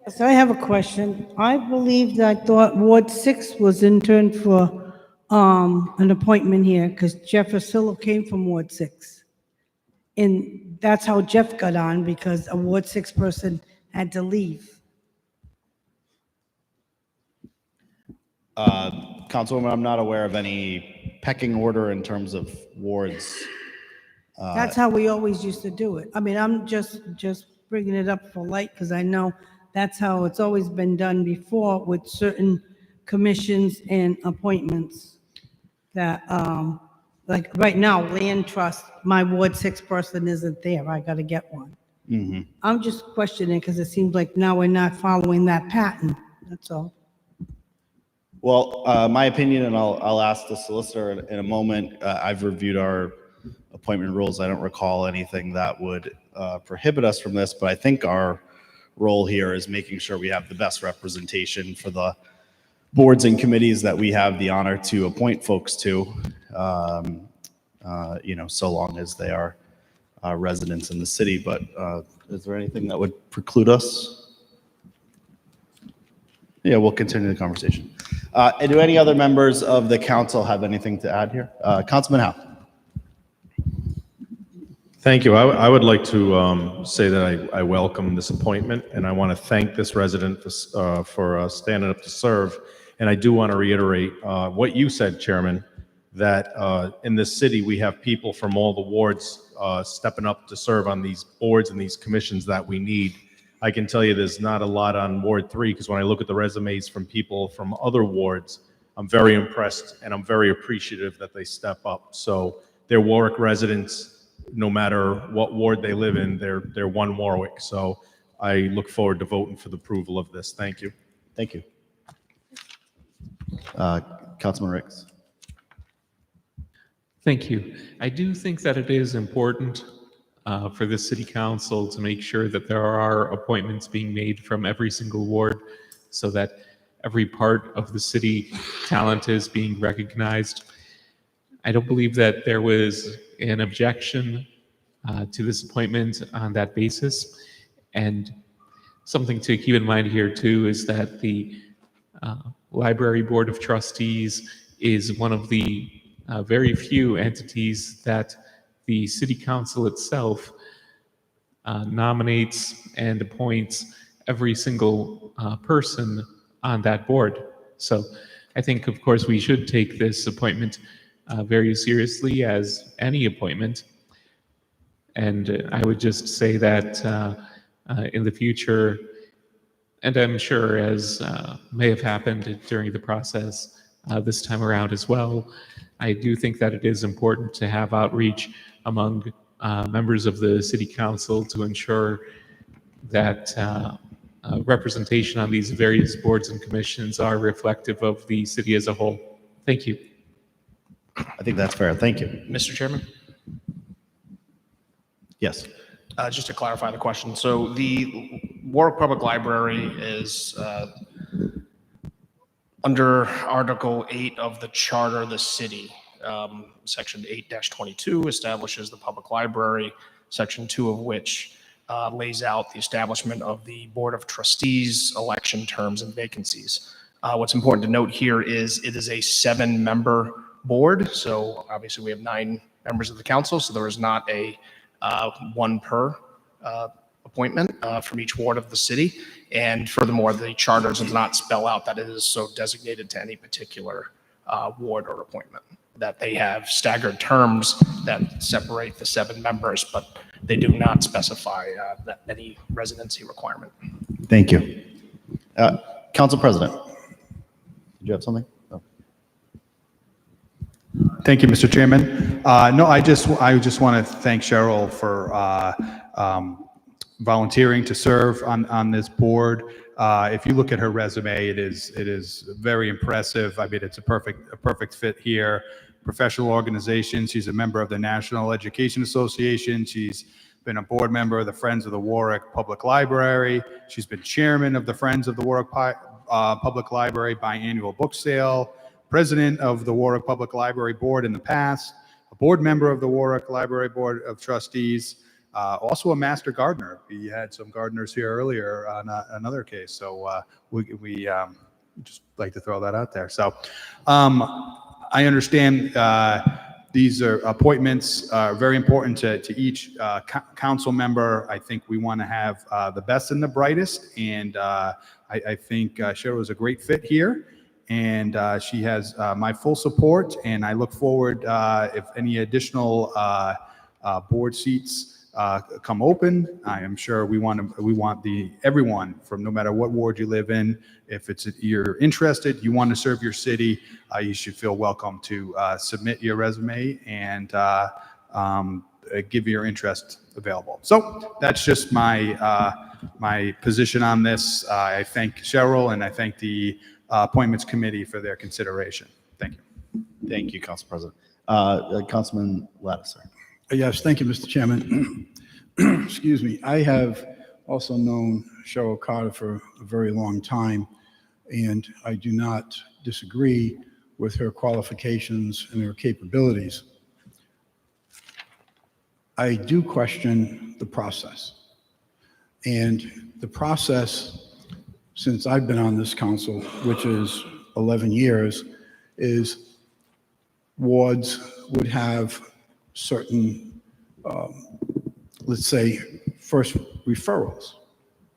So I have a question. I believed, I thought Ward 6 was interned for an appointment here because Jeff Rosillo came from Ward 6. And that's how Jeff got on, because a Ward 6 person had to leave. Councilwoman, I'm not aware of any pecking order in terms of wards. That's how we always used to do it. I mean, I'm just bringing it up for light because I know that's how it's always been done before with certain commissions and appointments. That, like right now, Land Trust, my Ward 6 person isn't there. I got to get one. Mm-hmm. I'm just questioning because it seems like now we're not following that pattern. That's all. Well, my opinion, and I'll ask the solicitor in a moment. I've reviewed our appointment rules. I don't recall anything that would prohibit us from this, but I think our role here is making sure we have the best representation for the boards and committees that we have the honor to appoint folks to, so long as they are residents in the city. But is there anything that would preclude us? Yeah, we'll continue the conversation. And do any other members of the council have anything to add here? Councilman Howe. Thank you. I would like to say that I welcome this appointment, and I want to thank this resident for standing up to serve. And I do want to reiterate what you said, Chairman, that in this city we have people from all the wards stepping up to serve on these boards and these commissions that we need. I can tell you there's not a lot on Ward 3, because when I look at the resumes from people from other wards, I'm very impressed and I'm very appreciative that they step up. So they're Warwick residents, no matter what ward they live in, they're one Warwick. So I look forward to voting for the approval of this. Thank you. Thank you. Councilman Ricks. Thank you. I do think that it is important for the city council to make sure that there are appointments being made from every single ward so that every part of the city talent is being recognized. I don't believe that there was an objection to this appointment on that basis. And something to keep in mind here too is that the Library Board of Trustees is one of the very few entities that the city council itself nominates and appoints every single person on that board. So I think, of course, we should take this appointment very seriously as any appointment. And I would just say that in the future, and I'm sure as may have happened during the process this time around as well, I do think that it is important to have outreach among members of the city council to ensure that representation on these various boards and commissions are reflective of the city as a whole. Thank you. I think that's fair. Thank you. Mr. Chairman? Yes. Just to clarify the question. So the Warwick Public Library is under Article 8 of the Charter of the city. Section 8-22 establishes the public library, Section 2 of which lays out the establishment of the Board of Trustees, election terms, and vacancies. What's important to note here is it is a 7-member board. So obviously we have 9 members of the council, so there is not a one per appointment from each ward of the city. And furthermore, the charter does not spell out that it is so designated to any particular ward or appointment, that they have staggered terms that separate the 7 members, but they do not specify that any residency requirement. Thank you. Council President, did you have something? No. Thank you, Mr. Chairman. No, I just want to thank Cheryl for volunteering to serve on this board. If you look at her resume, it is very impressive. I mean, it's a perfect fit here. Professional organization. She's a member of the National Education Association. She's been a board member of the Friends of the Warwick Public Library. She's been chairman of the Friends of the Warwick Public Library biannual book sale, president of the Warwick Public Library Board in the past, a board member of the Warwick Library Board of Trustees, also a master gardener. We had some gardeners here earlier on another case, so we just like to throw that out there. So I understand these are appointments very important to each council member. I think we want to have the best and the brightest, and I think Cheryl is a great fit here, and she has my full support, and I look forward if any additional board seats come open. I am sure we want everyone from no matter what ward you live in. If you're interested, you want to serve your city, you should feel welcome to submit your resume and give your interest available. So that's just my position on this. I thank Cheryl and I thank the appointments committee for their consideration. Thank you. Thank you, Council President. Councilman Lattiser. Yes, thank you, Mr. Chairman. Excuse me. I have also known Cheryl Carter for a very long time, and I do not disagree with her qualifications and her capabilities. I do question the process. And the process, since I've been on this council, which is 11 years, is wards would have certain, let's say, first referrals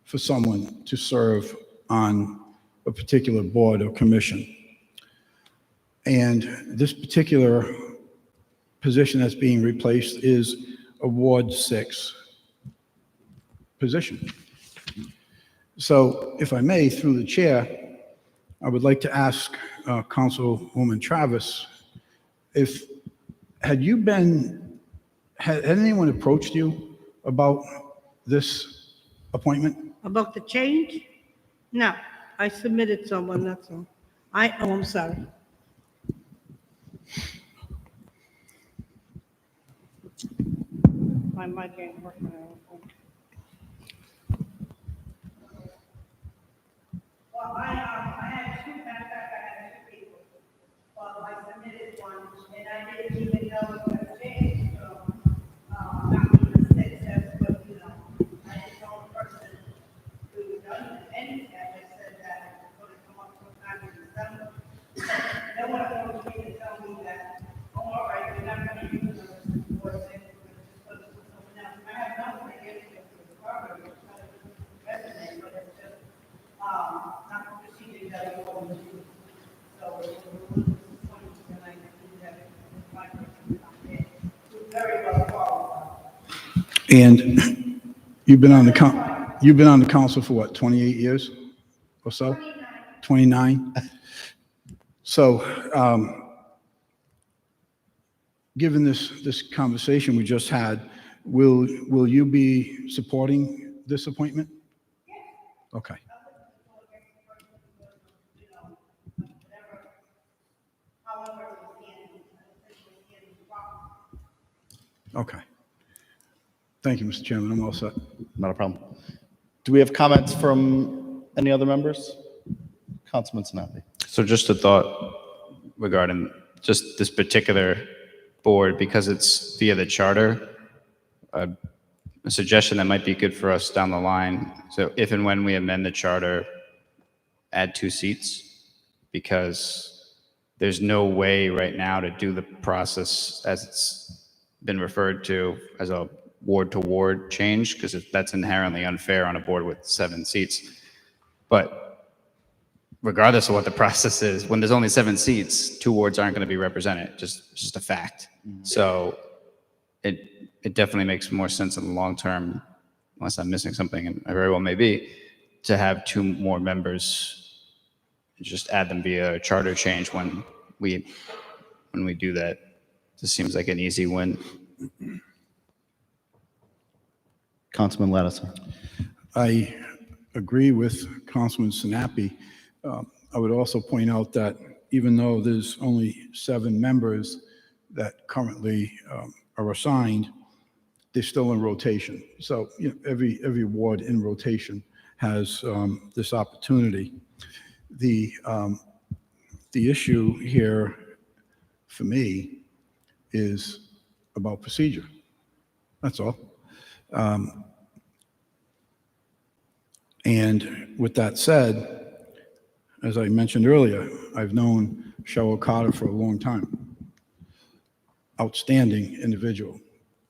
for someone to serve on a particular board or commission. And this particular position that's being replaced is a Ward 6 position. So if I may, through the chair, I would like to ask Councilwoman Travis, had anyone approached you about this appointment? About the change? No, I submitted someone, that's all. I'm sorry. My mic ain't working. Well, I had two, matter of fact, I had 2 people. Well, I submitted one, and I didn't even know it was changed, so, not even the 6, but, you know, I didn't know the person who done anything. I just said that it was going to come up sometime in December. No one approached me to tell me that, oh, all right, we're not going to use them for things, we're just going to put someone else. I have nothing against it, it's probably a resume, but it's just, not the procedure that you always do. So, it's a little disappointing, and I think that my person is very well qualified. And you've been on the council for what, 28 years or so? 29. So, given this conversation we just had, will you be supporting this appointment? Okay. Okay. Thank you, Mr. Chairman. I'm all set. Not a problem. Do we have comments from any other members? Councilman Sinati. So just a thought regarding just this particular board, because it's via the charter, a suggestion that might be good for us down the line. So if and when we amend the charter, add 2 seats, because there's no way right now to do the process as it's been referred to as a ward-to-ward change, because that's inherently unfair on a board with 7 seats. But regardless of what the process is, when there's only 7 seats, 2 wards aren't going to be represented. Just a fact. So it definitely makes more sense in the long term, unless I'm missing something, and I very well may be, to have 2 more members. Just add them via charter change when we do that. This seems like an easy win. Councilman Lattiser. I agree with Councilman Sinapi. I would also point out that even though there's only 7 members that currently are assigned, they're still in rotation. So every ward in rotation has this opportunity. The issue here for me is about procedure. That's all. And with that said, as I mentioned earlier, I've known Cheryl Carter for a long time. Outstanding individual,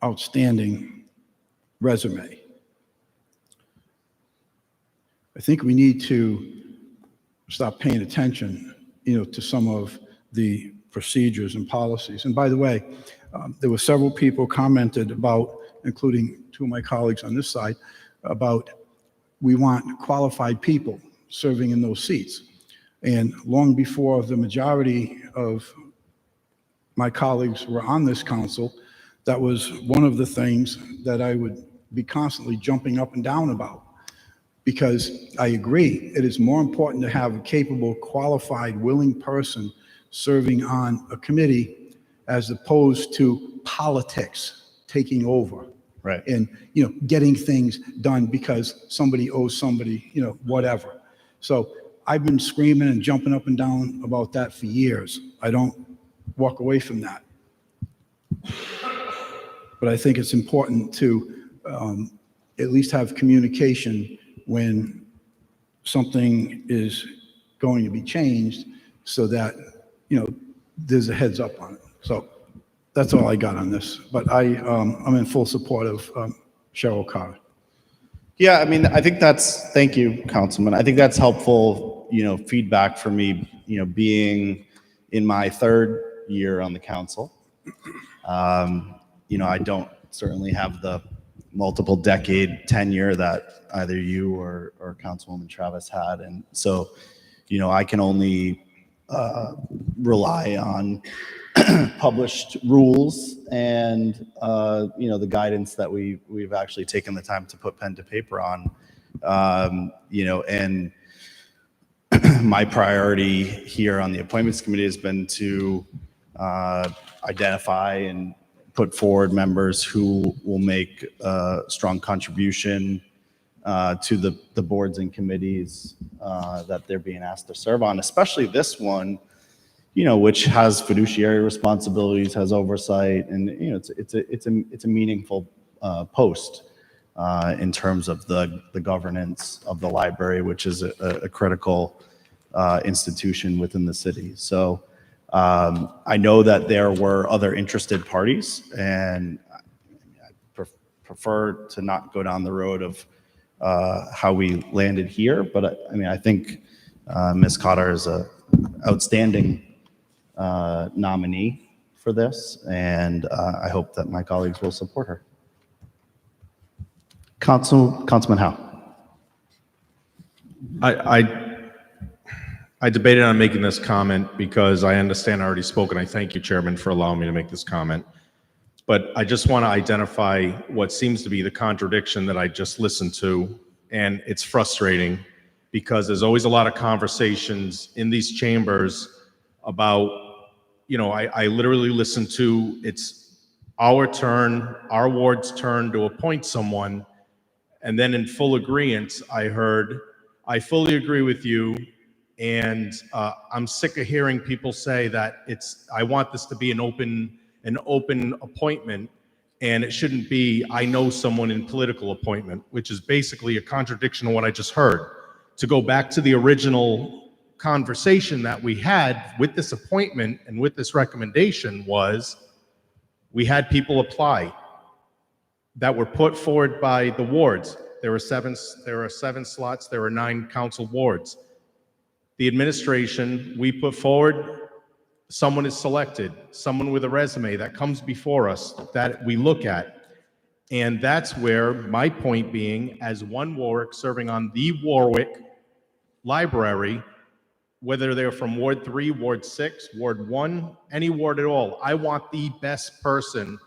outstanding resume. I think we need to stop paying attention, to some of the procedures and policies. And by the way, there were several people commented about, including 2 of my colleagues on this side, about we want qualified people serving in those seats. And long before the majority of my colleagues were on this council, that was one of the things that I would be constantly jumping up and down about. Because I agree, it is more important to have a capable, qualified, willing person serving on a committee as opposed to politics taking over. Right. And, getting things done because somebody owes somebody, whatever. So I've been screaming and jumping up and down about that for years. I don't walk away from that. But I think it's important to at least have communication when something is going to be changed so that, there's a heads up on it. So that's all I got on this. But I'm in full support of Cheryl Carter. Yeah, I mean, I think thank you, Councilman. I think that's helpful, feedback for me, being in my 3rd year on the council. I don't certainly have the multiple decade tenure that either you or Councilwoman Travis had. And so, I can only rely on published rules and, the guidance that we've actually taken the time to put pen to paper on, and my priority here on the appointments committee has been to identify and put forward members who will make a strong contribution to the boards and committees that they're being asked to serve on, especially this one, which has fiduciary responsibilities, has oversight, and it's a meaningful post in terms of the governance of the library, which is a critical institution within the city. So I know that there were other interested parties, and I prefer to not go down the road of how we landed here. But I think Ms. Cotter is an outstanding nominee for this, and I hope that my colleagues will support her. Councilman Howe. I debated on making this comment because I understand I already spoke, and I thank you, Chairman, for allowing me to make this comment. But I just want to identify what seems to be the contradiction that I just listened to, and it's frustrating because there's always a lot of conversations in these chambers about, I literally listen to, it's our turn, our ward's turn to appoint someone, and then in full agreement, I heard, I fully agree with you, And I'm sick of hearing people say that I want this to be an open appointment, and it shouldn't be, I know someone in political appointment, which is basically a contradiction of what I just heard. To go back to the original conversation that we had with this appointment and with this recommendation was, we had people apply that were put forward by the wards. There are seven slots, there were 9 council wards. The administration, we put forward, someone is selected, someone with a resume that comes before us that we look at. And that's where my point being, as one Warwick serving on the Warwick Library, whether they're from Ward 3, Ward 6, Ward 1, any ward at all, I want the best person,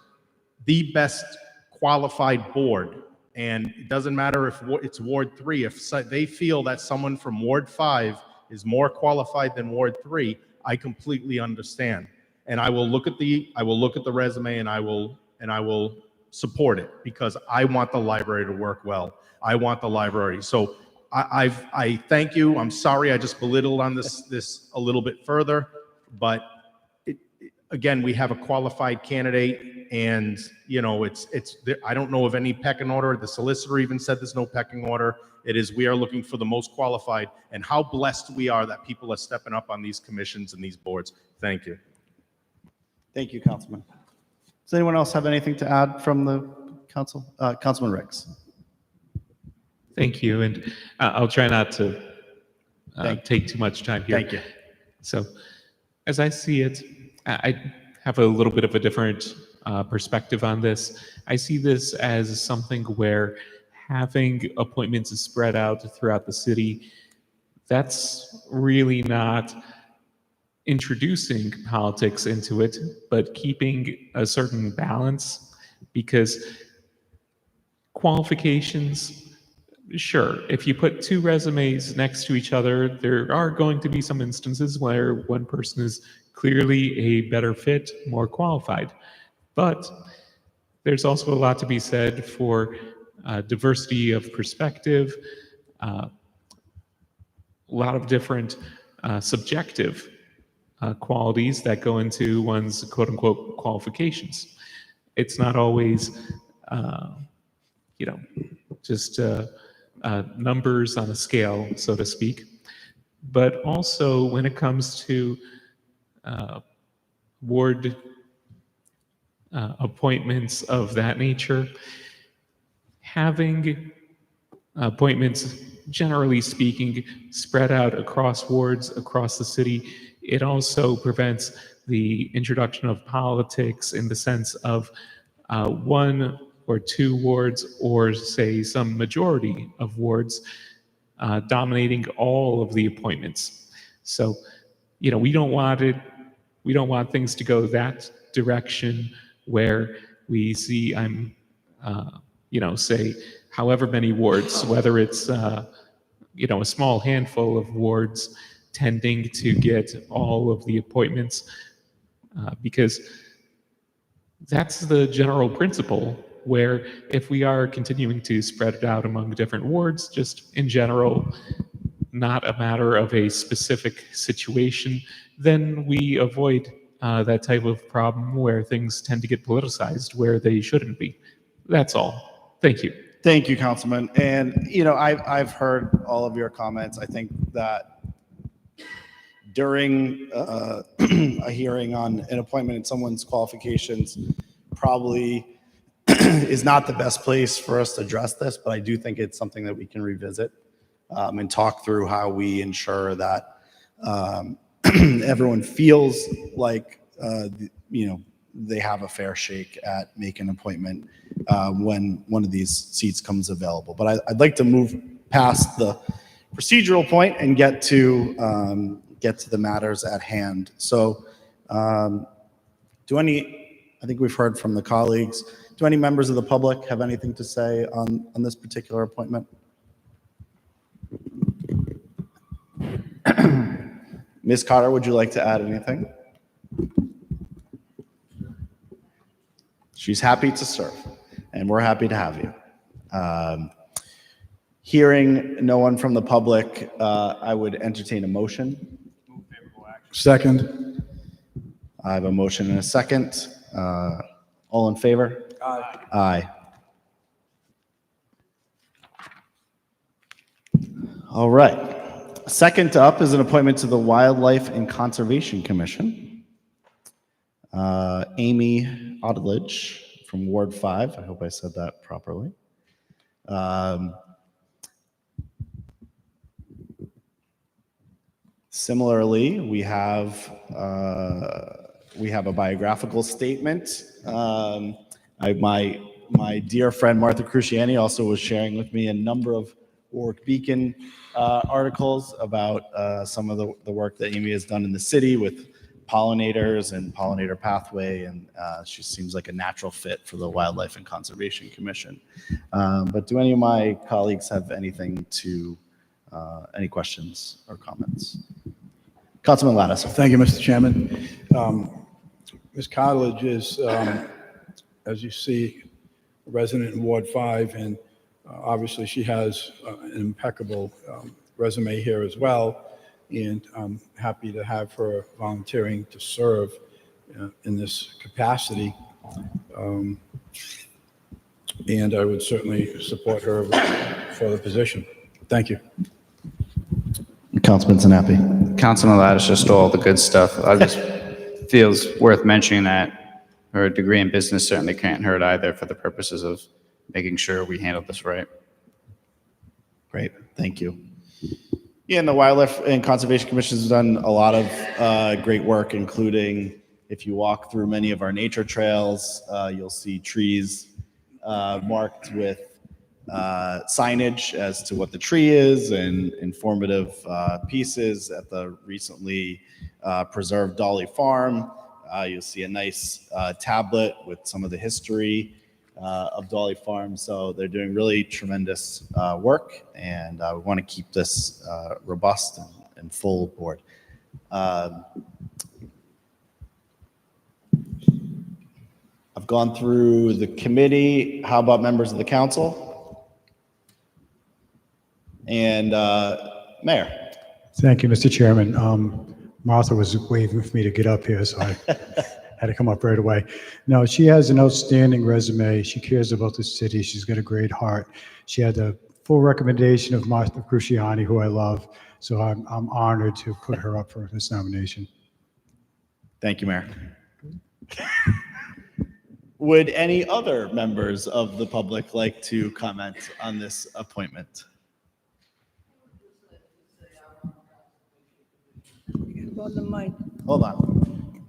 the best qualified board. And it doesn't matter if it's Ward 3, if they feel that someone from Ward 5 is more qualified than Ward 3, I completely understand. And I will look at the resume and I will support it, because I want the library to work well. I want the library. So I thank you. I'm sorry I just belittled on this a little bit further, but again, we have a qualified candidate, and I don't know of any pecking order. The solicitor even said there's no pecking order. It is, we are looking for the most qualified, and how blessed we are that people are stepping up on these commissions and these boards. Thank you. Thank you, Councilman. Does anyone else have anything to add from the council? Councilman Riggs. Thank you, and I'll try not to take too much time here. Thank you. So, as I see it, I have a little bit of a different perspective on this. I see this as something where having appointments spread out throughout the city, that's really not introducing politics into it, but keeping a certain balance, because qualifications, sure, if you put 2 resumes next to each other, there are going to be some instances where one person is clearly a better fit, more qualified. But there's also a lot to be said for diversity of perspective, a lot of different subjective qualities that go into one's quote-unquote qualifications. It's not always, just numbers on a scale, so to speak. But also when it comes to ward appointments of that nature, having appointments, generally speaking, spread out across wards, across the city, it also prevents the introduction of politics in the sense of 1 or 2 wards, or say some majority of wards, dominating all of the appointments. So, we don't want things to go that direction where we see, say, however many wards, whether it's, a small handful of wards tending to get all of the appointments, because that's the general principle, where if we are continuing to spread it out among different wards, just in general, not a matter of a specific situation, then we avoid that type of problem where things tend to get politicized where they shouldn't be. That's all. Thank you. Thank you, Councilman. And, I've heard all of your comments. I think that during a hearing on an appointment and someone's qualifications probably is not the best place for us to address this, but I do think it's something that we can revisit and talk through how we ensure that everyone feels like, they have a fair shake at making an appointment when one of these seats comes available. But I'd like to move past the procedural point and get to the matters at hand. So I think we've heard from the colleagues. Do any members of the public have anything to say on this particular appointment? Ms. Cotter, would you like to add anything? She's happy to serve, and we're happy to have you. Hearing no one from the public, I would entertain a motion. Second. I have a motion and a second. All in favor? Aye. Aye. All right. Second up is an appointment to the Wildlife and Conservation Commission. Amy Otteledge from Ward 5. I hope I said that properly. Similarly, we have a biographical statement. My dear friend Martha Cruciani also was sharing with me a number of Warwick Beacon articles about some of the work that Amy has done in the city with pollinators and pollinator pathway, and she seems like a natural fit for the Wildlife and Conservation Commission. But do any of my colleagues have anything to, any questions or comments? Councilman Lattiser. Thank you, Mr. Chairman. Ms. Cottage is, as you see, a resident in Ward 5, and obviously she has an impeccable resume here as well, and I'm happy to have her volunteering to serve in this capacity. And I would certainly support her for the position. Thank you. Councilman Sinapi. Councilman Lattiser stole all the good stuff. I just feels worth mentioning that her degree in business certainly can't hurt either for the purposes of making sure we handle this right. Great, thank you. Yeah, and the Wildlife and Conservation Commission has done a lot of great work, including if you walk through many of our nature trails, you'll see trees marked with signage as to what the tree is and informative pieces at the recently preserved Dolly Farm. You'll see a nice tablet with some of the history of Dolly Farm. So they're doing really tremendous work, and we want to keep this robust and full board. I've gone through the committee. How about members of the council? And Mayor. Thank you, Mr. Chairman. Martha was waiting for me to get up here, so I had to come up right away. No, she has an outstanding resume. She cares about the city. She's got a great heart. She had the full recommendation of Martha Cruciani, who I love. So I'm honored to put her up for this nomination. Thank you, Mayor. Would any other members of the public like to comment on this appointment? Go on the mic. Hold on.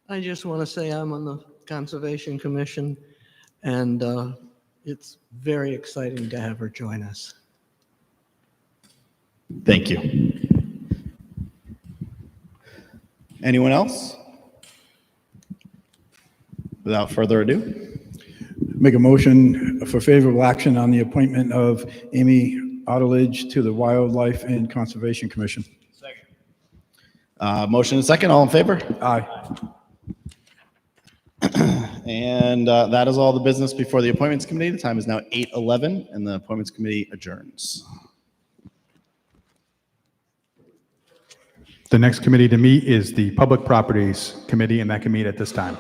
I just want to say I'm on the Conservation Commission, and it's very exciting to have her join us. Thank you. Anyone else? Without further ado. Make a motion for favorable action on the appointment of Amy Otteledge to the Wildlife and Conservation Commission. Second. Motion and second. All in favor? Aye. And that is all the business before the Appointments Committee. The time is now 8:11, and the Appointments Committee adjourns. The next committee to meet is the Public Properties Committee, and that can meet at this time.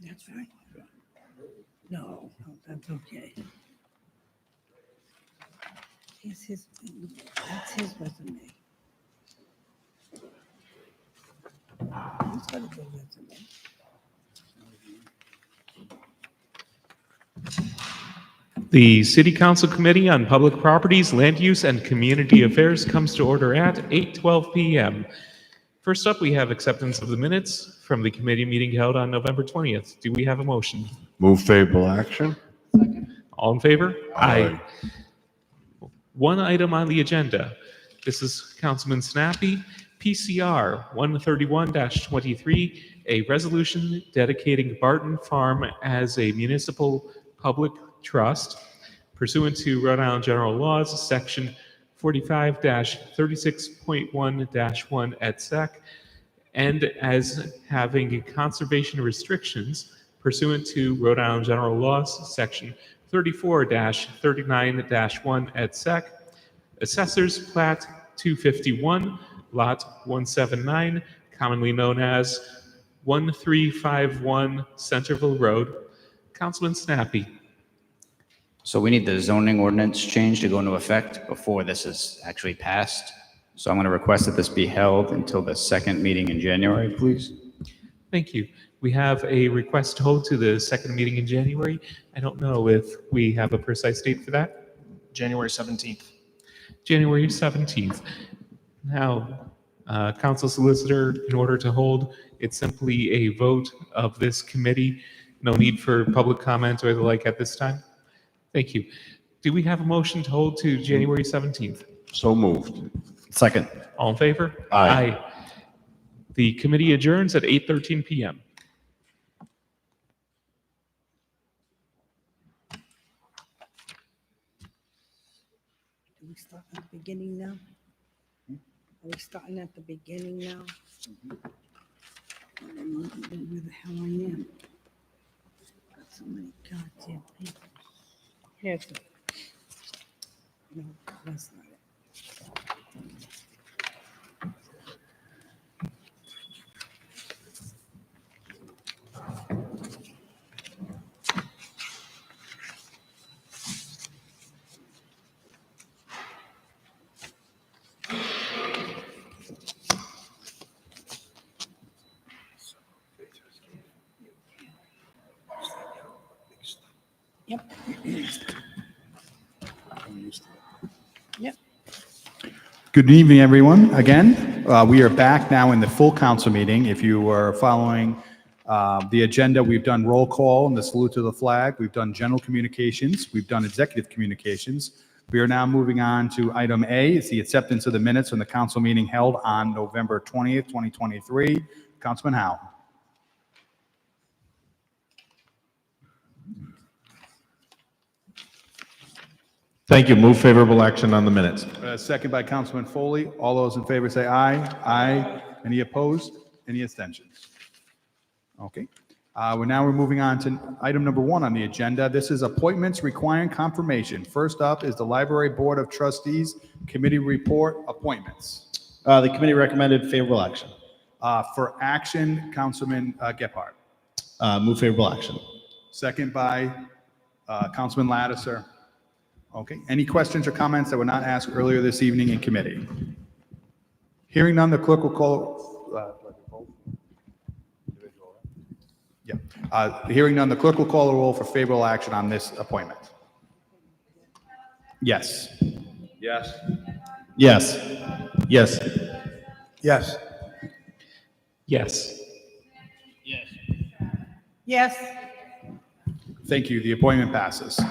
That's right. No, that's okay. That's his resume. He's got a good resume. The City Council Committee on Public Properties, Land Use, and Community Affairs comes to order at 8:12 p.m. First up, we have acceptance of the minutes from the committee meeting held on November 20th. Do we have a motion? Move favorable action. All in favor? Aye. One item on the agenda. This is Councilman Snappy. PCR 131-23, a resolution dedicating Barton Farm as a municipal public trust pursuant to Rhode Island General Laws, Section 45-36.1-1 et sec, and as having conservation restrictions pursuant to Rhode Island General Laws, Section 34-39-1 et sec, Assessor's Plat 251, Lot 179, commonly known as 1351 Centerville Road. Councilman Snappy. So we need the zoning ordinance change to go into effect before this is actually passed. So I'm going to request that this be held until the second meeting in January, please. Thank you. We have a request to hold to the second meeting in January. I don't know if we have a precise date for that. January 17th. January 17th. Now, Council Solicitor, in order to hold, it's simply a vote of this committee. No need for public comment or the like at this time. Thank you. Do we have a motion to hold to January 17th? So moved. Second. All in favor? Aye. The committee adjourns at 8:13 p.m. Do we start at the beginning now? Are we starting at the beginning now? I don't know where the hell I am. Got so many goddamn papers. Here's the. No, that's not it. Yep. Yep. Good evening, everyone. Again, we are back now in the full council meeting. If you were following the agenda, we've done roll call and the salute to the flag. We've done general communications. We've done executive communications. We are now moving on to item A. It's the acceptance of the minutes from the council meeting held on November 20th, 2023. Councilman Howe. Thank you. Move favorable action on the minutes. Second by Councilman Foley. All those in favor say aye. Aye. Any opposed? Any abstentions? Okay. We're moving on to item number 1 on the agenda. This is appointments requiring confirmation. First up is the Library Board of Trustees Committee Report Appointments. The committee recommended favorable action. For action, Councilman Gephardt. Move favorable action. Second by Councilman Lattiser. Okay. Any questions or comments that were not asked earlier this evening in committee? Hearing none, the clerk will call. Hearing none, the clerk will call the roll for favorable action on this appointment. Yes. Yes. Yes. Yes. Yes. Yes. Yes. Thank you. The appointment passes.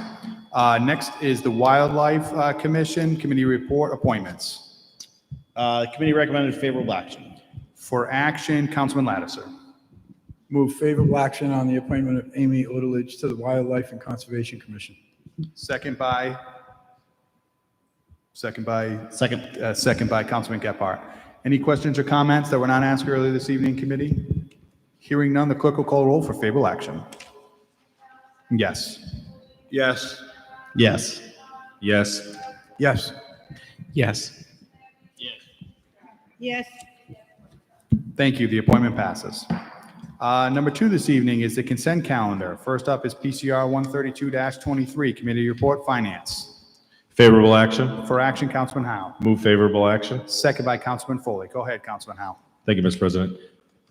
Next is the Wildlife Commission Committee Report Appointments. Committee recommended favorable action. For action, Councilman Lattiser. Move favorable action on the appointment of Amy Odelich to the Wildlife and Conservation Commission. Second by Councilman Gephardt. Any questions or comments that were not asked earlier this evening in committee? Hearing none, the clerk will call roll for favorable action. Yes. Yes. Yes. Yes. Yes. Yes. Yes. Thank you. The appointment passes. Number 2 this evening is the consent calendar. First up is PCR 132-23, Committee Report Finance. Favorable action. For action, Councilman Howe. Move favorable action. Second by Councilman Foley. Go ahead, Councilman Howe. Thank you, Mr. President.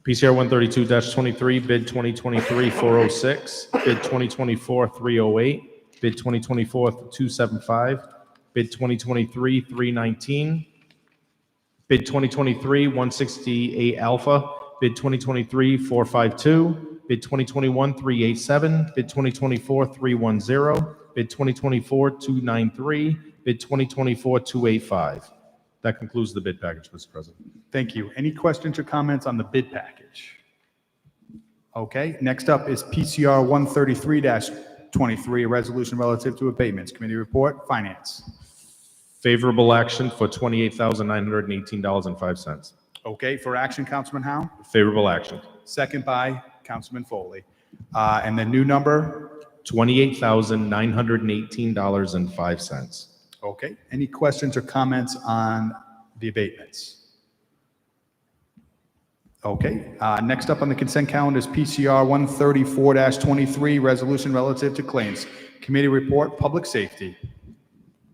PCR 132-23, bid 2023-406, bid 2024-308, bid 2024-275, bid 2023-319, bid 2023-168 Alpha, bid 2023-452, bid 2021-387, bid 2024-310, bid 2024-293, bid 2024-285. That concludes the bid package, Mr. President. Thank you. Any questions or comments on the bid package? Okay, next up is PCR 133-23, a resolution relative to abatements. Committee report, Finance. Favorable action for $28,918.05. Okay, for action, Councilman Howe. Favorable action. Second by Councilman Foley. And the new number? $28,918.05. Okay, any questions or comments on the abatements? Okay, next up on the consent calendar is PCR 134-23, resolution relative to claims. Committee report, Public Safety.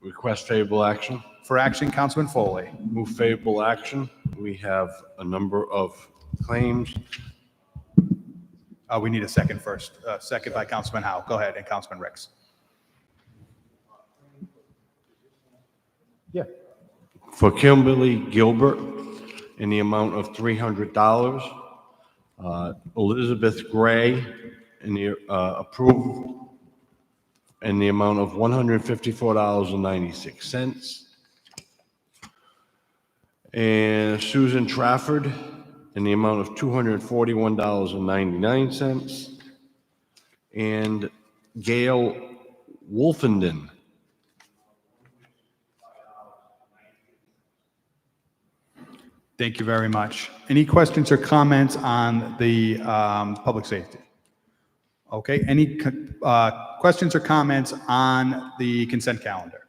Request favorable action. For action, Councilman Foley. Move favorable action. We have a number of claims. We need a second first. Second by Councilman Howe. Go ahead, and Councilman Ricks. Yeah. For Kimberly Gilbert in the amount of $300. Elizabeth Gray in the approved in the amount of $154.96. And Susan Trafford in the amount of $241.99. And Gail Wolfenden. Thank you very much. Any questions or comments on the public safety? Okay, any questions or comments on the consent calendar?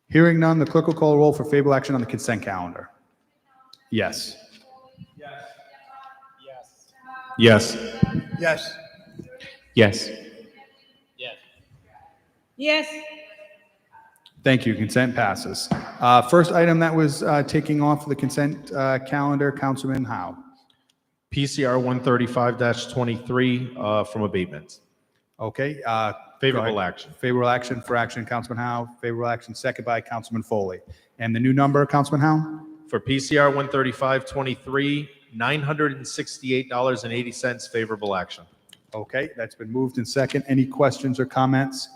Hearing none, the clerk will call a roll for favorable action on the consent calendar. Yes. Yes. Yes. Yes. Yes. Thank you. Consent passes. First item that was taking off the consent calendar, Councilman Howe. PCR 135-23 from abatements. Okay. Favorable action. Favorable action for action, Councilman Howe. Favorable action, second by Councilman Foley. And the new number, Councilman Howe? For PCR 135-23, $968.80 favorable action. Okay, that's been moved in second. Any questions or comments?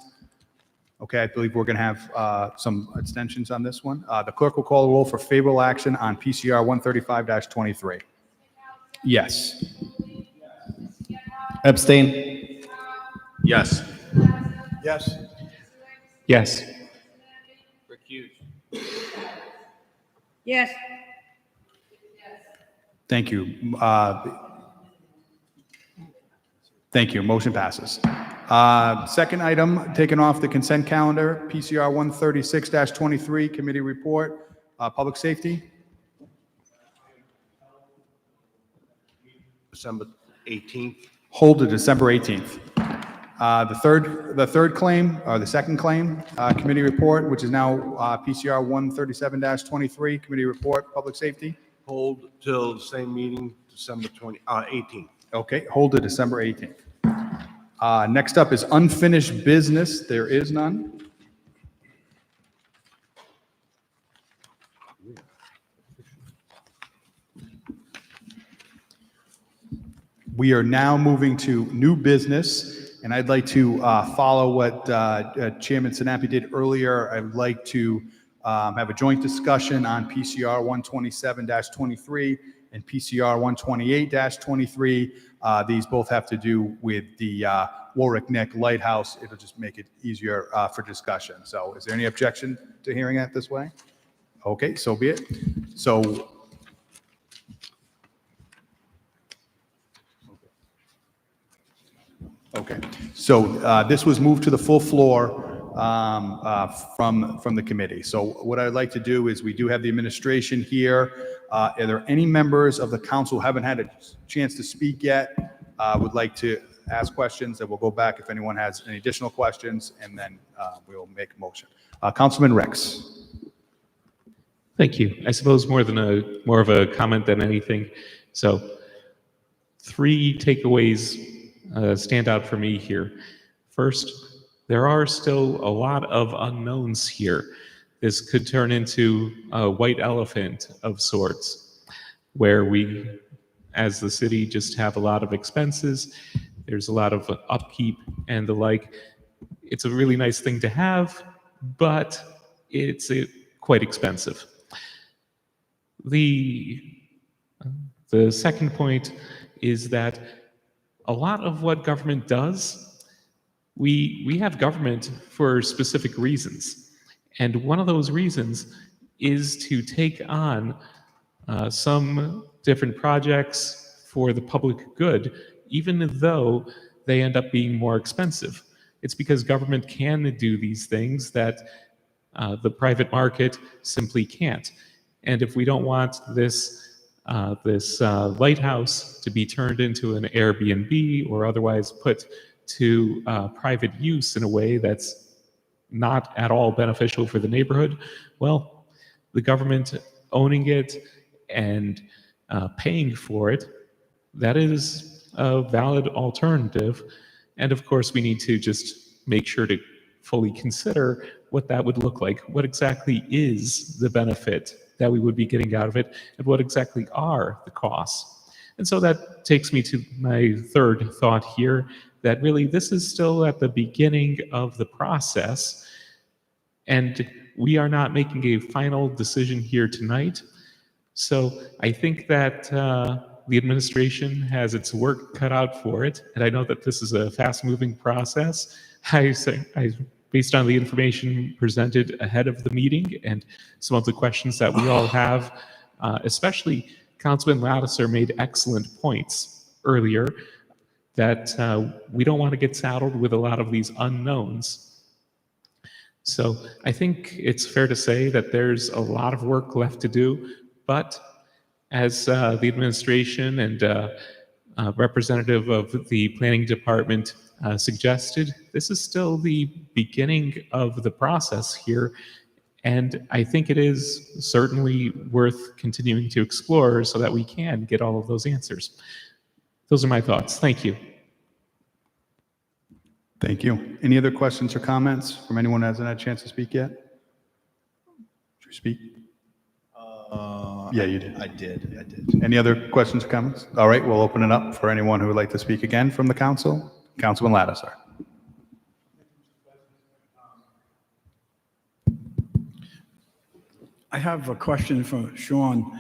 Okay, I believe we're going to have some abstentions on this one. The clerk will call the roll for favorable action on PCR 135-23. Yes. Abstain. Yes. Yes. Yes. Yes. Thank you. Thank you. Motion passes. Second item taken off the consent calendar, PCR 136-23, committee report, public safety. December 18th. Hold to December 18th. The third claim, or the second claim, committee report, which is now PCR 137-23, committee report, public safety. Hold till the same meeting, December 18th. Okay, hold to December 18th. Next up is unfinished business. There is none. We are now moving to new business, and I'd like to follow what Chairman Sinapi did earlier. I would like to have a joint discussion on PCR 127-23 and PCR 128-23. These both have to do with the Warwick Neck Lighthouse. It'll just make it easier for discussion. So is there any objection to hearing it this way? Okay, so be it. So okay, so this was moved to the full floor from the committee. So what I'd like to do is, we do have the administration here. Are there any members of the council who haven't had a chance to speak yet, would like to ask questions? And we'll go back if anyone has any additional questions, and then we'll make a motion. Councilman Rex. Thank you. I suppose more of a comment than anything. So 3 takeaways stand out for me here. First, there are still a lot of unknowns here. This could turn into a white elephant of sorts, where we, as the city, just have a lot of expenses. There's a lot of upkeep and the like. It's a really nice thing to have, but it's quite expensive. The second point is that a lot of what government does, we have government for specific reasons. And one of those reasons is to take on some different projects for the public good, even though they end up being more expensive. It's because government can do these things that the private market simply can't. And if we don't want this lighthouse to be turned into an Airbnb or otherwise put to private use in a way that's not at all beneficial for the neighborhood, well, the government owning it and paying for it, that is a valid alternative. And of course, we need to just make sure to fully consider what that would look like. What exactly is the benefit that we would be getting out of it, and what exactly are the costs? And so that takes me to my third thought here, that really this is still at the beginning of the process, and we are not making a final decision here tonight. So I think that the administration has its work cut out for it, and I know that this is a fast-moving process. Based on the information presented ahead of the meeting and some of the questions that we all have, especially Councilman Lattiser made excellent points earlier that we don't want to get saddled with a lot of these unknowns. So I think it's fair to say that there's a lot of work left to do, but as the administration and representative of the planning department suggested, this is still the beginning of the process here, and I think it is certainly worth continuing to explore so that we can get all of those answers. Those are my thoughts. Thank you. Thank you. Any other questions or comments from anyone who hasn't had a chance to speak yet? Did you speak? Yeah, you did. I did. Any other questions or comments? All right, we'll open it up for anyone who would like to speak again from the council. Councilman Lattiser. I have a question for Sean.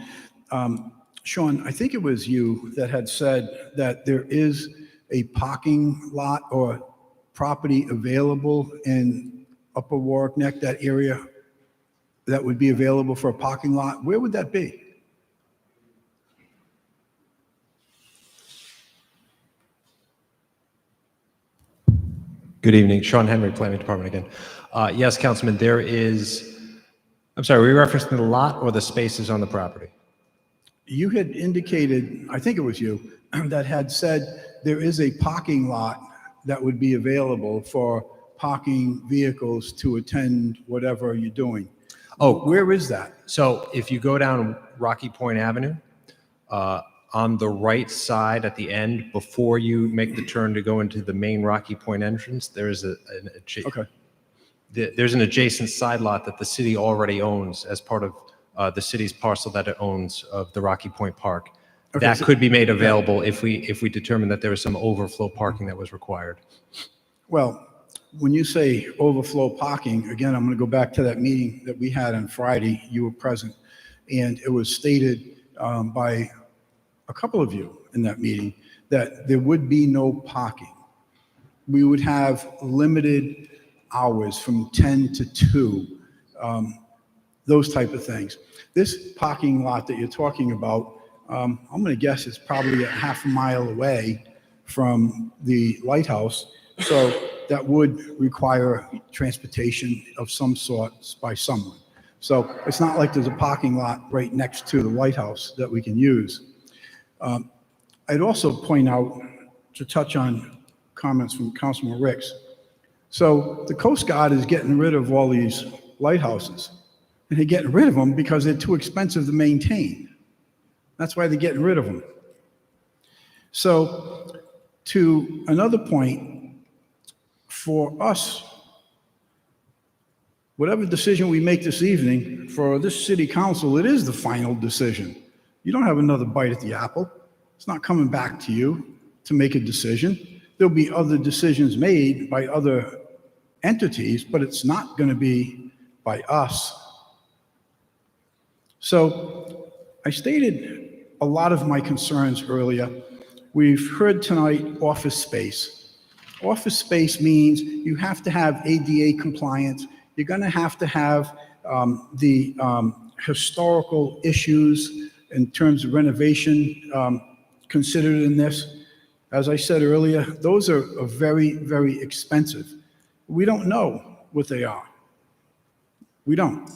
Sean, I think it was you that had said that there is a parking lot or property available in Upper Warwick Neck, that area that would be available for a parking lot. Where would that be? Good evening, Sean Henry, Planning Department again. Yes, Councilman, there is, I'm sorry, were you referencing the lot or the spaces on the property? You had indicated, I think it was you, that had said there is a parking lot that would be available for parking vehicles to attend whatever you're doing. Oh, where is that? So if you go down Rocky Point Avenue, on the right side at the end, before you make the turn to go into the main Rocky Point entrance, there is there's an adjacent side lot that the city already owns as part of the city's parcel that it owns of the Rocky Point Park. Okay, That so- could be made available if we determine that there was some overflow parking that was required. Well, when you say overflow parking, again, I'm going to go back to that meeting that we had on Friday. You were present, and it was stated by a couple of you in that meeting that there would be no parking. We would have limited hours from 10 to 2, those type of things. This parking lot that you're talking about, I'm going to guess it's probably a half a mile away from the lighthouse. So that would require transportation of some sort by someone. So it's not like there's a parking lot right next to the lighthouse that we can use. I'd also point out, to touch on comments from Councilman Ricks. So the Coast Guard is getting rid of all these lighthouses, and they're getting rid of them because they're too expensive to maintain. That's why they're getting rid of them. So to another point, for us, whatever decision we make this evening, for this city council, it is the final decision. You don't have another bite at the apple. It's not coming back to you to make a decision. There'll be other decisions made by other entities, but it's not going to be by us. So I stated a lot of my concerns earlier. We've heard tonight office space. Office space means you have to have ADA compliance. You're going to have the historical issues in terms of renovation considered in this. As I said earlier, those are very, very expensive. We don't know what they are. We don't.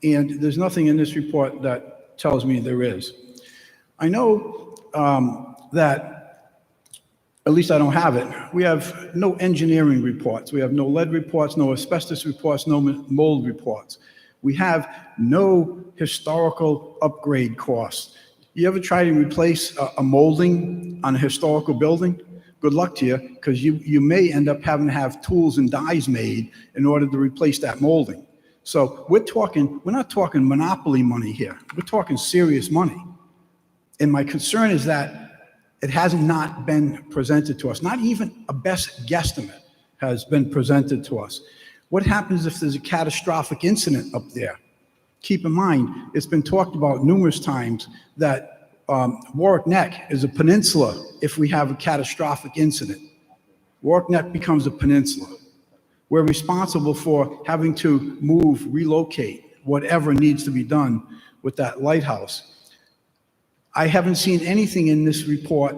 And there's nothing in this report that tells me there is. I know that, at least I don't have it, we have no engineering reports. We have no lead reports, no asbestos reports, no mold reports. We have no historical upgrade costs. You ever try to replace a molding on a historical building? Good luck to you, because you may end up having to have tools and dies made in order to replace that molding. So we're not talking monopoly money here. We're talking serious money. And my concern is that it has not been presented to us. Not even a best guesstimate has been presented to us. What happens if there's a catastrophic incident up there? Keep in mind, it's been talked about numerous times that Warwick Neck is a peninsula if we have a catastrophic incident. Warwick Neck becomes a peninsula. We're responsible for having to move, relocate, whatever needs to be done with that lighthouse. I haven't seen anything in this report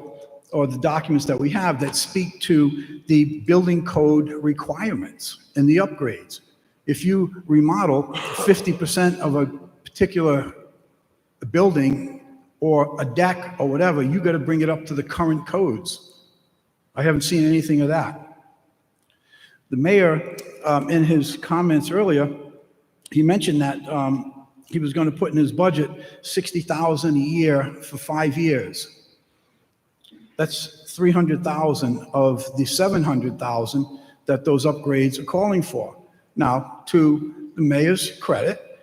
or the documents that we have that speak to the building code requirements and the upgrades. If you remodel 50% of a particular building or a deck or whatever, you got to bring it up to the current codes. I haven't seen anything of that. The mayor, in his comments earlier, he mentioned that he was going to put in his budget $60,000 a year for 5 years. That's $300,000 of the $700,000 that those upgrades are calling for. Now, to the mayor's credit,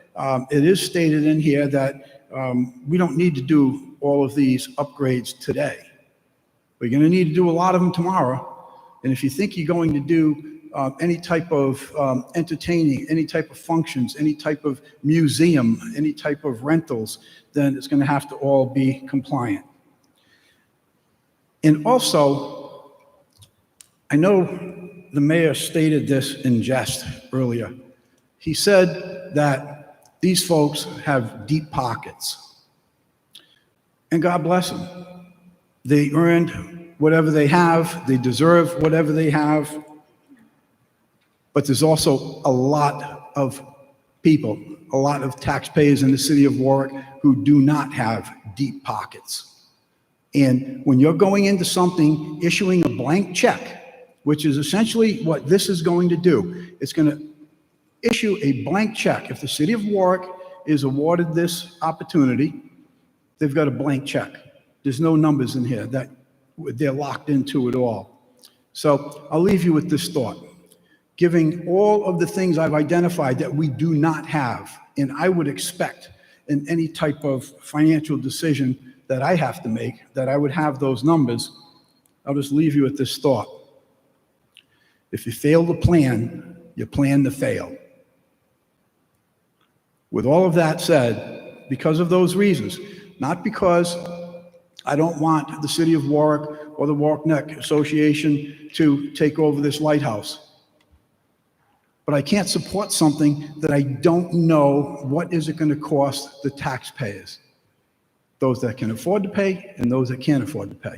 it is stated in here that we don't need to do all of these upgrades today. We're going to need to do a lot of them tomorrow. And if you think you're going to do any type of entertaining, any type of functions, any type of museum, any type of rentals, then it's going to have to all be compliant. And also, I know the mayor stated this in jest earlier. He said that these folks have deep pockets. And God bless them. They earned whatever they have. They deserve whatever they have. But there's also a lot of people, a lot of taxpayers in the city of Warwick who do not have deep pockets. And when you're going into something, issuing a blank check, which is essentially what this is going to do, it's going to issue a blank check. If the city of Warwick is awarded this opportunity, they've got a blank check. There's no numbers in here that they're locked into at all. So I'll leave you with this thought. Giving all of the things I've identified that we do not have, and I would expect in any type of financial decision that I have to make, that I would have those numbers, I'll just leave you with this thought. If you fail to plan, you plan to fail. With all of that said, because of those reasons, not because I don't want the city of Warwick or the Warwick Neck Association to take over this lighthouse, but I can't support something that I don't know what is it going to cost the taxpayers, those that can afford to pay and those that can't afford to pay.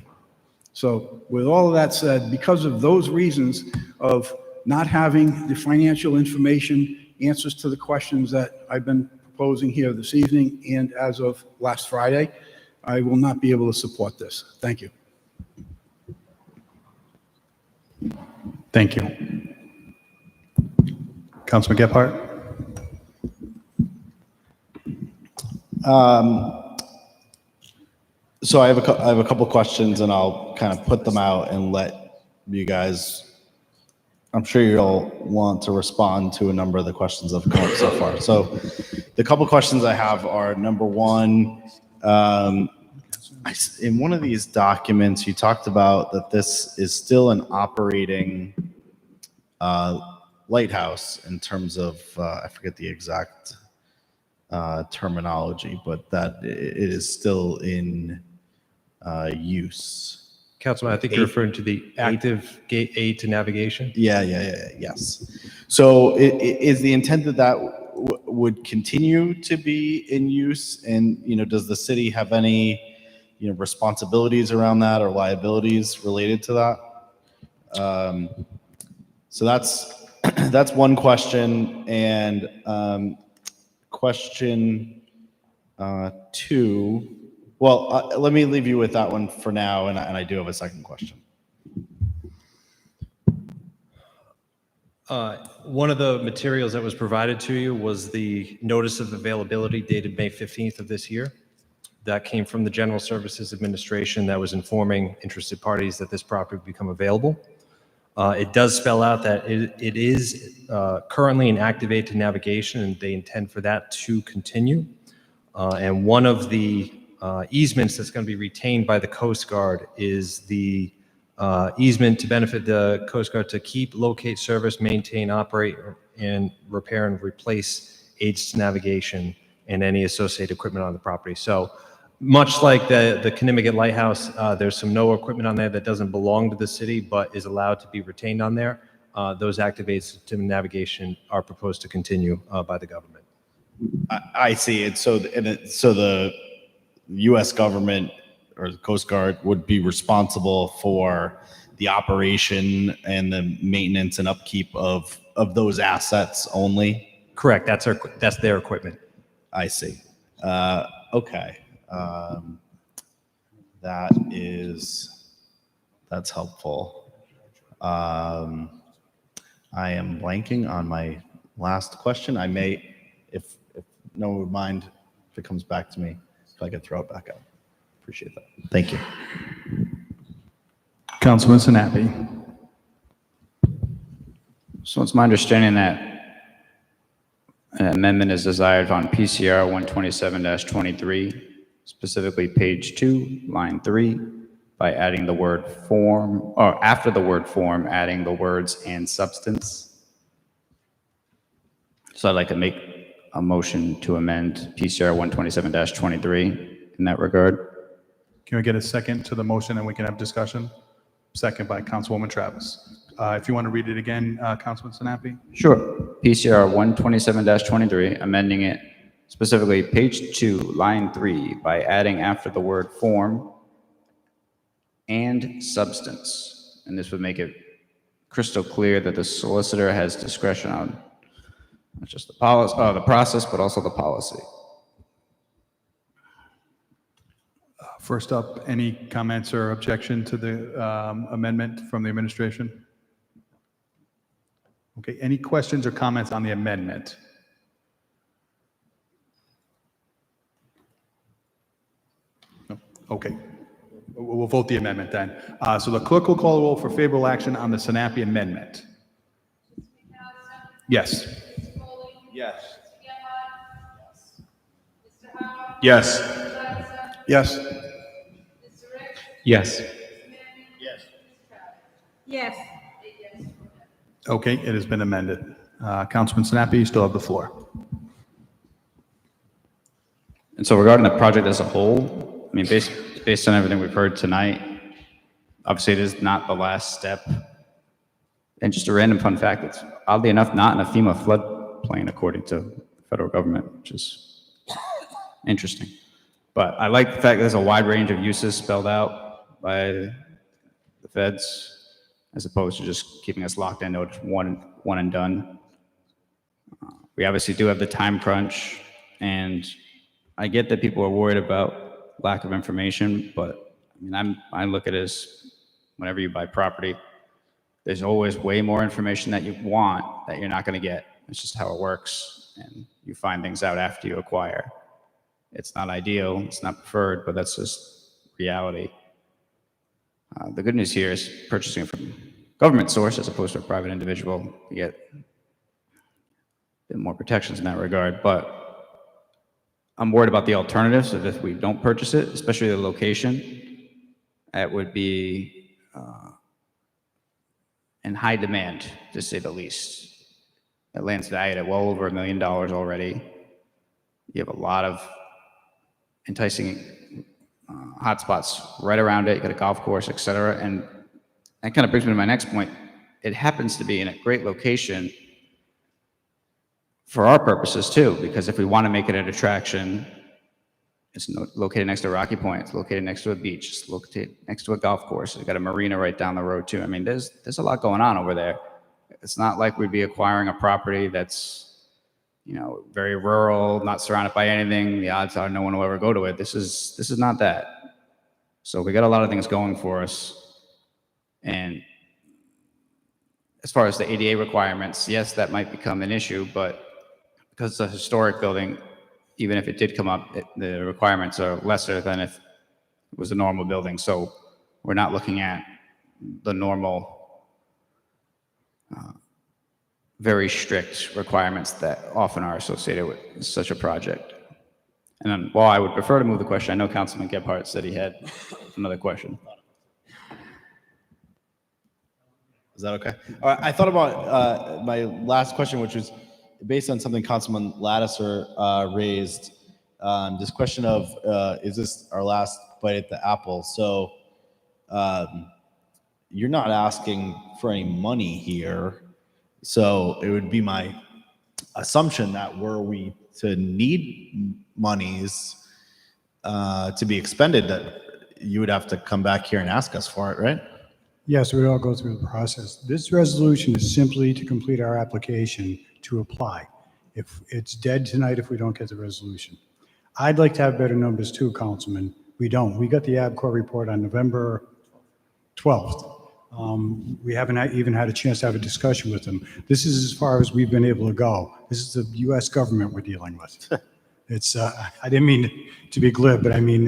So with all of that said, because of those reasons of not having the financial information, answers to the questions that I've been proposing here this evening and as of last Friday, I will not be able to support this. Thank you. Thank you. Councilman Gephardt? So I have a couple questions, and I'll kind of put them out and let you guys, I'm sure you'll want to respond to a number of the questions that have come up so far. So the couple questions I have are, number one, in one of these documents, you talked about that this is still an operating lighthouse in terms of, I forget the exact terminology, but that it is still in use. Councilman, I think you're referring to the active gate aid to navigation? Yes. So is the intent that that would continue to be in use? And, does the city have any, responsibilities around that or liabilities related to that? So that's one question. And question two, well, let me leave you with that one for now, and I do have a second question. One of the materials that was provided to you was the notice of availability dated May 15th of this year. That came from the General Services Administration that was informing interested parties that this property would become available. It does spell out that it is currently in active aid to navigation, and they intend for that to continue. And one of the easements that's going to be retained by the Coast Guard is the easement to benefit the Coast Guard to keep, locate, service, maintain, operate, and repair and replace aids to navigation and any associated equipment on the property. So much like the Connecticut Lighthouse, there's some NOAA equipment on there that doesn't belong to the city but is allowed to be retained on there. Those active aids to navigation are proposed to continue by the government. I see it. So the U.S. government or the Coast Guard would be responsible for the operation and the maintenance and upkeep of those assets only? Correct. That's their equipment. I see. Okay. That's helpful. I am blanking on my last question. I may, if no one would mind, if it comes back to me, if I could throw it back up. Appreciate that. Thank you. Councilman Sinapi. So it's my understanding that an amendment is desired on PCR 127-23, specifically page 2, line 3, by adding the word form, or after the word form, adding the words and substance. So I'd like to make a motion to amend PCR 127-23 in that regard. Can we get a second to the motion and we can have discussion? Second by Councilwoman Travis. If you want to read it again, Councilman Sinapi? Sure. PCR 127-23, amending it specifically page 2, line 3, by adding after the word form and substance. And this would make it crystal clear that the solicitor has discretion on not just the policy, the process, but also the policy. First up, any comments or objection to the amendment from the administration? Okay, any questions or comments on the amendment? No? Okay, we'll vote the amendment then. So the clerk will call the roll for favorable action on the Sinapi amendment. Yes. Yes. Yes. Yes. Yes. Yes. Okay, it has been amended. Councilman Sinapi, you still have the floor. And so regarding the project as a whole, I mean, based on everything we've heard tonight, obviously it is not the last step. And just a random fun fact, it's oddly enough not in a FEMA floodplain according to the federal government, which is interesting. But I like the fact that there's a wide range of uses spelled out by the feds, as opposed to just keeping us locked into one and done. We obviously do have the time crunch, and I get that people are worried about lack of information, but I mean, I look at it as whenever you buy property, there's always way more information that you want that you're not going to get. It's just how it works, and you find things out after you acquire. It's not ideal, it's not preferred, but that's just reality. The good news here is purchasing it from government source as opposed to a private individual. You get a bit more protections in that regard, but I'm worried about the alternatives of if we don't purchase it, especially the location. It would be in high demand, to say the least. That land's valued at well over $1 million already. You have a lot of enticing hotspots right around it. You got a golf course, et cetera. And that kind of brings me to my next point. It happens to be in a great location for our purposes too, because if we want to make it an attraction, it's located next to Rocky Point, it's located next to a beach, it's located next to a golf course. We've got a marina right down the road too. I mean, there's a lot going on over there. It's not like we'd be acquiring a property that's, very rural, not surrounded by anything. The odds are no one will ever go to it. This is not that. So we got a lot of things going for us. And as far as the ADA requirements, yes, that might become an issue, but because it's a historic building, even if it did come up, the requirements are lesser than if it was a normal building. So we're not looking at the normal, very strict requirements that often are associated with such a project. And then, while I would prefer to move the question, I know Councilman Gebhardt said he had another question. Is that okay? All right, I thought about my last question, which was based on something Councilman Lattiser raised. This question of, is this our last bite at the apple? So you're not asking for any money here. So it would be my assumption that were we to need monies to be expended, that you would have to come back here and ask us for it, right? Yes, we all go through the process. This resolution is simply to complete our application to apply. If it's dead tonight, if we don't get the resolution. I'd like to have better numbers too, Councilman. We don't. We got the ABCOR report on November 12th. We haven't even had a chance to have a discussion with them. This is as far as we've been able to go. This is the U.S. government we're dealing with. It's, I didn't mean to be glib, but I mean,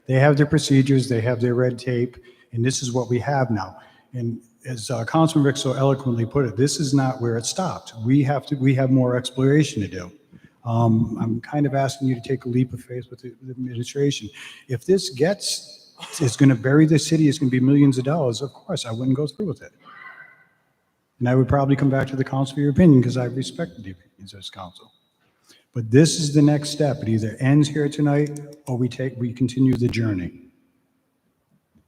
they have their procedures, they have their red tape, and this is what we have now. And as Councilman Rick so eloquently put it, this is not where it stopped. We have more exploration to do. I'm kind of asking you to take a leap of faith with the administration. If this is going to bury the city, it's going to be millions of dollars, of course, I wouldn't go through with it. And I would probably come back to the council for your opinion because I respect the opinions of this council. But this is the next step. It either ends here tonight or we continue the journey.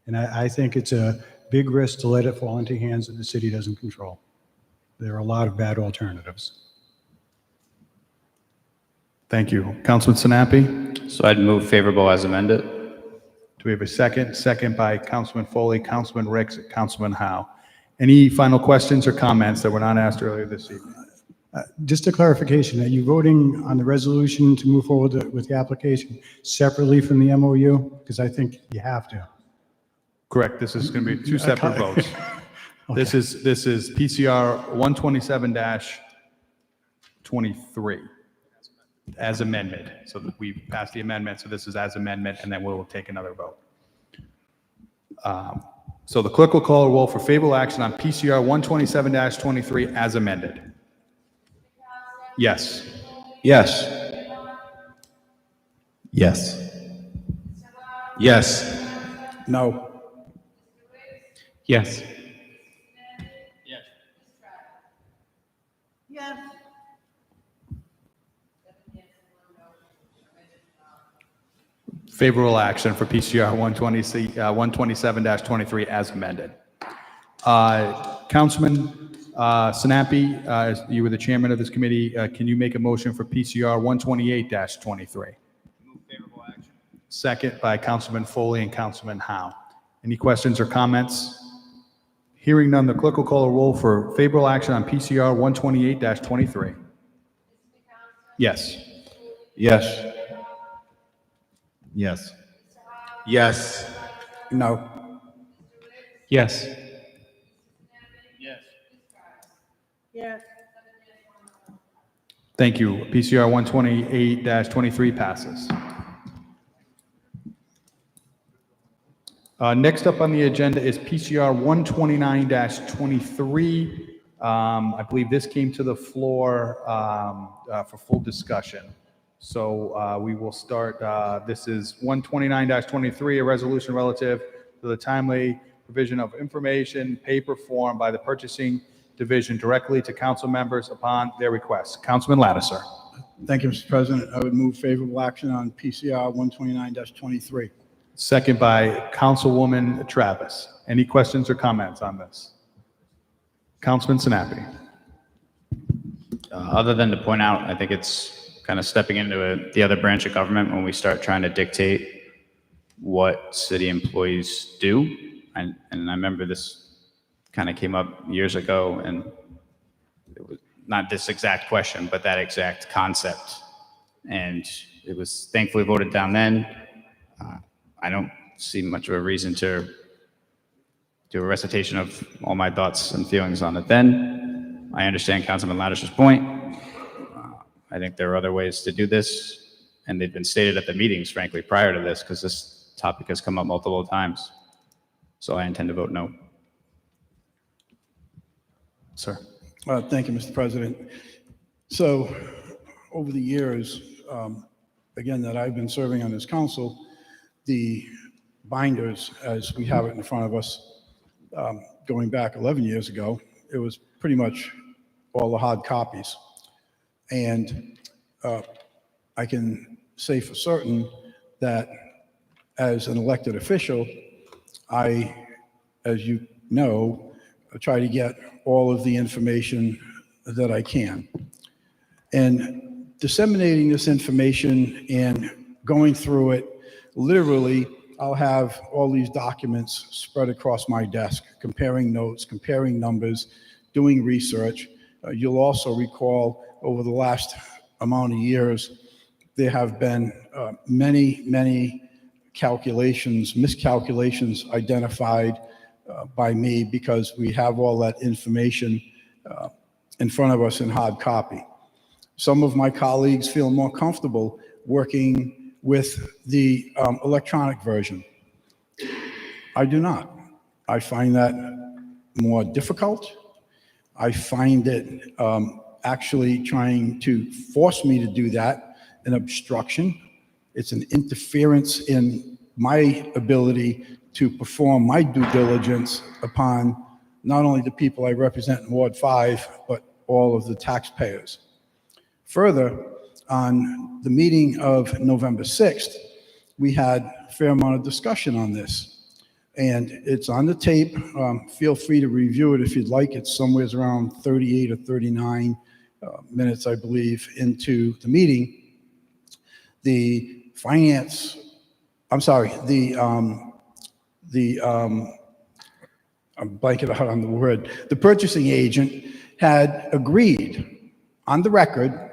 And I think it's a big risk to let it fall into hands that the city doesn't control. There are a lot of bad alternatives. Thank you. Councilman Sinapi? So I'd move favorable as amended. Do we have a second? Second by Councilman Foley, Councilman Ricks, Councilman Howe. Any final questions or comments that were not asked earlier this evening? Just a clarification, are you voting on the resolution to move forward with the application separately from the MOU? Because I think you have to. Correct. This is going to be two separate votes. Okay. This is PCR 127-23 as amended. So that we passed the amendment. So this is as amendment, and then we'll take another vote. So the clerk will call a roll for favorable action on PCR 127-23 as amended. Yes. Yes. Yes. Yes. No. Yes. Yes. Favorable action for PCR 127-23 as amended. Councilman Sinapi, as you were the chairman of this committee, can you make a motion for PCR 128-23? Move favorable action. Second by Councilman Foley and Councilman Howe. Any questions or comments? Hearing none, the clerk will call a roll for favorable action on PCR 128-23. Yes. Yes. Yes. Yes. No. Yes. Yes. Thank you. PCR 128-23 passes. Next up on the agenda is PCR 129-23. I believe this came to the floor for full discussion. So we will start. This is 129-23, a resolution relative to the timely provision of information, paper form by the purchasing division directly to council members upon their request. Councilman Lattiser. Thank you, Mr. President. I would move favorable action on PCR 129-23. Second by Councilwoman Travis. Any questions or comments on this? Councilman Sinapi. Other than to point out, I think it's kind of stepping into the other branch of government when we start trying to dictate what city employees do. And I remember this kind of came up years ago, and it was not this exact question, but that exact concept. And it was thankfully voted down then. I don't see much of a reason to do a recitation of all my thoughts and feelings on it then. I understand Councilman Ladish's point. I think there are other ways to do this, and they've been stated at the meetings, frankly, prior to this, because this topic has come up multiple times. So I intend to vote no. Sir. Thank you, Mr. President. So over the years, again, that I've been serving on this council, the binders, as we have it in front of us, going back 11 years ago, it was pretty much all the hard copies. And I can say for certain that as an elected official, I, as you know, try to get all of the information that I can. And disseminating this information and going through it, literally, I'll have all these documents spread across my desk, comparing notes, comparing numbers, doing research. You'll also recall over the last amount of years, there have been many calculations, miscalculations identified by me because we have all that information in front of us in hard copy. Some of my colleagues feel more comfortable working with the electronic version. I do not. I find that more difficult. I find it actually trying to force me to do that an obstruction. It's an interference in my ability to perform my due diligence upon not only the people I represent in Ward 5, but all of the taxpayers. Further, on the meeting of November 6th, we had a fair amount of discussion on this. And it's on the tape. Feel free to review it if you'd like. It's somewhere around 38 or 39 minutes, I believe, into the meeting. The finance, I'm sorry, I'm blanking out on the word. The purchasing agent had agreed on the record,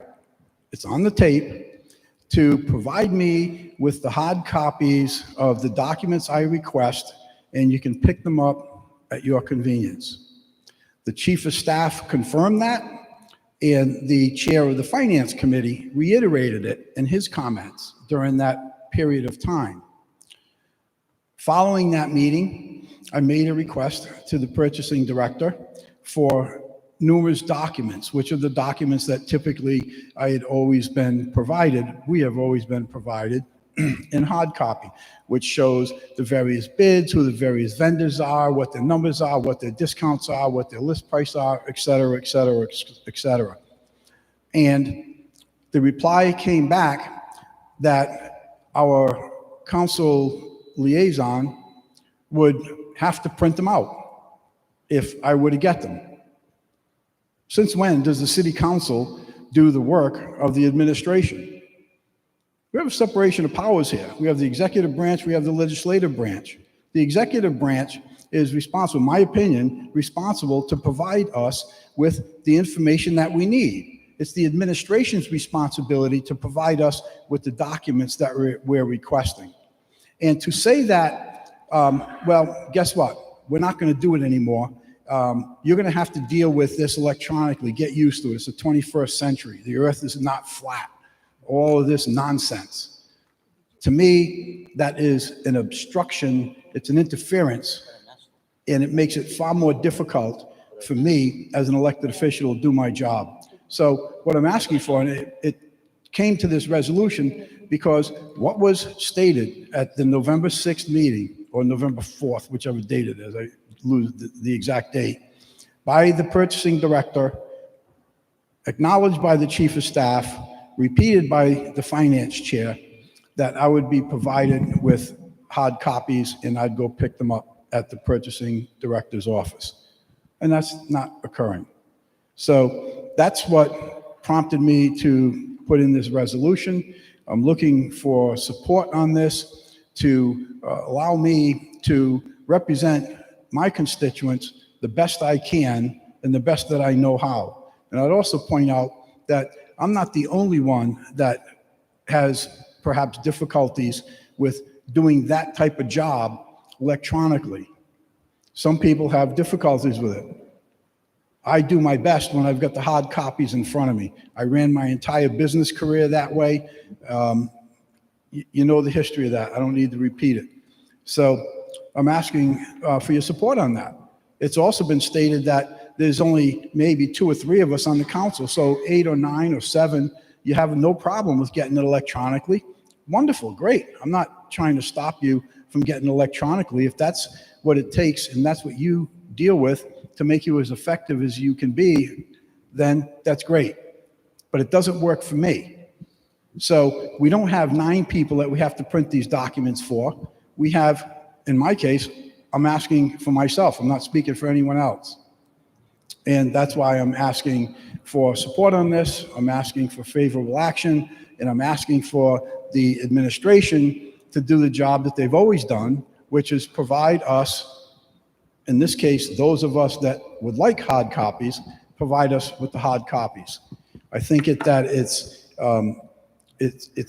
it's on the tape, to provide me with the hard copies of the documents I request, and you can pick them up at your convenience. The chief of staff confirmed that, and the chair of the finance committee reiterated it in his comments during that period of time. Following that meeting, I made a request to the purchasing director for numerous documents, which are the documents that typically I had always been provided, we have always been provided in hard copy, which shows the various bids, who the various vendors are, what their numbers are, what their discounts are, what their list price are, et cetera, et cetera, et cetera. And the reply came back that our council liaison would have to print them out if I were to get them. Since when does the city council do the work of the administration? We have a separation of powers here. We have the executive branch, we have the legislative branch. The executive branch is responsible, in my opinion, responsible to provide us with the information that we need. It's the administration's responsibility to provide us with the documents that we're requesting. And to say that, well, guess what? We're not going to do it anymore. You're going to have to deal with this electronically. Get used to it. It's the 21st century. The earth is not flat. All of this nonsense. To me, that is an obstruction. It's an interference, and it makes it far more difficult for me as an elected official to do my job. So what I'm asking for, and it came to this resolution because what was stated at the November 6th meeting, or November 4th, whichever date it is, I lose the exact date, by the purchasing director, acknowledged by the chief of staff, repeated by the finance chair, that I would be provided with hard copies and I'd go pick them up at the purchasing director's office. And that's not occurring. So that's what prompted me to put in this resolution. I'm looking for support on this to allow me to represent my constituents the best I can and the best that I know how. And I'd also point out that I'm not the only one that has perhaps difficulties with doing that type of job electronically. Some people have difficulties with it. I do my best when I've got the hard copies in front of me. I ran my entire business career that way. You know the history of that. I don't need to repeat it. So I'm asking for your support on that. It's also been stated that there's only maybe 2 or 3 of us on the council, so 8 or 9 or 7, you have no problem with getting it electronically. Wonderful, great. I'm not trying to stop you from getting electronically. If that's what it takes and that's what you deal with to make you as effective as you can be, then that's great. But it doesn't work for me. So we don't have 9 people that we have to print these documents for. We have, in my case, I'm asking for myself. I'm not speaking for anyone else. And that's why I'm asking for support on this. I'm asking for favorable action, and I'm asking for the administration to do the job that they've always done, which is provide us, in this case, those of us that would like hard copies, provide us with the hard copies. I think that it's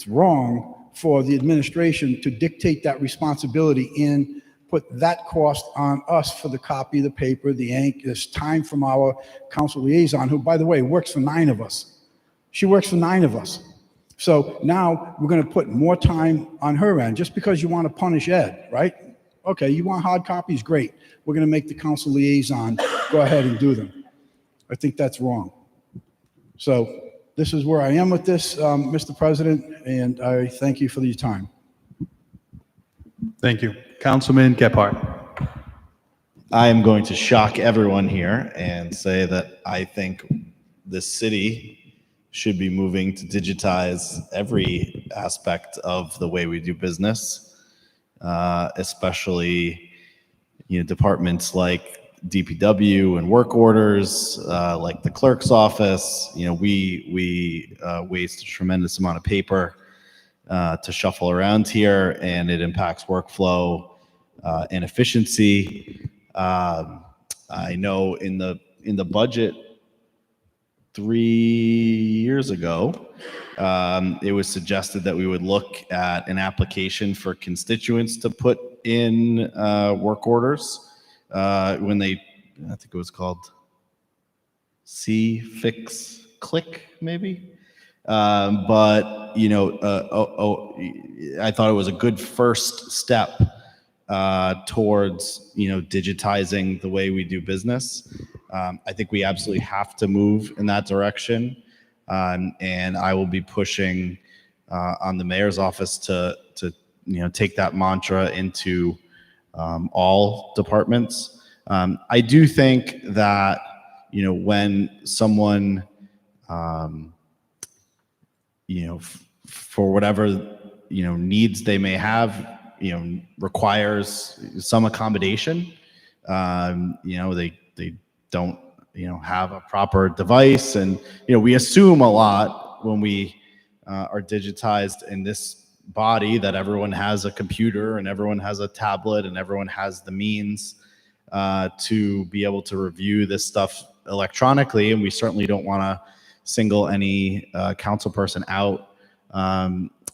wrong for the administration to dictate that responsibility and put that cost on us for the copy, the paper, the ink. There's time from our council liaison, who, by the way, works for 9 of us. She works for 9 of us. So now we're going to put more time on her end just because you want to punish Ed, right? Okay, you want hard copies? Great. We're going to make the council liaison go ahead and do them. I think that's wrong. So this is where I am with this, Mr. President, and I thank you for your time. Thank you. Councilman Gephardt. I am going to shock everyone here and say that I think this city should be moving to digitize every aspect of the way we do business, especially departments like DPW and work orders, like the clerk's office. We waste a tremendous amount of paper to shuffle around here, and it impacts workflow and efficiency. I know in the budget 3 years ago, it was suggested that we would look at an application for constituents to put in work orders when I think it was called See, Fix, Click, maybe. But I thought it was a good first step towards digitizing the way we do business. I think we absolutely have to move in that direction, and I will be pushing on the mayor's office to take that mantra into all departments. I do think that when someone for whatever needs they may have, requires some accommodation. They don't have a proper device, and we assume a lot when we are digitized in this body that everyone has a computer and everyone has a tablet and everyone has the means to be able to review this stuff electronically, and we certainly don't want to single any council person out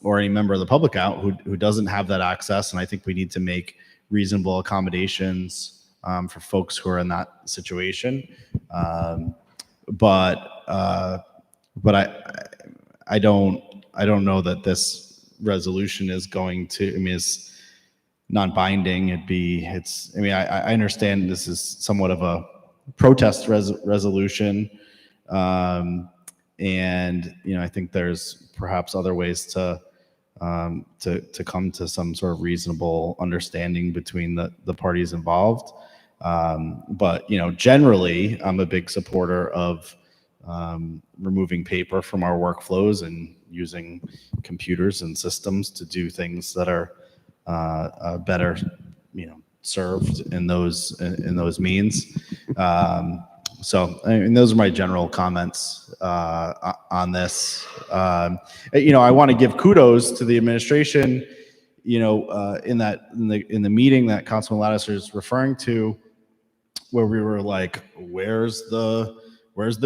or any member of the public out who doesn't have that access. And I think we need to make reasonable accommodations for folks who are in that situation. But I don't know that this resolution is going to. It's non-binding. I understand this is somewhat of a protest resolution. And I think there's perhaps other ways to come to some sort of reasonable understanding between the parties involved. But generally, I'm a big supporter of removing paper from our workflows and using computers and systems to do things that are better, served in those means. So, I mean, those are my general comments on this. I want to give kudos to the administration. In the meeting that Councilman Lattiser is referring to, where we were like, where's the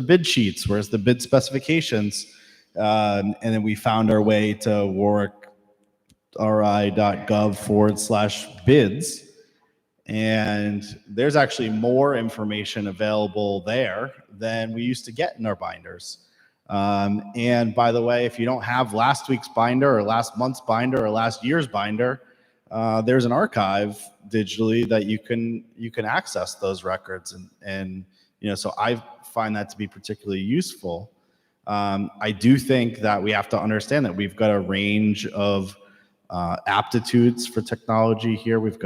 bid sheets? Where's the bid specifications? And then we found our way to warwickri.gov/bids. And there's actually more information available there than we used to get in our binders. And by the way, if you don't have last week's binder or last month's binder or last year's binder, there's an archive digitally that you can access those records. And so I find that to be particularly useful. I do think that we have to understand that we've got a range of aptitudes for technology here. We have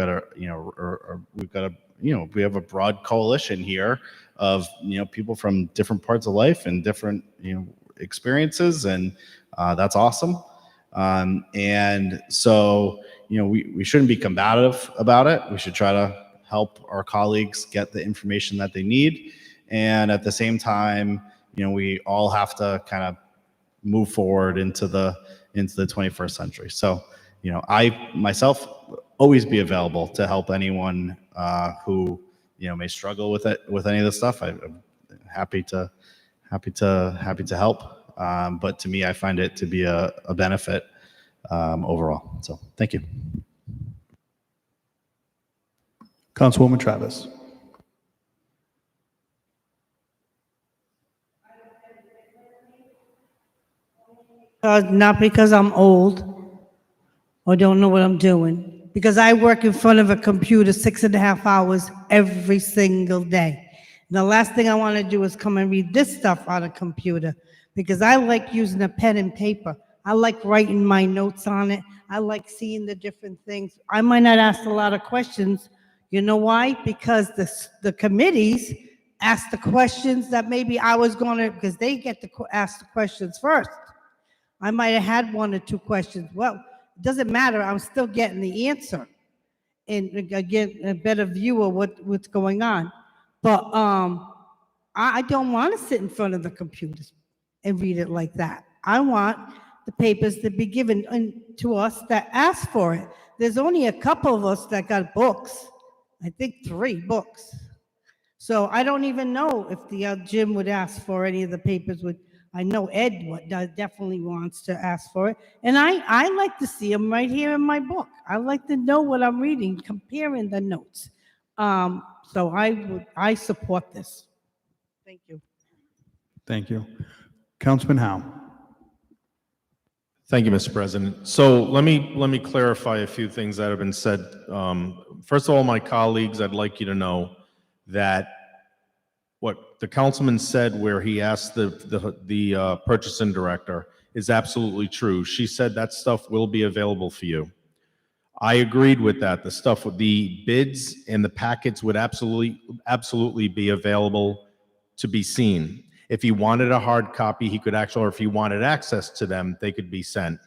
a broad coalition here of people from different parts of life and different experiences, and that's awesome. And so we shouldn't be combative about it. We should try to help our colleagues get the information that they need, and at the same time, we all have to kind of move forward into the 21st century. So I myself always be available to help anyone who may struggle with any of this stuff. I'm happy to help. But to me, I find it to be a benefit overall. So thank you. Councilwoman Travis. Not because I'm old or don't know what I'm doing, because I work in front of a computer 6.5 hours every single day. And the last thing I want to do is come and read this stuff on a computer, because I like using a pen and paper. I like writing my notes on it. I like seeing the different things. I might not ask a lot of questions. You know why? Because the committees ask the questions that maybe I was going to, because they get to ask the questions first. I might have had 1 or 2 questions. Well, it doesn't matter. I'm still getting the answer and get a better view of what's going on. But I don't want to sit in front of the computers and read it like that. I want the papers to be given to us that ask for it. There's only a couple of us that got books. I think 3 books. So I don't even know if the Jim would ask for any of the papers. I know Ed definitely wants to ask for it. And I like to see them right here in my book. I like to know what I'm reading, comparing the notes. So I support this. Thank you. Thank you. Councilman Howe. Thank you, Mr. President. So let me clarify a few things that have been said. First of all, my colleagues, I'd like you to know that what the councilman said, where he asked the purchasing director, is absolutely true. She said that stuff will be available for you. I agreed with that. The stuff with the bids and the packets would absolutely be available to be seen. If he wanted a hard copy, he could actually, or if he wanted access to them, they could be sent.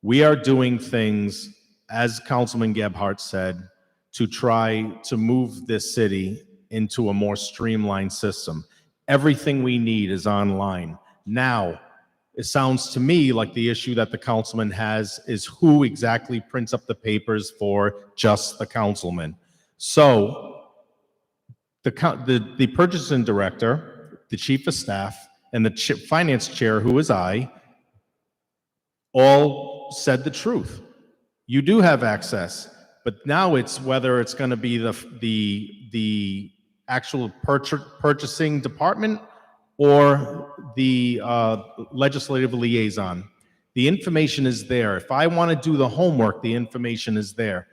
We are doing things, as Councilman Gebhardt said, to try to move this city into a more streamlined system. Everything we need is online. Now, it sounds to me like the issue that the councilman has is who exactly prints up the papers for just the councilman. So the purchasing director, the chief of staff, and the finance chair, who is I, all said the truth. You do have access, but now it's whether it's going to be the actual purchasing department or the legislative liaison. The information is there. If I want to do the homework, the information is there.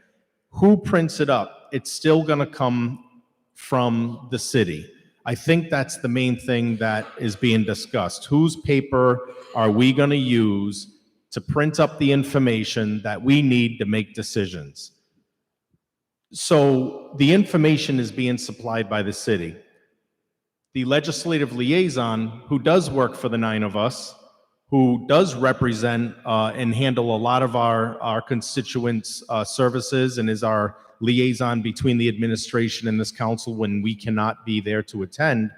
Who prints it up? It's still going to come from the city. I think that's the main thing that is being discussed. Whose paper are we going to use to print up the information that we need to make decisions? So the information is being supplied by the city. the legislative liaison, who does work for the 9 of us, who does represent and handle a lot of our constituents' services and is our liaison between the administration and this council when we cannot be there to attend,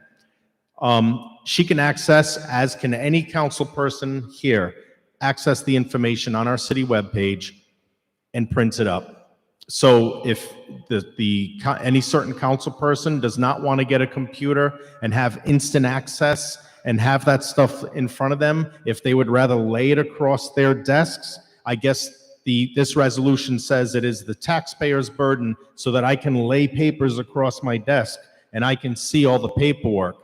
she can access, as can any council person here, access the information on our city webpage and print it up. So if any certain council person does not want to get a computer and have instant access and have that stuff in front of them, if they would rather lay it across their desks, I guess this resolution says it is the taxpayer's burden so that I can lay papers across my desk and I can see all the paperwork.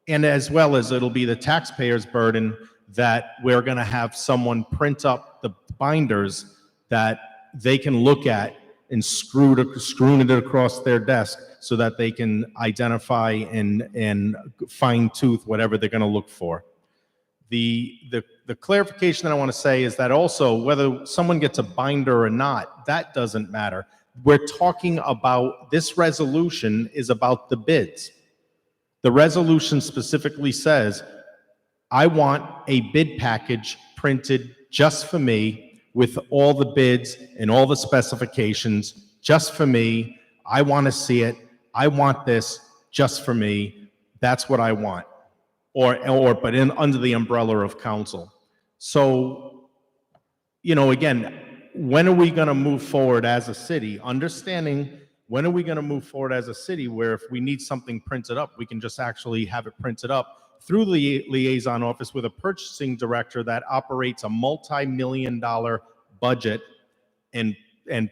And as well as it'll be the taxpayer's burden that we're going to have someone print up the binders that they can look at and screwing it across their desk so that they can identify and fine tooth whatever they're going to look for. The clarification that I want to say is that also whether someone gets a binder or not, that doesn't matter. We're talking about, this resolution is about the bids. The resolution specifically says, I want a bid package printed just for me with all the bids and all the specifications just for me. I want to see it. I want this just for me. That's what I want. But under the umbrella of council. So, again, when are we going to move forward as a city? Understanding when are we going to move forward as a city where if we need something printed up, we can just actually have it printed up through the liaison office with a purchasing director that operates a multi-million-dollar budget and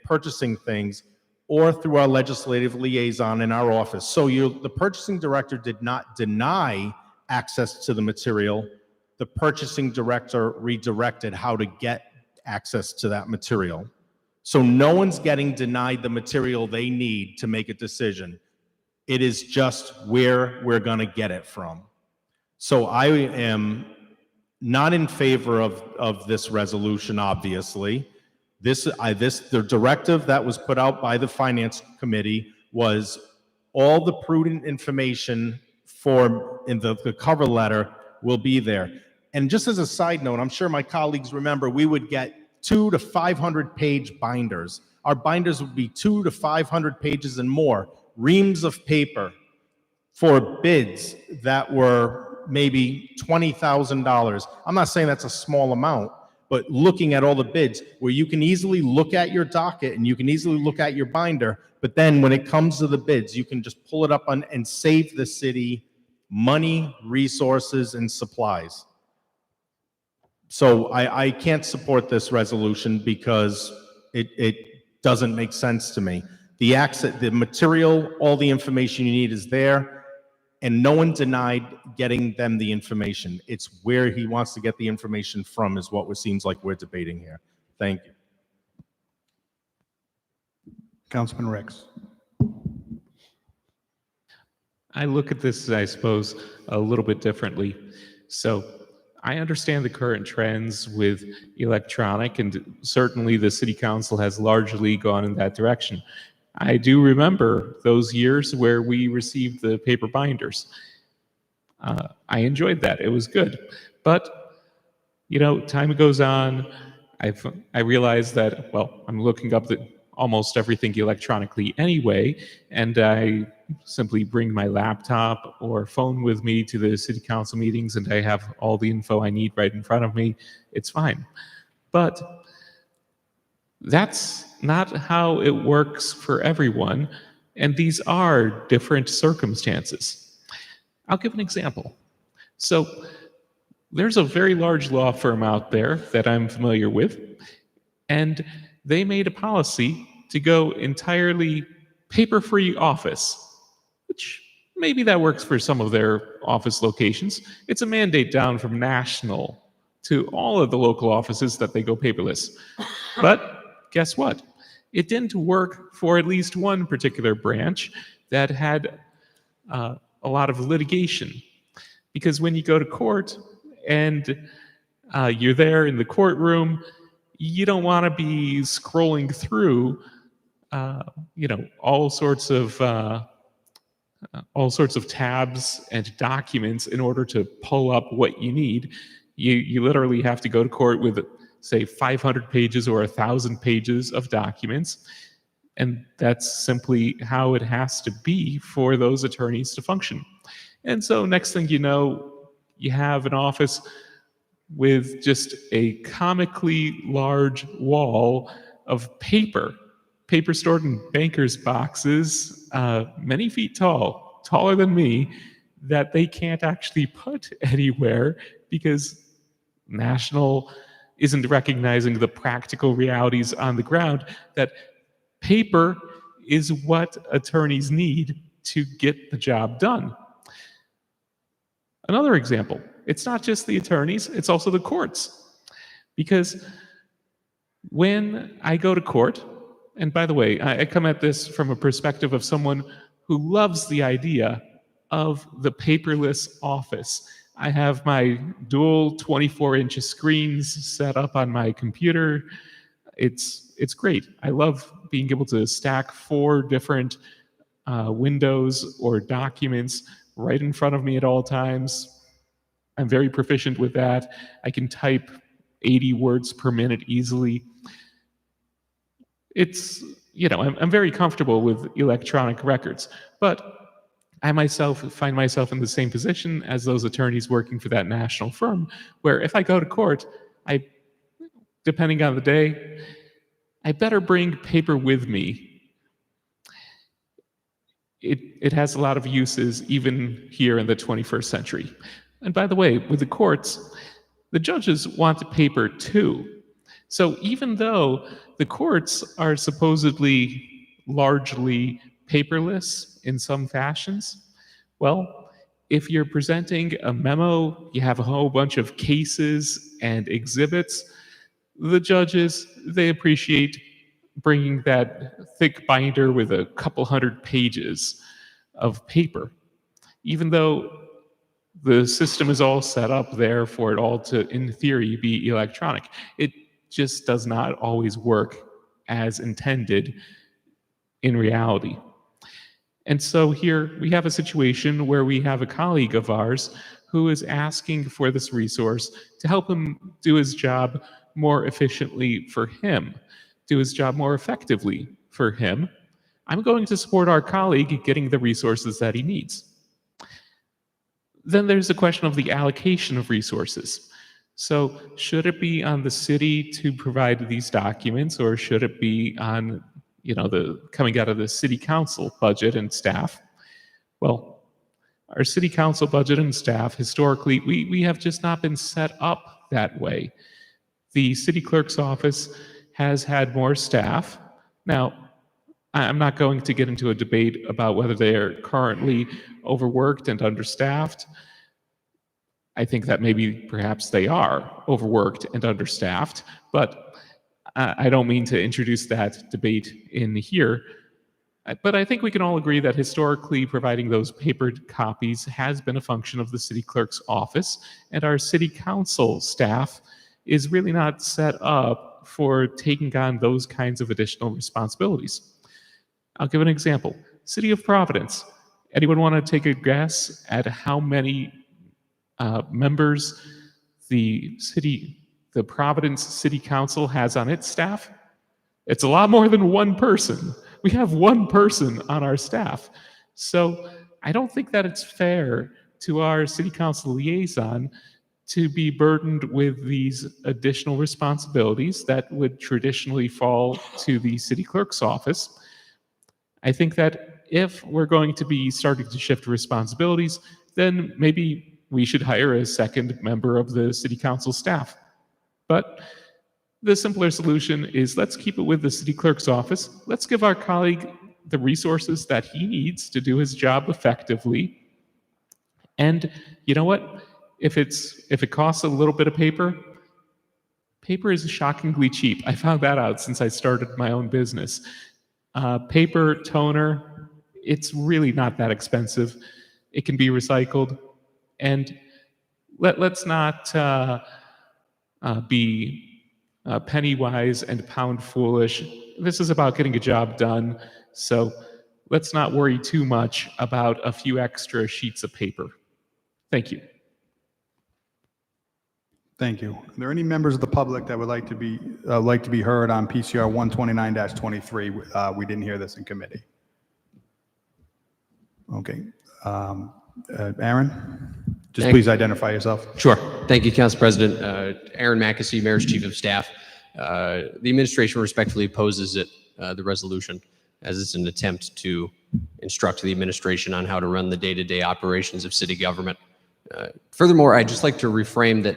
purchasing things, or through our legislative liaison in our office. So the purchasing director did not deny access to the material. The purchasing director redirected how to get access to that material. So no one's getting denied the material they need to make a decision. It is just where we're going to get it from. So I am not in favor of this resolution, obviously. The directive that was put out by the Finance Committee was all the prudent information in the cover letter will be there. And just as a side note, I'm sure my colleagues remember, we would get 200 to 500 page binders. Our binders would be 200 to 500 pages and more, reams of paper for bids that were maybe $20,000. I'm not saying that's a small amount, but looking at all the bids where you can easily look at your docket and you can easily look at your binder, but then when it comes to the bids, you can just pull it up and save the city money, resources, and supplies. So I can't support this resolution because it doesn't make sense to me. The material, all the information you need is there. And no one denied getting them the information. It's where he wants to get the information from is what it seems like we're debating here. Thank you. Councilman Ricks. I look at this, I suppose, a little bit differently. So I understand the current trends with electronic, and certainly the city council has largely gone in that direction. I do remember those years where we received the paper binders. I enjoyed that. It was good. But, time goes on. I realized that, well, I'm looking up almost everything electronically anyway, and I simply bring my laptop or phone with me to the city council meetings, and I have all the info I need right in front of me. It's fine. But that's not how it works for everyone, and these are different circumstances. I'll give an example. So there's a very large law firm out there that I'm familiar with, and they made a policy to go entirely paper-free office, which maybe that works for some of their office locations. It's a mandate down from national to all of the local offices that they go paperless. But guess what? It didn't work for at least one particular branch that had a lot of litigation. Because when you go to court and you're there in the courtroom, you don't want to be scrolling through, all sorts of all sorts of tabs and documents in order to pull up what you need. You literally have to go to court with, say, 500 pages or 1,000 pages of documents. And that's simply how it has to be for those attorneys to function. And so next thing you know, you have an office with just a comically large wall of paper stored in banker's boxes, many feet tall, taller than me, that they can't actually put anywhere because National isn't recognizing the practical realities on the ground that paper is what attorneys need to get the job done. Another example, it's not just the attorneys, it's also the courts. Because when I go to court, and by the way, I come at this from a perspective of someone who loves the idea of the paperless office. I have my dual 24-inch screens set up on my computer. It's great. I love being able to stack 4 different windows or documents right in front of me at all times. I'm very proficient with that. I can type 80 words per minute easily. It's, I'm very comfortable with electronic records, but I myself find myself in the same position as those attorneys working for that national firm, where if I go to court, depending on the day, I better bring paper with me. It has a lot of uses even here in the 21st century. And by the way, with the courts, the judges want paper too. So even though the courts are supposedly largely paperless in some fashions, well, if you're presenting a memo, you have a whole bunch of cases and exhibits, the judges, they appreciate bringing that thick binder with a couple hundred pages of paper, even though the system is all set up there for it all to, in theory, be electronic. It just does not always work as intended in reality. And so here we have a situation where we have a colleague of ours who is asking for this resource to help him do his job more efficiently for him, do his job more effectively for him. I'm going to support our colleague getting the resources that he needs. Then there's the question of the allocation of resources. So should it be on the city to provide these documents, or should it be on, coming out of the city council budget and staff? Well, our city council budget and staff, historically, we have just not been set up that way. The city clerk's office has had more staff. Now, I'm not going to get into a debate about whether they are currently overworked and understaffed. I think that maybe perhaps they are overworked and understaffed, but I don't mean to introduce that debate in here. But I think we can all agree that historically providing those papered copies has been a function of the city clerk's office, and our city council staff is really not set up for taking on those kinds of additional responsibilities. I'll give an example. City of Providence. Anyone want to take a guess at how many members the Providence City Council has on its staff? It's a lot more than one person. We have one person on our staff. So I don't think that it's fair to our city council liaison to be burdened with these additional responsibilities that would traditionally fall to the city clerk's office. I think that if we're going to be starting to shift responsibilities, then maybe we should hire a second member of the city council staff. But the simpler solution is let's keep it with the city clerk's office. Let's give our colleague the resources that he needs to do his job effectively. And you know what? If it costs a little bit of paper is shockingly cheap. I found that out since I started my own business. Paper, toner, it's really not that expensive. It can be recycled. And let's not be penny wise and pound foolish. This is about getting a job done. So let's not worry too much about a few extra sheets of paper. Thank you. Thank you. Are there any members of the public that would like to be heard on PCR 129-23? We didn't hear this in committee. Okay. Aaron, just please identify yourself. Sure. Thank you, Council President. Aaron Mackesy, Mayor's Chief of Staff. The administration respectfully opposes the resolution, as it's an attempt to instruct the administration on how to run the day-to-day operations of city government. Furthermore, I'd just like to reframe that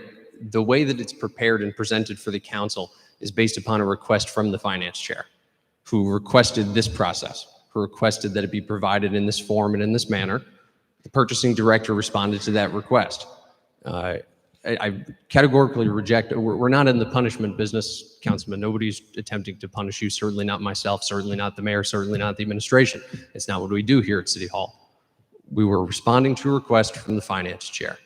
the way that it's prepared and presented for the council is based upon a request from the finance chair, who requested this process, who requested that it be provided in this form and in this manner. The purchasing director responded to that request. I categorically reject, we're not in the punishment business, Councilman. Nobody's attempting to punish you, certainly not myself, certainly not the mayor, certainly not the administration. It's not what we do here at City Hall. We were responding to a request from the finance chair.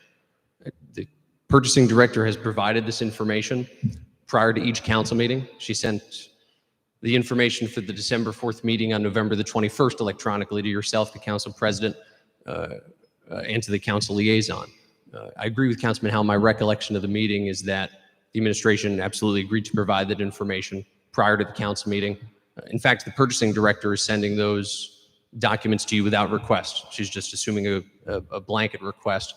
The purchasing director has provided this information prior to each council meeting. She sent the information for the December 4th meeting on November the 21st electronically to yourself, the council president, and to the council liaison. I agree with Councilman Howell. My recollection of the meeting is that the administration absolutely agreed to provide that information prior to the council meeting. In fact, the purchasing director is sending those documents to you without request. She's just assuming a blanket request.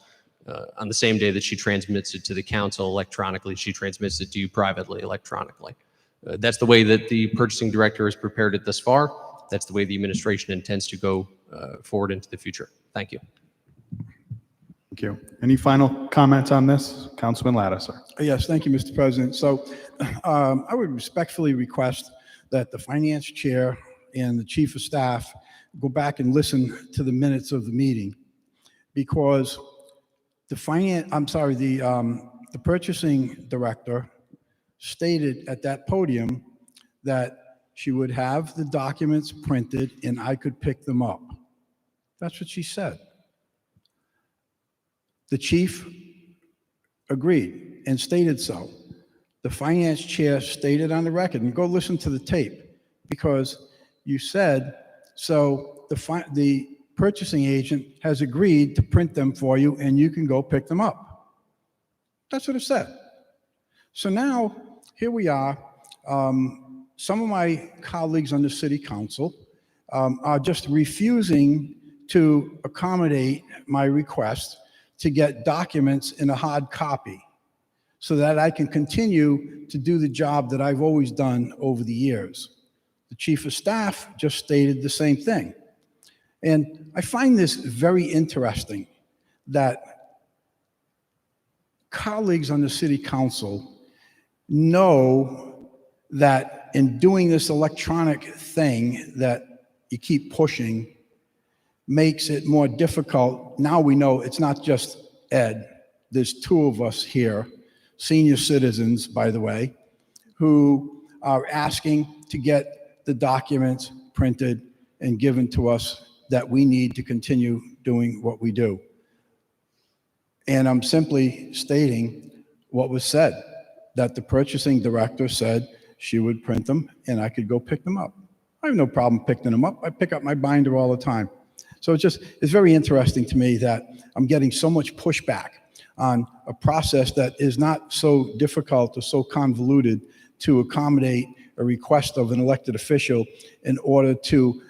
On the same day that she transmits it to the council electronically, she transmits it to you privately electronically. That's the way that the purchasing director has prepared it thus far. That's the way the administration intends to go forward into the future. Thank you. Thank you. Any final comments on this? Councilman Lattiser. Yes, thank you, Mr. President. So I would respectfully request that the finance chair and the chief of staff go back and listen to the minutes of the meeting, because the purchasing director stated at that podium that she would have the documents printed and I could pick them up. That's what she said. The chief agreed and stated so. The finance chair stated on the record, and go listen to the tape, because you said, so the purchasing agent has agreed to print them for you and you can go pick them up. That's what it said. So now, here we are. Some of my colleagues on the city council are just refusing to accommodate my request to get documents in a hard copy so that I can continue to do the job that I've always done over the years. The chief of staff just stated the same thing. And I find this very interesting that colleagues on the city council know that in doing this electronic thing that you keep pushing makes it more difficult. Now we know it's not just Ed. There's two of us here, senior citizens, by the way, who are asking to get the documents printed and given to us that we need to continue doing what we do. And I'm simply stating what was said, that the purchasing director said she would print them and I could go pick them up. I have no problem picking them up. I pick up my binder all the time. So it's very interesting to me that I'm getting so much pushback on a process that is not so difficult or so convoluted to accommodate a request of an elected official in order to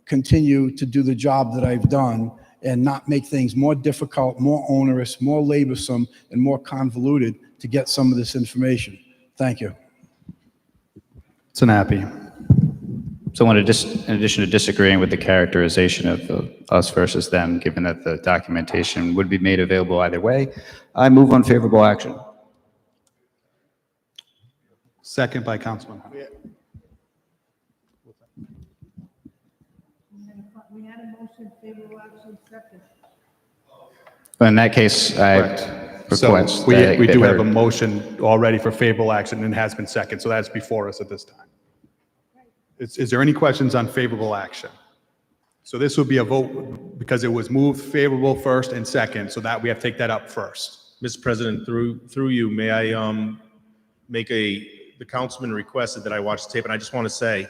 continue to do the job that I've done and not make things more difficult, more onerous, more laborsome, and more convoluted to get some of this information. Thank you. It's an happy. So in addition to disagreeing with the characterization of us versus them, given that the documentation would be made available either way, I move on favorable action. Second by Councilman. We had a motion, favorable action, second. In that case, I request So we that do have a heard. motion already for favorable action and it has been second, so that's before us at this time. Is there any questions on favorable action? So this would be a vote because it was moved favorable first and second, so that we have to take that up first. Mr. President, through you, may I make the councilman requested that I watch the tape, and I just want to say,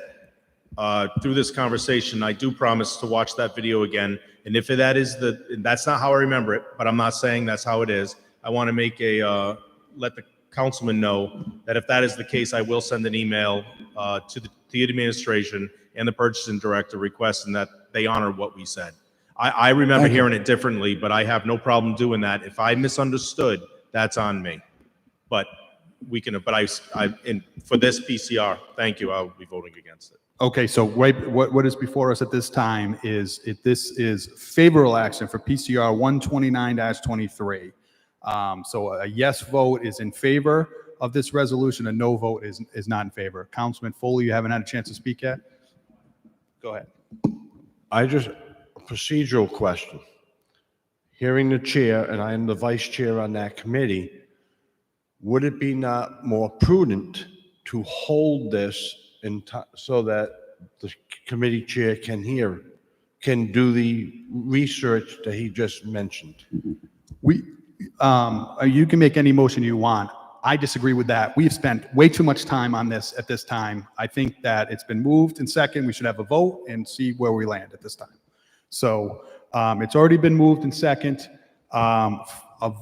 through this conversation, I do promise to watch that video again. And if that's not how I remember it, but I'm not saying that's how it is. I want to make let the councilman know that if that is the case, I will send an email to the administration and the purchasing director requesting that they honor what we said. I remember hearing it differently, but I have no problem doing that. If I misunderstood, that's on me. But we can, but for this PCR, thank you, I'll be voting against it. Okay, so what is before us at this time is, this is favorable action for PCR 129-23. So a yes vote is in favor of this resolution, a no vote is not in favor. Councilman Foley, you haven't had a chance to speak yet? Go ahead. A procedural question. Hearing the chair, and I am the vice chair on that committee, would it be not more prudent to hold this so that the committee chair can do the research that he just mentioned? You can make any motion you want. I disagree with that. We've spent way too much time on this at this time. I think that it's been moved and second. We should have a vote and see where we land at this time. So it's already been moved and second. A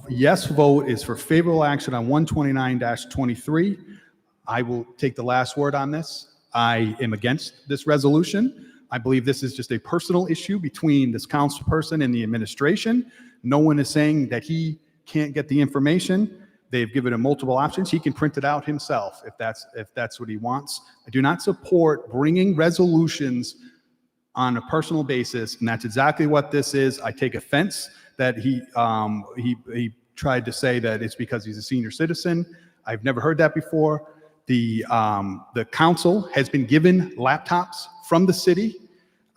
yes vote is for favorable action on 129-23. I will take the last word on this. I am against this resolution. I believe this is just a personal issue between this council person and the administration. No one is saying that he can't get the information. They've given him multiple options. He can print it out himself if that's what he wants. I do not support bringing resolutions on a personal basis, and that's exactly what this is. I take offense that he tried to say that it's because he's a senior citizen. I've never heard that before. The council has been given laptops from the city.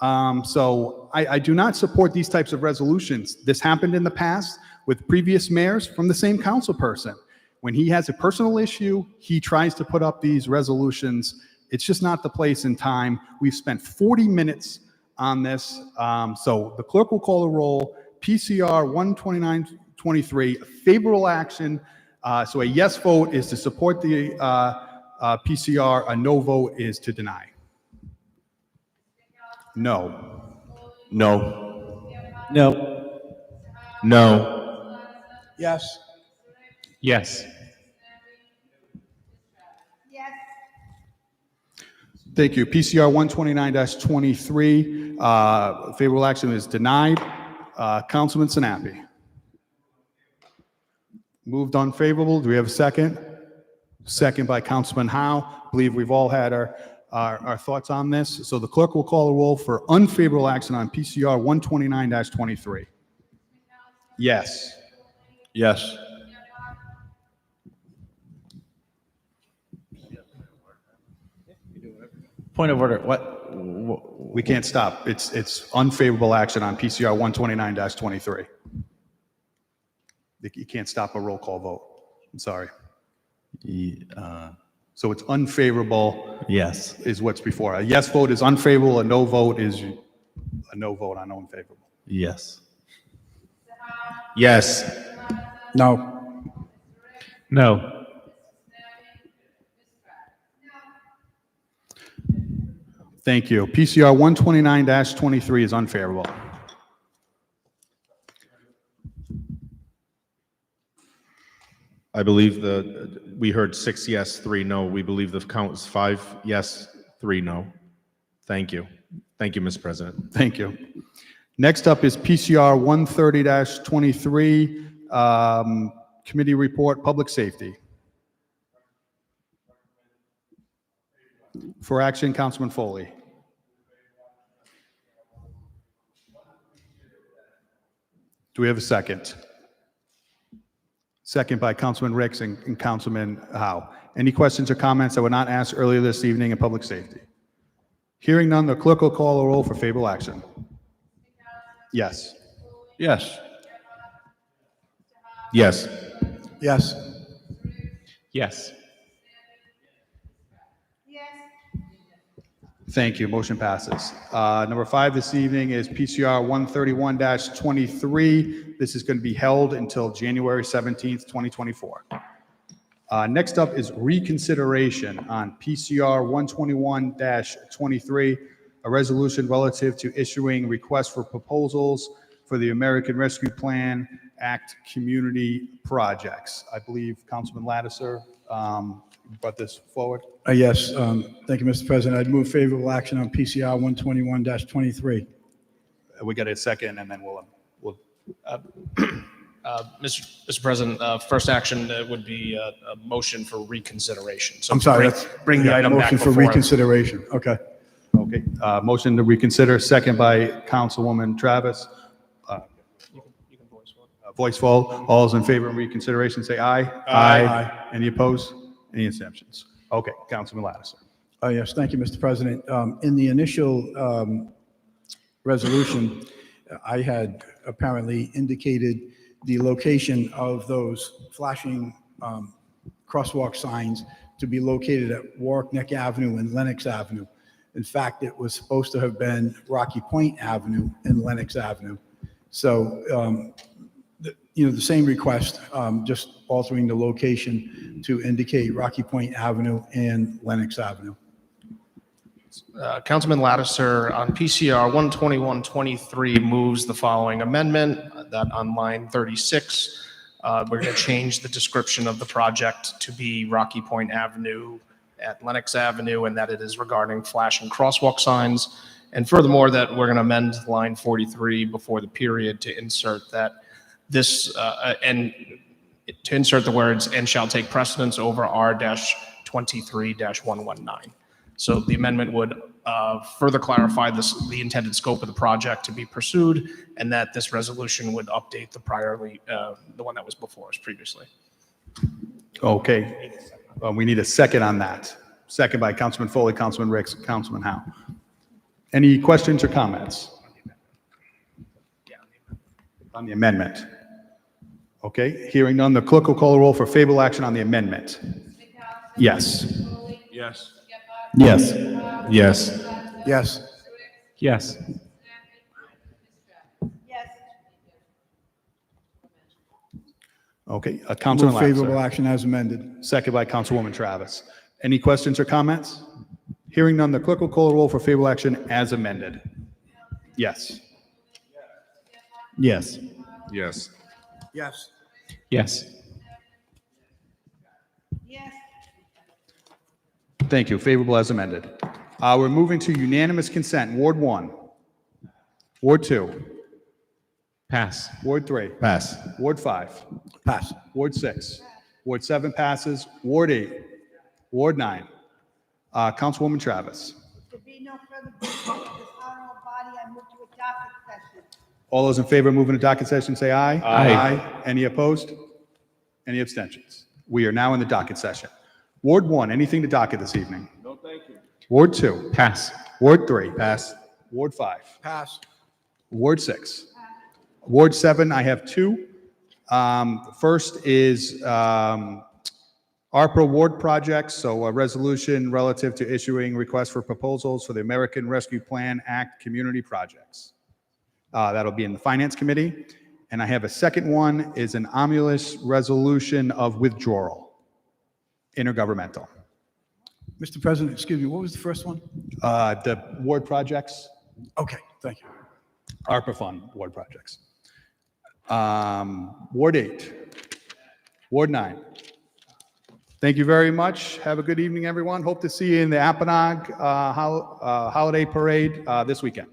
So I do not support these types of resolutions. This happened in the past with previous mayors from the same council person. When he has a personal issue, he tries to put up these resolutions. It's just not the place and time. We've spent 40 minutes on this. So the clerk will call the roll. PCR 129-23, favorable action. So a yes vote is to support the PCR. A no vote is to deny. No. No. No. No. Yes. Yes. Thank you. PCR 129-23, favorable action is denied. Councilman Sinapi. Moved unfavorable. Do we have a second? Second by Councilman Howe. I believe we've all had our thoughts on this. So the clerk will call the roll for unfavorable action on PCR 129-23. Yes. Yes. Point of order. What? We can't stop. It's unfavorable action on PCR 129-23. You can't stop a roll call vote. I'm sorry. So it's unfavorable. Yes. Is what's before. A yes vote is unfavorable. A no vote is a no vote on unfavorable. Yes. Yes. No. No. Thank you. PCR 129-23 is unfavorable. I believe we heard 6 yes, 3 no. We believe the count is 5 yes, 3 no. Thank you. Thank you, Mr. President. Thank you. Next up is PCR 130-23, committee report, public safety. For action, Councilman Foley. Do we have a second? Second by Councilman Ricks and Councilman Howe. Any questions or comments that were not asked earlier this evening in public safety? Hearing none, the clerk will call a roll for favorable action. Yes. Yes. Yes. Yes. Yes. Thank you. Motion passes. Number 5 this evening is PCR 131-23. This is going to be held until January 17th, 2024. Next up is reconsideration on PCR 121-23, a resolution relative to issuing requests for proposals for the American Rescue Plan Act community projects. I believe Councilman Lattiser brought this forward. Yes, thank you, Mr. President. I'd move favorable action on PCR 121-23. We got a second, and then we'll Mr. President, first action would be a motion for reconsideration. So I'm sorry, bring the item back motion for before. reconsideration. Okay. Okay, motion to reconsider, second by Councilwoman Travis. Voice vote. All those in favor of reconsideration, say aye. Aye. Any opposed? Any abstentions? Okay, Councilman Lattiser. Yes, thank you, Mr. President. In the initial resolution, I had apparently indicated the location of those flashing crosswalk signs to be located at Warwick Neck Avenue and Lenox Avenue. In fact, it was supposed to have been Rocky Point Avenue and Lenox Avenue. So, the same request, just altering the location to indicate Rocky Point Avenue and Lenox Avenue. Councilman Lattiser on PCR 121-23 moves the following amendment, that on line 36, we're going to change the description of the project to be Rocky Point Avenue at Lenox Avenue, and that it is regarding flashing crosswalk signs. And furthermore, that we're going to amend line 43 before the period to insert that this, and to insert the words, and shall take precedence over R-23-119. So the amendment would further clarify the intended scope of the project to be pursued, and that this resolution would update the the one that was before us previously. Okay, we need a second on that. Second by Councilman Foley, Councilman Ricks, Councilman Howe. Any questions or comments on the amendment? Okay, hearing none, the clerk will call the roll for favorable action on the amendment. Yes. Yes. Yes. Yes. Yes. Yes. Okay, Councilman Move favorable Lattiser. action as amended. Second by Councilwoman Travis. Any questions or comments? Hearing none, the clerk will call the roll for favorable action as amended. Yes. Yes. Yes. Yes. Yes. Thank you. Favorable as amended. We're moving to unanimous consent. Ward 1. Ward 2. Pass. Ward 3. Pass. Ward 5. Pass. Ward 6. Ward 7 passes. Ward 8. Ward 9. Councilwoman Travis. There be no further business of this honorable body, I move to a docket session. All those in favor of moving to docket session, say aye. Aye. Any opposed? Any abstentions? We are now in the docket session. Ward 1, anything to docket this evening? No, thank you. Ward 2. Pass. Ward 3. Pass. Ward 5. Pass. Ward 6. Ward 7, I have 2. First is ARPA ward projects, so a resolution relative to issuing requests for proposals for the American Rescue Plan Act community projects. That'll be in the Finance Committee. And I have a second one, is an omnibus resolution of withdrawal, intergovernmental. Mr. President, excuse me, what was the first one? The ward projects, Okay, thank you. ARPA fund ward projects. Ward 8, Ward 9. Thank you very much. Have a good evening, everyone. Hope to see you in the Apponaug holiday parade this weekend.